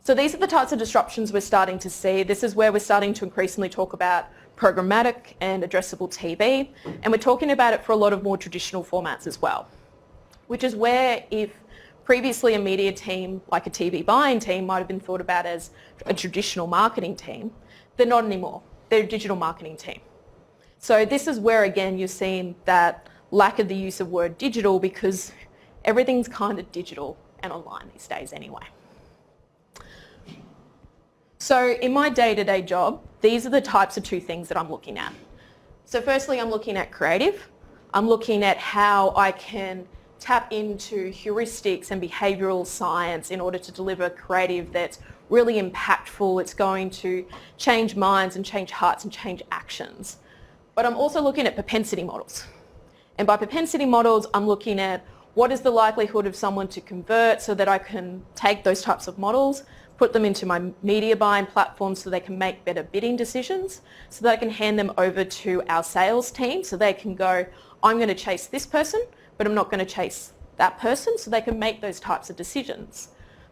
So these are the types of disruptions we're starting to see. This is where we're starting to increasingly talk about programmatic and addressable TV, and we're talking about it for a lot of more traditional formats as well, which is where if previously a media team, like a TV buying team, might have been thought about as a traditional marketing team, they're not anymore. They're a digital marketing team. So this is where, again, you're seeing that lack of the use of word digital because everything's kind of digital and online these days anyway. So in my day-to-day job, these are the types of two things that I'm looking at. So firstly, I'm looking at creative. I'm looking at how I can tap into heuristics and behavioural science in order to deliver creative that's really impactful. It's going to change minds and change hearts and change actions. But I'm also looking at propensity models. And by propensity models, I'm looking at what is the likelihood of someone to convert so that I can take those types of models, put them into my media buying platforms so they can make better bidding decisions, so that I can hand them over to our sales team so they can go, I'm going to chase this person, but I'm not going to chase that person, so they can make those types of decisions.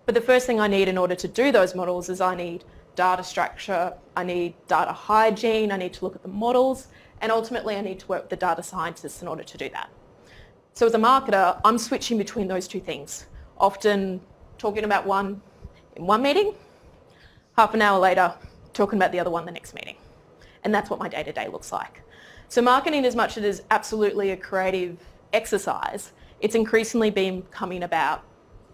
But the first thing I need in order to do those models is I need data structure, I need data hygiene, I need to look at the models, and ultimately I need to work with the data scientists in order to do that. So as a marketer, I'm switching between those two things, often talking about one in one meeting, half an hour later, talking about the other one the next meeting. And that's what my day-to-day looks like. So marketing, as much as it is absolutely a creative exercise, it's increasingly becoming about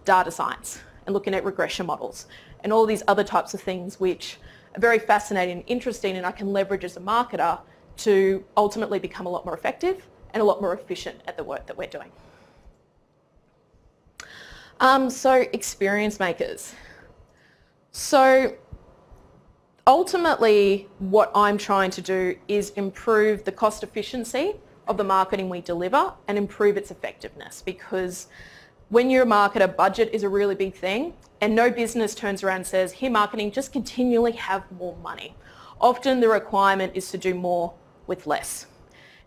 data science and looking at regression models and all these other types of things which are very fascinating and interesting, and I can leverage as a marketer to ultimately become a lot more effective and a lot more efficient at the work that we're doing. So experience makers. So ultimately what I'm trying to do is improve the cost efficiency of the marketing we deliver and improve its effectiveness, because when you're a marketer, budget is a really big thing, and no business turns around and says, here marketing, just continually have more money. Often the requirement is to do more with less.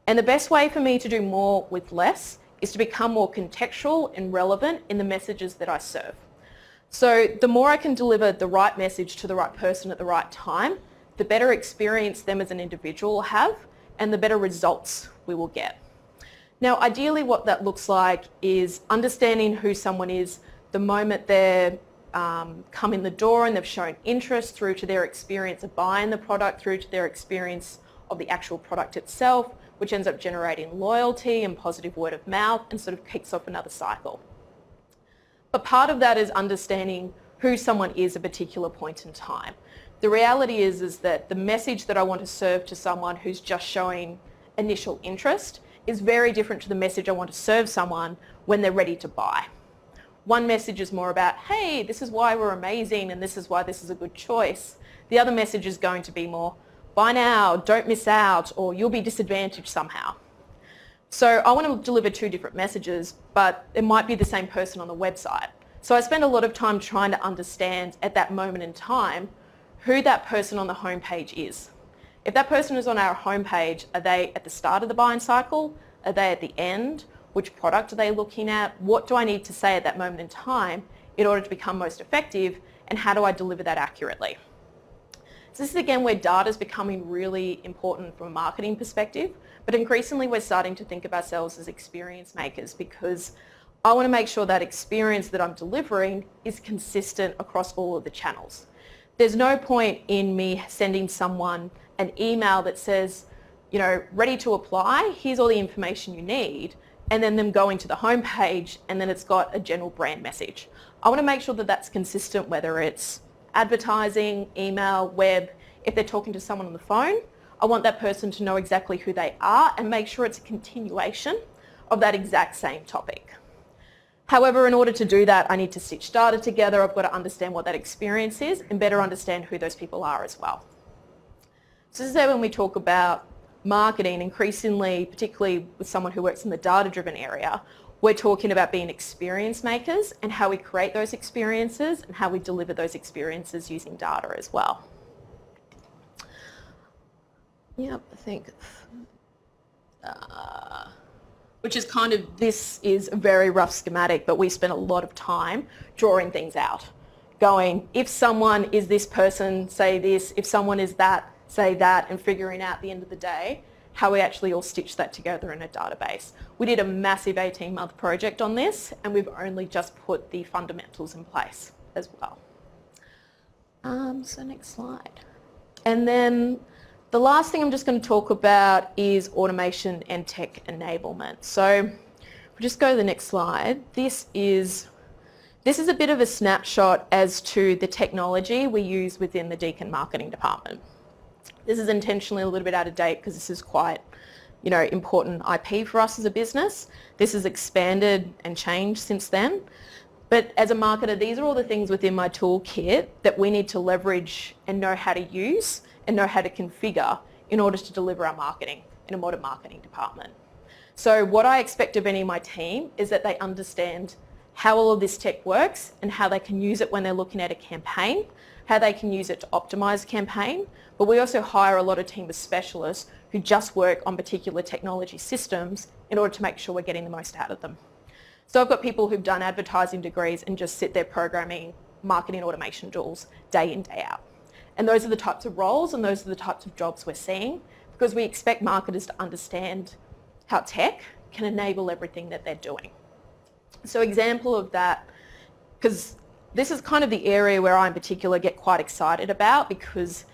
And the best way for me to do more with less is to become more contextual and relevant in the messages that I serve. So the more I can deliver the right message to the right person at the right time, the better experience them as an individual will have and the better results we will get. Now, ideally what that looks like is understanding who someone is the moment they're come in the door and they've shown interest, through to their experience of buying the product, through to their experience of the actual product itself, which ends up generating loyalty and positive word of mouth and sort of kicks off another cycle. But part of that is understanding who someone is at a particular point in time. The reality is that the message that I want to serve to someone who's just showing initial interest is very different to the message I want to serve someone when they're ready to buy. One message is more about, hey, this is why we're amazing and this is why this is a good choice. The other message is going to be more, buy now, don't miss out, or you'll be disadvantaged somehow. So I want to deliver two different messages, but it might be the same person on the website. So I spend a lot of time trying to understand at that moment in time who that person on the homepage is. If that person is on our homepage, are they at the start of the buying cycle? Are they at the end? Which product are they looking at? What do I need to say at that moment in time in order to become most effective? And how do I deliver that accurately? So this is again where data is becoming really important from a marketing perspective, but increasingly we're starting to think of ourselves as experience makers, because I want to make sure that experience that I'm delivering is consistent across all of the channels. There's no point in me sending someone an email that says, you know, ready to apply, here's all the information you need, and then them going to the homepage and then it's got a general brand message. I want to make sure that that's consistent, whether it's advertising, email, web. If they're talking to someone on the phone, I want that person to know exactly who they are and make sure it's a continuation of that exact same topic. However, in order to do that, I need to stitch data together. I've got to understand what that experience is and better understand who those people are as well. So this is when we talk about marketing, increasingly, particularly with someone who works in the data-driven area, we're talking about being experience makers and how we create those experiences and how we deliver those experiences using data as well. Yep, I think, which is kind of, this is a very rough schematic, but we spent a lot of time drawing things out. Going, if someone is this person, say this, if someone is that, say that, and figuring out at the end of the day how we actually all stitch that together in a database. We did a massive 18-month project on this, and we've only just put the fundamentals in place as well. So next slide. And then the last thing I'm just going to talk about is automation and tech enablement. So if we just go to the next slide, this is a bit of a snapshot as to the technology we use within the Deakin marketing department. This is intentionally a little bit out of date because this is quite, you know, important IP for us as a business. This has expanded and changed since then. But as a marketer, these are all the things within my toolkit that we need to leverage and know how to use and know how to configure in order to deliver our marketing in a modern marketing department. So what I expect of any of my team is that they understand how all of this tech works and how they can use it when they're looking at a campaign, how they can use it to optimize a campaign. But we also hire a lot of team of specialists who just work on particular technology systems in order to make sure we're getting the most out of them. So I've got people who've done advertising degrees and just sit there programming marketing automation tools day in, day out. And those are the types of roles and those are the types of jobs we're seeing, because we expect marketers to understand how tech can enable everything that they're doing. So example of that, because this is kind of the area where I in particular get quite excited about, because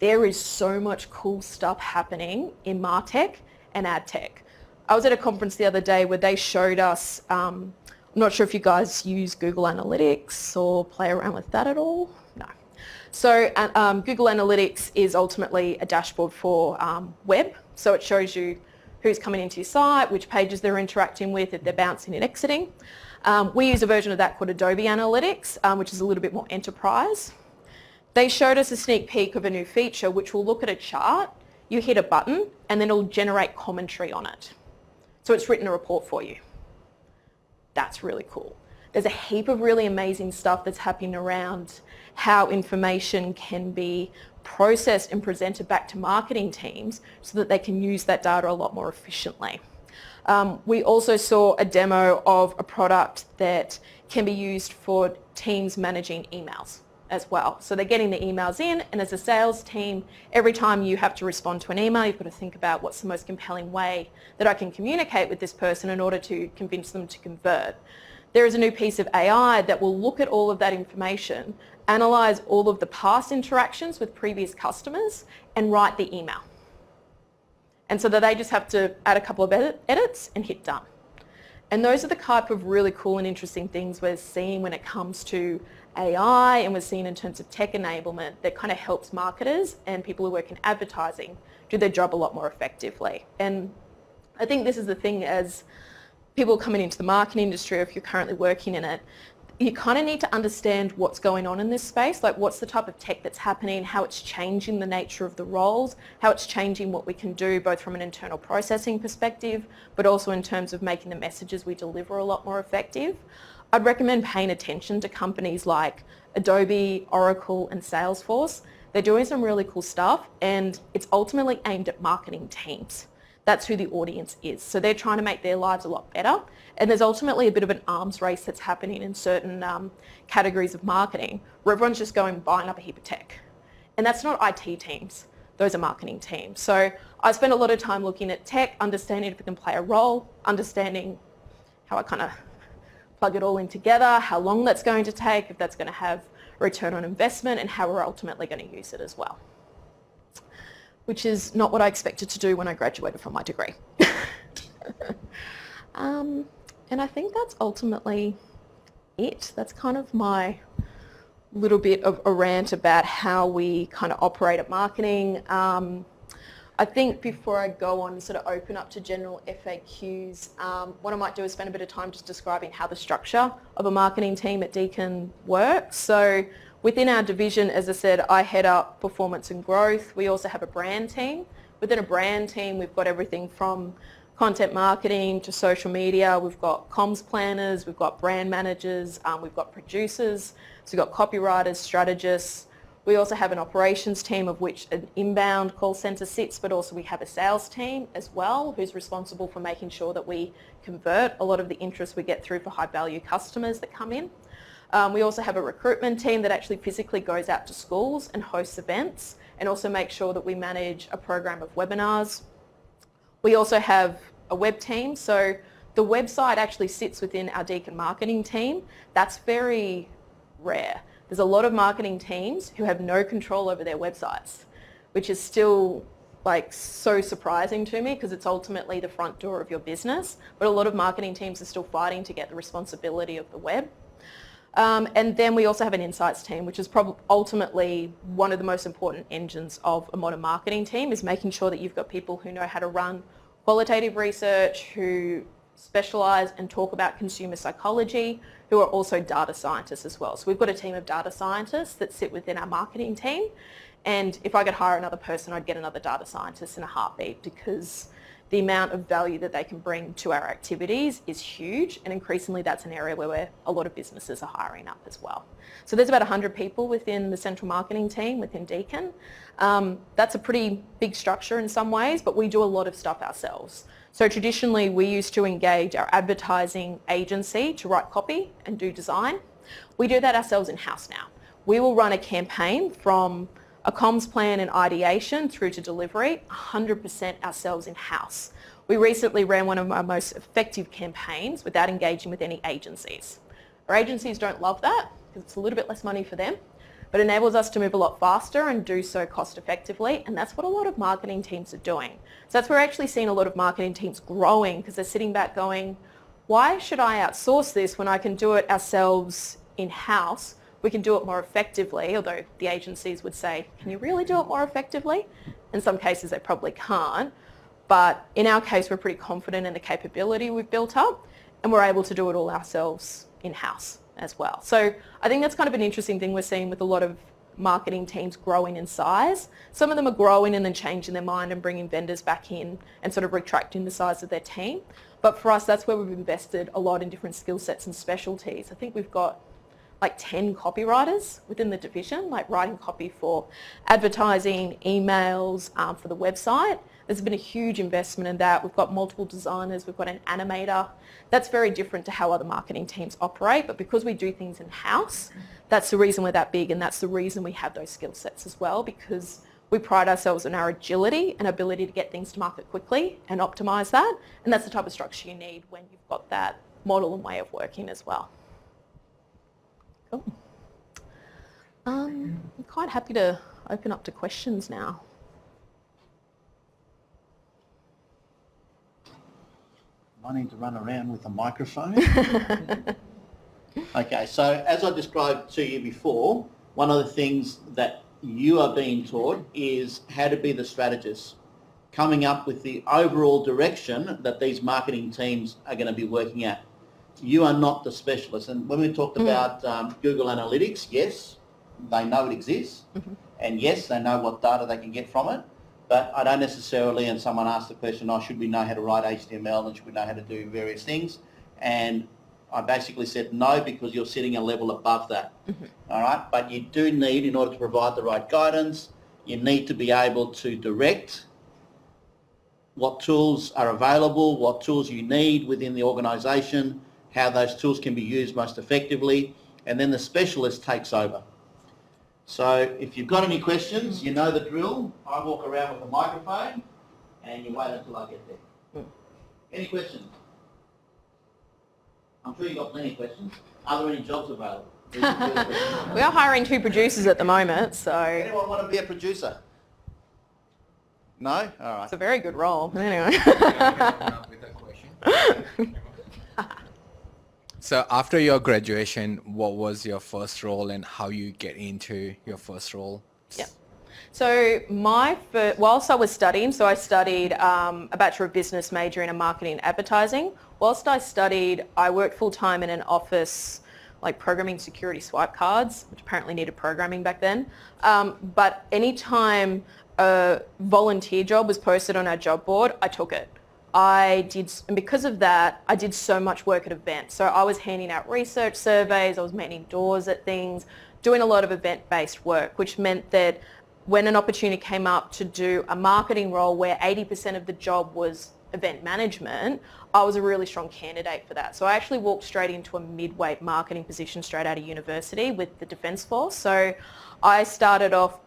there is so much cool stuff happening in MarTech and ad tech. I was at a conference the other day where they showed us, I'm not sure if you guys use Google Analytics or play around with that at all. No. So Google Analytics is ultimately a dashboard for web. So it shows you who's coming into your site, which pages they're interacting with, if they're bouncing and exiting. We use a version of that called Adobe Analytics, which is a little bit more enterprise. They showed us a sneak peek of a new feature which will look at a chart, you hit a button, and then it'll generate commentary on it. So it's written a report for you. That's really cool. There's a heap of really amazing stuff that's happening around how information can be processed and presented back to marketing teams so that they can use that data a lot more efficiently. We also saw a demo of a product that can be used for teams managing emails as well. So they're getting the emails in, and as a sales team, every time you have to respond to an email, you've got to think about what's the most compelling way that I can communicate with this person in order to convince them to convert. There is a new piece of AI that will look at all of that information, analyse all of the past interactions with previous customers, and write the email. And so that they just have to add a couple of edits and hit done. And those are the type of really cool and interesting things we're seeing when it comes to AI, and we're seeing in terms of tech enablement that kind of helps marketers and people who work in advertising do their job a lot more effectively. And I think this is the thing, as people coming into the marketing industry, or if you're currently working in it, you kind of need to understand what's going on in this space, like what's the type of tech that's happening, how it's changing the nature of the roles, how it's changing what we can do both from an internal processing perspective, but also in terms of making the messages we deliver a lot more effective. I'd recommend paying attention to companies like Adobe, Oracle, and Salesforce. They're doing some really cool stuff, and it's ultimately aimed at marketing teams. That's who the audience is. So they're trying to make their lives a lot better. And there's ultimately a bit of an arms race that's happening in certain categories of marketing where everyone's just going buying up a heap of tech. And that's not IT teams. Those are marketing teams. So I spend a lot of time looking at tech, understanding if it can play a role, understanding how I kind of plug it all in together, how long that's going to take, if that's going to have a return on investment, and how we're ultimately going to use it as well. Which is not what I expected to do when I graduated from my degree. And I think that's ultimately it. That's kind of my little bit of a rant about how we kind of operate at marketing. I think before I go on and sort of open up to general FAQs, what I might do is spend a bit of time just describing how the structure of a marketing team at Deakin works. So within our division, as I said, I head up performance and growth. We also have a brand team. Within a brand team, we've got everything from content marketing to social media. We've got comms planners, we've got brand managers, we've got producers, so we've got copywriters, strategists. We also have an operations team of which an inbound call centre sits, but also we have a sales team as well who's responsible for making sure that we convert a lot of the interest we get through for high value customers that come in. We also have a recruitment team that actually physically goes out to schools and hosts events, and also makes sure that we manage a program of webinars. We also have a web team, so the website actually sits within our Deakin marketing team. That's very rare. There's a lot of marketing teams who have no control over their websites, which is still like so surprising to me because it's ultimately the front door of your business, but a lot of marketing teams are still fighting to get the responsibility of the web. And then we also have an insights team, which is probably ultimately one of the most important engines of a modern marketing team, is making sure that you've got people who know how to run qualitative research, who specialise and talk about consumer psychology, who are also data scientists as well. So we've got a team of data scientists that sit within our marketing team, and if I could hire another person, I'd get another data scientist in a heartbeat, because the amount of value that they can bring to our activities is huge, and increasingly that's an area where a lot of businesses are hiring up as well. So there's about 100 people within the central marketing team within Deakin. That's a pretty big structure in some ways, but we do a lot of stuff ourselves. So traditionally we used to engage our advertising agency to write copy and do design. We do that ourselves in-house now. We will run a campaign from a comms plan and ideation through to delivery, 100% ourselves in-house. We recently ran one of our most effective campaigns without engaging with any agencies. Our agencies don't love that because it's a little bit less money for them, but enables us to move a lot faster and do so cost effectively, and that's what a lot of marketing teams are doing. So that's where we're actually seeing a lot of marketing teams growing, because they're sitting back going, why should I outsource this when I can do it ourselves in-house? We can do it more effectively, although the agencies would say, can you really do it more effectively? In some cases they probably can't, but in our case we're pretty confident in the capability we've built up, and we're able to do it all ourselves in-house as well. So I think that's kind of an interesting thing we're seeing with a lot of marketing teams growing in size. Some of them are growing and then changing their mind and bringing vendors back in and sort of retracting the size of their team. But for us, that's where we've invested a lot in different skill sets and specialties. I think we've got like 10 copywriters within the division, like writing copy for advertising, emails, for the website. There's been a huge investment in that. We've got multiple designers, we've got an animator. That's very different to how other marketing teams operate, but because we do things in-house, that's the reason we're that big, and that's the reason we have those skill sets as well, because we pride ourselves on our agility and ability to get things to market quickly and optimise that, and that's the type of structure you need when you've got that model and way of working as well. Cool. I'm quite happy to open up to questions now. I need to run around with a microphone. Okay, so as I described to you before, one of the things that you are being taught is how to be the strategist, coming up with the overall direction that these marketing teams are going to be working at. You are not the specialist. And when we talked about Google Analytics, yes, they know it exists. And yes, they know what data they can get from it. But I don't necessarily, and someone asked the question, should we know how to write HTML and should we know how to do various things? And I basically said no, because you're sitting a level above that. All right, but you do need, in order to provide the right guidance, you need to be able to direct what tools are available, what tools you need within the organisation, how those tools can be used most effectively, and then the specialist takes over. So if you've got any questions, you know the drill. I walk around with a microphone and you wait until I get there. Any questions? I'm sure you've got plenty of questions. Are there any jobs available? We are hiring 2 producers at the moment, so... Anyone want to be a producer? No? All right. It's a very good role, but anyway. So after your graduation, what was your first role and how you get into your first role? Yeah. So whilst I was studying, so I studied a Bachelor of Business majoring in marketing and advertising. Whilst I studied, I worked full-time in an office like programming security swipe cards, which apparently needed programming back then. But anytime a volunteer job was posted on our job board, I took it. And because of that, I did so much work at events. So I was handing out research surveys, I was manning doors at things, doing a lot of event-based work, which meant that when an opportunity came up to do a marketing role where 80% of the job was event management, I was a really strong candidate for that. So I actually walked straight into a mid-weight marketing position straight out of university with the Defence Force. So I started off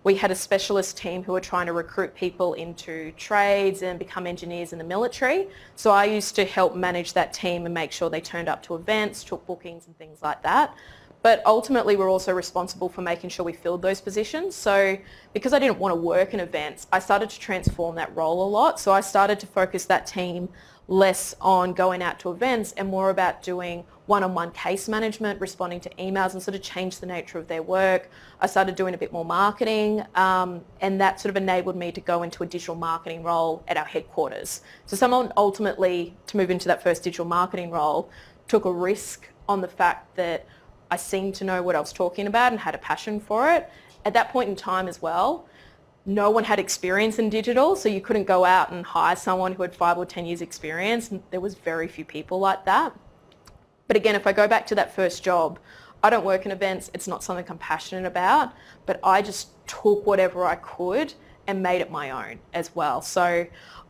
we had a specialist team who were trying to recruit people into trades and become engineers in the military. So I used to help manage that team and make sure they turned up to events, took bookings and things like that. But ultimately we're also responsible for making sure we filled those positions. So because I didn't want to work in events, I started to transform that role a lot. So I started to focus that team less on going out to events and more about doing one-on-one case management, responding to emails, and sort of change the nature of their work. I started doing a bit more marketing, and that sort of enabled me to go into a digital marketing role at our headquarters. So someone ultimately, to move into that first digital marketing role, took a risk on the fact that I seemed to know what I was talking about and had a passion for it. At that point in time as well, no one had experience in digital, so you couldn't go out and hire someone who had 5 or 10 years experience. And there was very few people like that. But again, if I go back to that first job, I don't work in events, it's not something I'm passionate about, but I just took whatever I could and made it my own as well. So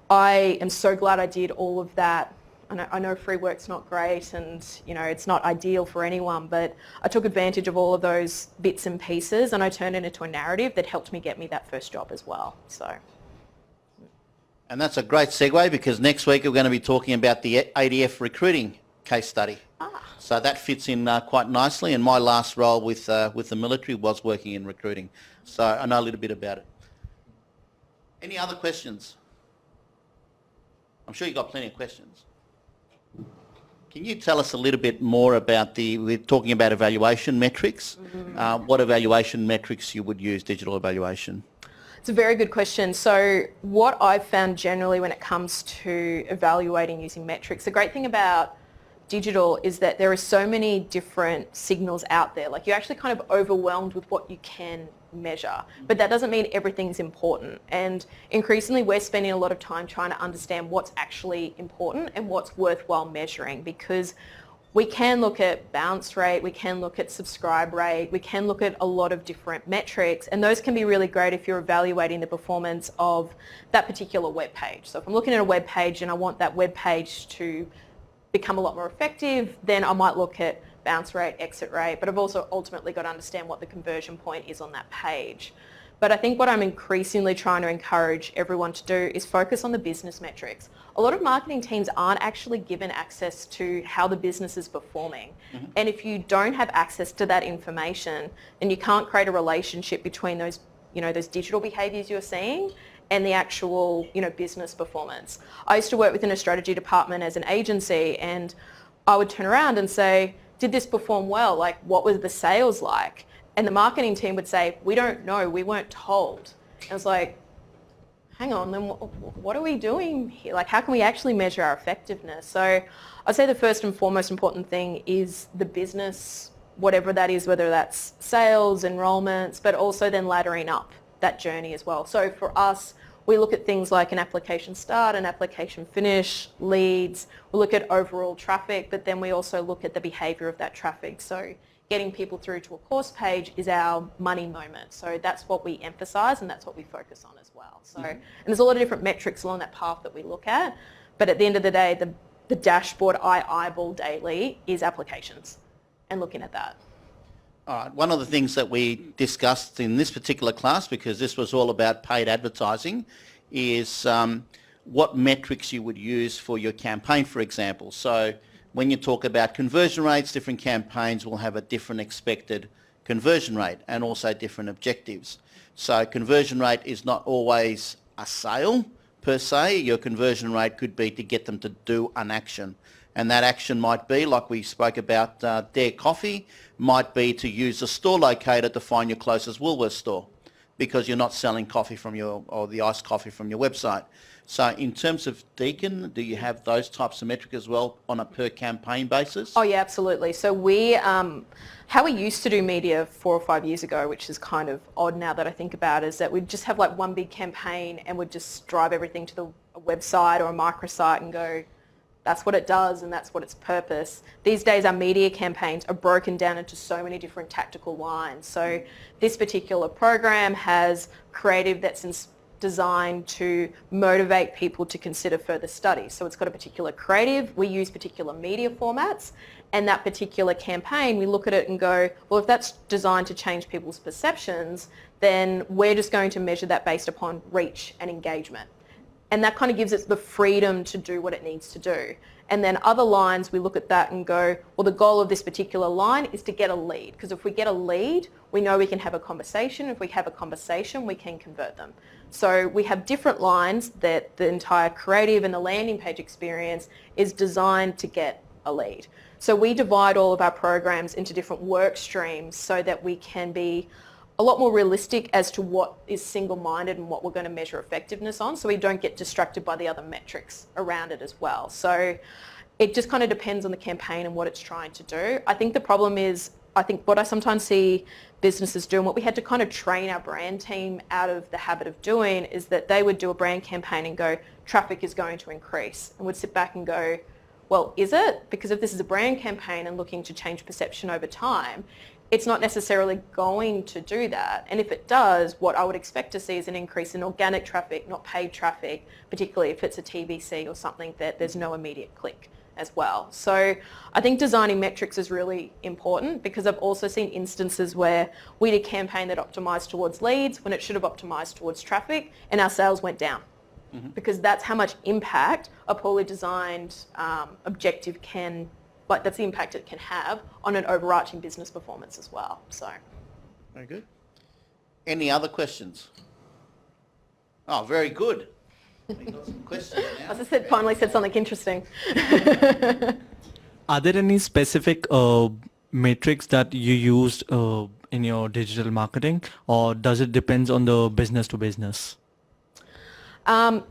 I am so glad I did all of that. I know free work's not great and it's not ideal for anyone, but I took advantage of all of those bits and pieces and I turned it into a narrative that helped me get me that first job as well. So. And that's a great segue, because next week we're going to be talking about the ADF recruiting case study. So that fits in quite nicely, and my last role with the military was working in recruiting. So I know a little bit about it. Any other questions? I'm sure you've got plenty of questions. Can you tell us a little bit more about we're talking about evaluation metrics, what evaluation metrics you would use, digital evaluation? It's a very good question. So what I've found generally when it comes to evaluating using metrics, the great thing about digital is that there are so many different signals out there. Like you're actually kind of overwhelmed with what you can measure, but that doesn't mean everything's important. And increasingly we're spending a lot of time trying to understand what's actually important and what's worthwhile measuring, because we can look at bounce rate, we can look at subscribe rate, we can look at a lot of different metrics, and those can be really great if you're evaluating the performance of that particular web page. So if I'm looking at a web page and I want that web page to become a lot more effective, then I might look at bounce rate, exit rate, but I've also ultimately got to understand what the conversion point is on that page. But I think what I'm increasingly trying to encourage everyone to do is focus on the business metrics. A lot of marketing teams aren't actually given access to how the business is performing. And if you don't have access to that information, then you can't create a relationship between those, those digital behaviors you're seeing and the actual, business performance. I used to work within a strategy department as an agency, and I would turn around and say, did this perform well? Like, what were the sales like? And the marketing team would say, we don't know, we weren't told. And I was like, hang on, then what are we doing here? Like, how can we actually measure our effectiveness? So I'd say the first and foremost important thing is the business, whatever that is, whether that's sales, enrollments, but also then laddering up that journey as well. So for us, we look at things like an application start, an application finish, leads. We look at overall traffic, but then we also look at the behaviour of that traffic. So getting people through to a course page is our money moment. So that's what we emphasise and that's what we focus on as well. So, and there's a lot of different metrics along that path that we look at, but at the end of the day, the dashboard I eyeball daily is applications and looking at that. All right. One of the things that we discussed in this particular class, because this was all about paid advertising, is what metrics you would use for your campaign, for example. So when you talk about conversion rates, different campaigns will have a different expected conversion rate and also different objectives. So conversion rate is not always a sale per se. Your conversion rate could be to get them to do an action. And that action might be, like we spoke about Dare Coffee, might be to use a store locator to find your closest Woolworths store because you're not selling coffee from or the iced coffee from your website. So in terms of Deakin, do you have those types of metrics as well on a per campaign basis? Oh yeah, absolutely. So we, how we used to do media 4 or 5 years ago, which is kind of odd now that I think about it, is that we'd just have like one big campaign and we'd just drive everything to a website or a microsite and go, that's what it does and that's what its purpose. These days our media campaigns are broken down into so many different tactical lines. So this particular program has creative that's designed to motivate people to consider further study. So it's got a particular creative, we use particular media formats, and that particular campaign, we look at it and go, well, if that's designed to change people's perceptions, then we're just going to measure that based upon reach and engagement. And that kind of gives it the freedom to do what it needs to do. And then other lines, we look at that and go, well, the goal of this particular line is to get a lead. Because if we get a lead, we know we can have a conversation. If we have a conversation, we can convert them. So we have different lines that the entire creative and the landing page experience is designed to get a lead. So we divide all of our programs into different work streams so that we can be a lot more realistic as to what is single-minded and what we're going to measure effectiveness on, so we don't get distracted by the other metrics around it as well. So it just kind of depends on the campaign and what it's trying to do. I think the problem is, I think what I sometimes see businesses do, and what we had to kind of train our brand team out of the habit of doing, is that they would do a brand campaign and go, traffic is going to increase, and would sit back and go, well, is it? Because if this is a brand campaign and looking to change perception over time, it's not necessarily going to do that. And if it does, what I would expect to see is an increase in organic traffic, not paid traffic, particularly if it's a TVC or something that there's no immediate click as well. So I think designing metrics is really important, because I've also seen instances where we did a campaign that optimized towards leads when it should have optimized towards traffic, and our sales went down. Because that's how much impact a poorly designed objective can, like that's the impact it can have on an overarching business performance as well. So, very good. Any other questions? Oh, very good. We got some questions now. As I said, finally said something interesting. Are there any specific metrics that you used in your digital marketing, or does it depend on the business to business?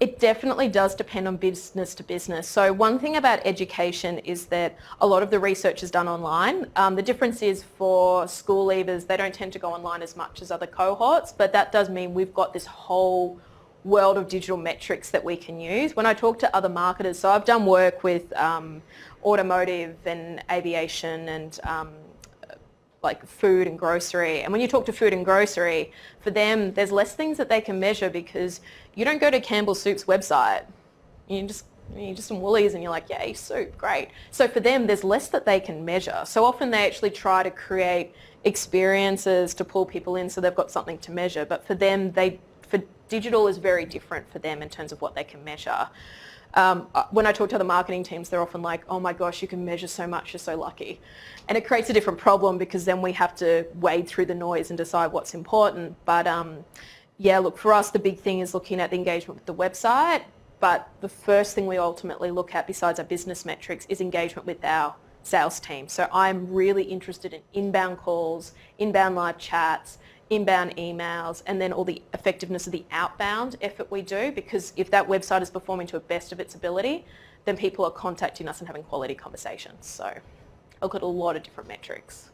It definitely does depend on business to business. So one thing about education is that a lot of the research is done online. The difference is for school leavers, they don't tend to go online as much as other cohorts, but that does mean we've got this whole world of digital metrics that we can use. When I talk to other marketers, so I've done work with automotive and aviation and like food and grocery. And when you talk to food and grocery, for them, there's less things that they can measure because you don't go to Campbell Soup's website. You're just in Woolies and you're like, yay, soup, great. So for them, there's less that they can measure. So often they actually try to create experiences to pull people in so they've got something to measure. But for them, for digital is very different for them in terms of what they can measure. When I talk to the marketing teams, they're often like, oh my gosh, you can measure so much, you're so lucky. And it creates a different problem because then we have to wade through the noise and decide what's important. But yeah, look, for us, the big thing is looking at the engagement with the website. But the first thing we ultimately look at besides our business metrics is engagement with our sales team. So I'm really interested in inbound calls, inbound live chats, inbound emails, and then all the effectiveness of the outbound effort we do, because if that website is performing to the best of its ability, then people are contacting us and having quality conversations. So I look at a lot of different metrics.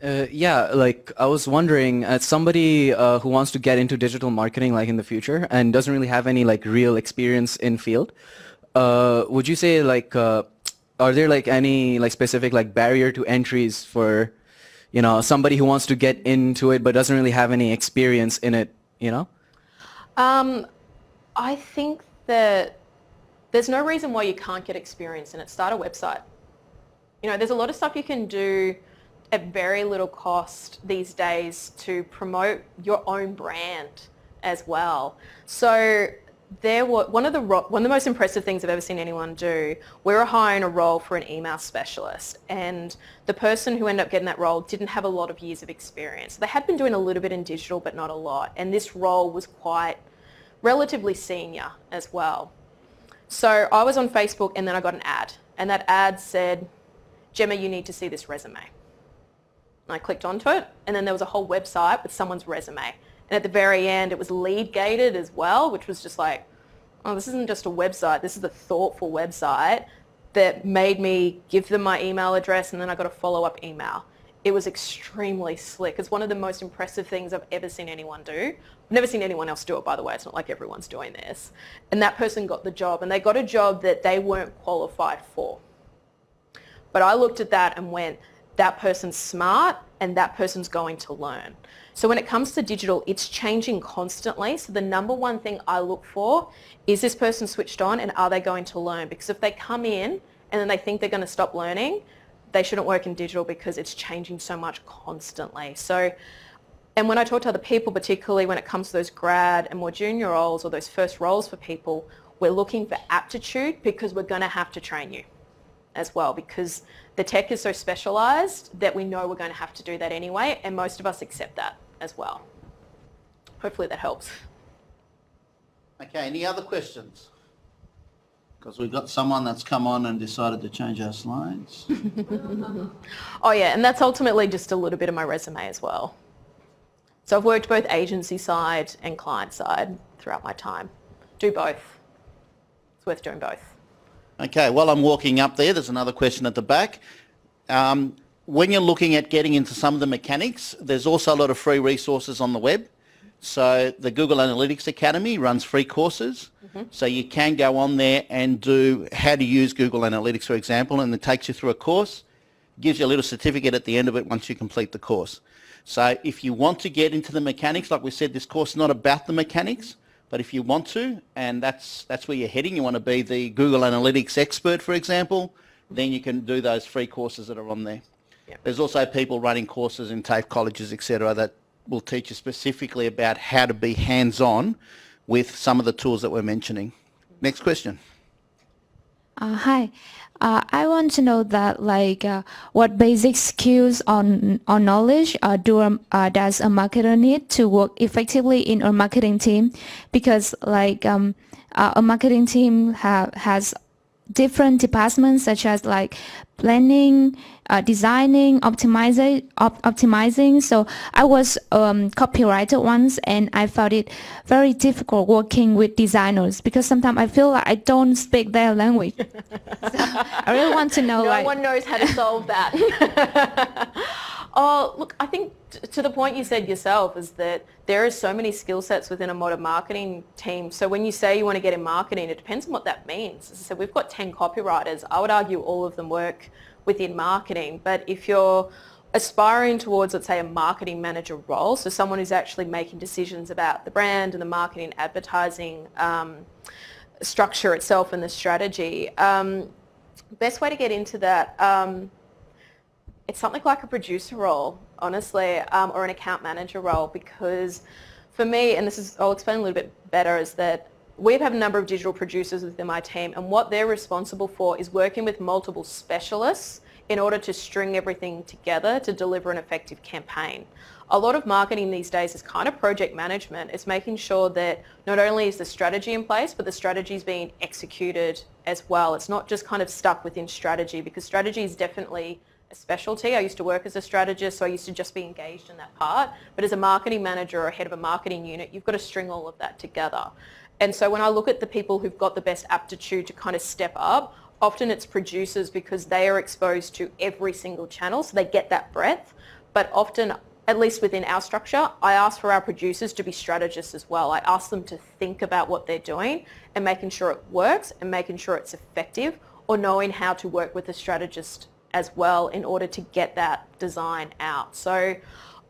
Yeah, like I was wondering, as somebody who wants to get into digital marketing like in the future and doesn't really have any like real experience in field, would you say like, are there like any like specific like barrier to entries for, you know, somebody who wants to get into it but doesn't really have any experience in it, you know? I think that there's no reason why you can't get experience in it. Start a website. You know, there's a lot of stuff you can do at very little cost these days to promote your own brand as well. So one of the most impressive things I've ever seen anyone do, we were hiring a role for an email specialist, and the person who ended up getting that role didn't have a lot of years of experience. They had been doing a little bit in digital but not a lot, and this role was quite relatively senior as well. So I was on Facebook and then I got an ad, and that ad said, Gemma, you need to see this resume. And I clicked onto it, and then there was a whole website with someone's resume. And at the very end, it was lead gated as well, which was just like, oh, this isn't just a website. This is a thoughtful website that made me give them my email address, and then I got a follow-up email. It was extremely slick. It's one of the most impressive things I've ever seen anyone do. I've never seen anyone else do it, by the way. It's not like everyone's doing this. And that person got the job, and they got a job that they weren't qualified for. But I looked at that and went, that person's smart and that person's going to learn. So when it comes to digital, it's changing constantly. So the number one thing I look for is this person switched on and are they going to learn? Because if they come in and then they think they're going to stop learning, they shouldn't work in digital because it's changing so much constantly. So, and when I talk to other people, particularly when it comes to those grad and more junior roles or those first roles for people, we're looking for aptitude because we're going to have to train you as well, because the tech is so specialised that we know we're going to have to do that anyway, and most of us accept that as well. Hopefully that helps. Okay, any other questions? Because we've got someone that's come on and decided to change our slides. Oh yeah, and that's ultimately just a little bit of my resume as well. So I've worked both agency side and client side throughout my time. Do both. It's worth doing both. Okay, while I'm walking up there, there's another question at the back. When you're looking at getting into some of the mechanics, there's also a lot of free resources on the web. So the Google Analytics Academy runs free courses. So you can go on there and do how to use Google Analytics, for example, and it takes you through a course, gives you a little certificate at the end of it once you complete the course. So if you want to get into the mechanics, like we said, this course is not about the mechanics, but if you want to, and that's where you're heading, you want to be the Google Analytics expert, for example, then you can do those free courses that are on there. Yep. There's also people running courses in TAFE colleges, etc., that will teach you specifically about how to be hands-on with some of the tools that we're mentioning. Next question. Hi. I want to know that what basic skills or knowledge does a marketer need to work effectively in a marketing team, because a marketing team has different departments such as planning, designing, optimizing. So I was copywriter once, and I found it very difficult working with designers because sometimes I feel like I don't speak their language. So I really want to know. No one knows how to solve that. Oh, look, I think to the point you said yourself is that there are so many skill sets within a modern marketing team. So when you say you want to get in marketing, it depends on what that means. As I said, we've got 10 copywriters. I would argue all of them work within marketing. But if you're aspiring towards, let's say, a marketing manager role, so someone who's actually making decisions about the brand and the marketing advertising structure itself and the strategy, best way to get into that, it's something like a producer role, honestly, or an account manager role, because for me, and I'll explain a little bit better, is that we have a number of digital producers within my team, and what they're responsible for is working with multiple specialists in order to string everything together to deliver an effective campaign. A lot of marketing these days is kind of project management. It's making sure that not only is the strategy in place, but the strategy is being executed as well. It's not just kind of stuck within strategy, because strategy is definitely a specialty. I used to work as a strategist, so I used to just be engaged in that part. But as a marketing manager or head of a marketing unit, you've got to string all of that together. And so when I look at the people who've got the best aptitude to kind of step up, often it's producers, because they are exposed to every single channel, so they get that breadth. But often, at least within our structure, I ask for our producers to be strategists as well. I ask them to think about what they're doing and making sure it works and making sure it's effective, or knowing how to work with a strategist as well in order to get that design out. So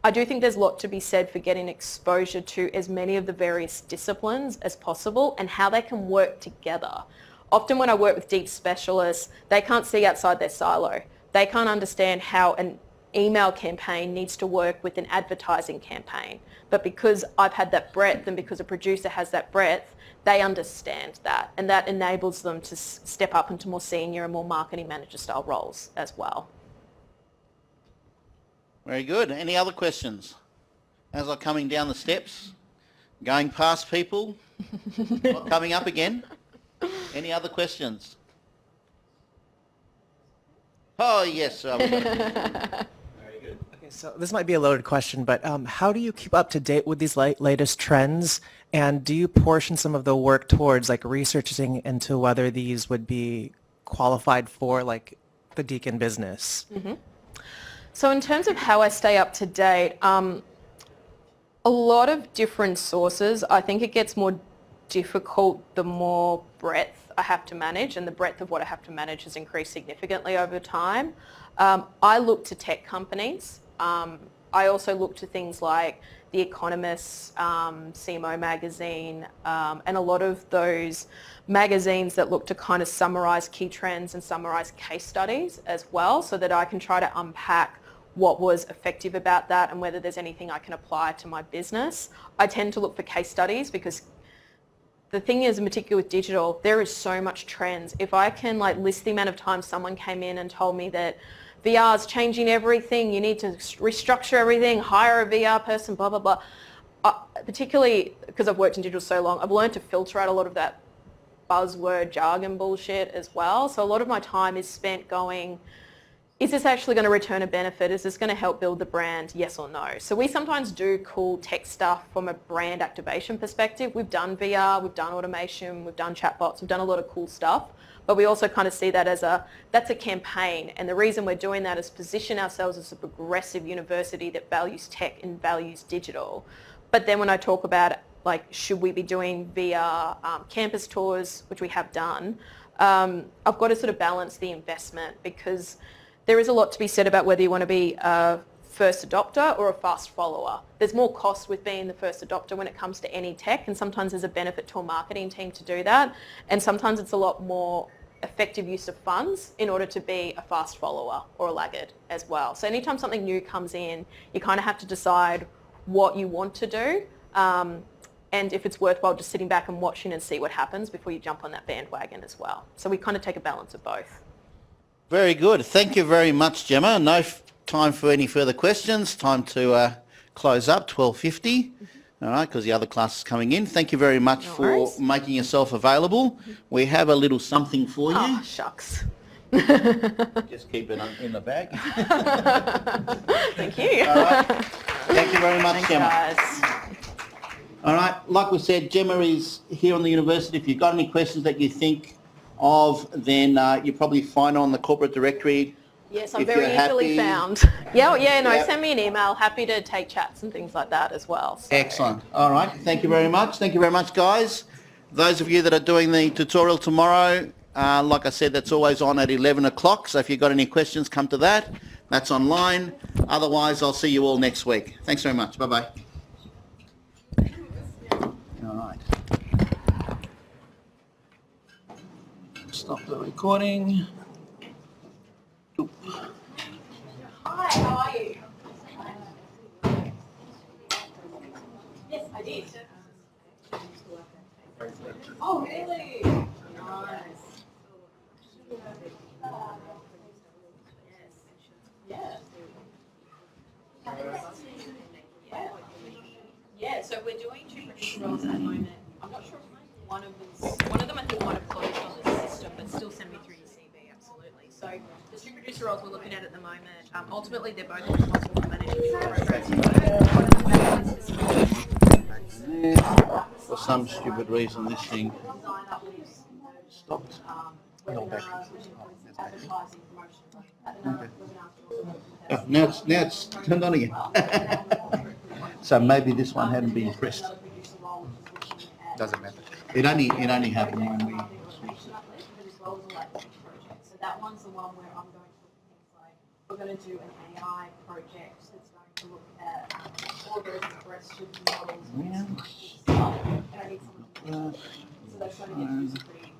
I do think there's a lot to be said for getting exposure to as many of the various disciplines as possible and how they can work together. Often when I work with deep specialists, they can't see outside their silo. They can't understand how an email campaign needs to work with an advertising campaign. But because I've had that breadth, and because a producer has that breadth, they understand that, and that enables them to step up into more senior and more marketing manager style roles as well. Very good. Any other questions? As I'm coming down the steps, going past people, not coming up again. Any other questions? Oh, yes. Very good. Okay, so this might be a loaded question, but how do you keep up to date with these latest trends? And do you portion some of the work towards like researching into whether these would be qualified for like the Deacon business? Mm-hmm. So in terms of how I stay up to date, a lot of different sources. I think it gets more difficult the more breadth I have to manage, and the breadth of what I have to manage has increased significantly over time. I look to tech companies. I also look to things like The Economist, CMO magazine, and a lot of those magazines that look to kind of summarise key trends and summarise case studies as well, so that I can try to unpack what was effective about that and whether there's anything I can apply to my business. I tend to look for case studies, because the thing is, in particular with digital, there is so much trends. If I can like list the amount of times someone came in and told me that VR is changing everything, you need to restructure everything, hire a VR person, blah, blah, blah. Particularly because I've worked in digital so long, I've learned to filter out a lot of that buzzword jargon bullshit as well. So a lot of my time is spent going, is this actually going to return a benefit? Is this going to help build the brand? Yes or no? So we sometimes do cool tech stuff from a brand activation perspective. We've done VR, we've done automation, we've done chatbots, we've done a lot of cool stuff. But we also kind of see that as that's a campaign. And the reason we're doing that is position ourselves as a progressive university that values tech and values digital. But then when I talk about like, should we be doing VR campus tours, which we have done, I've got to sort of balance the investment, because there is a lot to be said about whether you want to be a first adopter or a fast follower. There's more cost with being the first adopter when it comes to any tech, and sometimes there's a benefit to a marketing team to do that, and sometimes it's a lot more effective use of funds in order to be a fast follower or a laggard as well. So anytime something new comes in, you kind of have to decide what you want to do, and if it's worthwhile just sitting back and watching and see what happens before you jump on that bandwagon as well. So we kind of take a balance of both. Very good. Thank you very much, Gemma. No time for any further questions. Time to close up, 12:50. All right, because the other class is coming in. Thank you very much for making yourself available. We have a little something for you. Oh, shucks. Just keep it in the bag. Thank you. All right. Thank you very much, Thanks, Gemma. Guys. All right, like we said, Gemma is here on the university. If you've got any questions that you think of, then you probably find on the corporate directory Yes, I'm If very you're easily happy- found. Yeah, no, Yep. send me an email. Happy to take chats and things like that as well. So. Excellent. All right. Thank you very much. Thank you very much, guys. Those of you that are doing the tutorial tomorrow, like I said, that's always on at 11 o'clock. So if you've got any questions, come to that. That's online. Otherwise, I'll see you all next week. Thanks very much. Bye-bye. All right. Stop the recording. Oop. Hi, how are you? Yes, I did. Oh, really? Nice. Yeah. Yeah, so we're doing 2 producer roles at the moment. I'm not sure if one of them I think might have closed on the system, but still send me through your CV, absolutely. So the 2 producer roles we're looking at the moment, ultimately they're both responsible for managing the programs of work. One of them manages For some stupid reason, this thing stopped. No batteries. advertising, promotion, Okay. Oh, now it's turned on again. So maybe this one hadn't been pressed. Doesn't matter. It only happened when we. So that one's the one where I'm going to look at things like, we're going to do an AI project that's going to look at all those breast models and stuff. And I need someone to so that's going to get to some pretty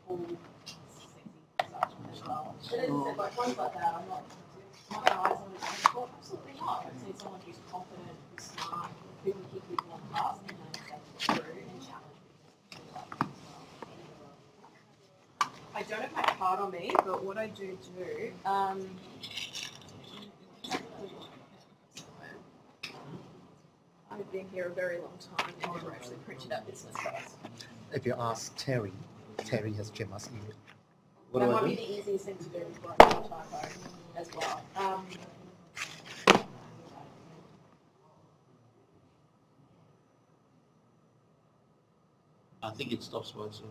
cool, sexy stuff as well. But as I said, like ones like that, I'm not my eyes on it. Absolutely not. I just need someone who's confident, who's smart, who can kick people on fast and then take them through and challenge people. I don't have my card on me, but what I do, I've been here a very long time and never actually printed out business cards. If you ask Terry, Terry has Gemma's email. What That do I might do? be the easiest thing to do before I make a typo as well. I think it stops by itself.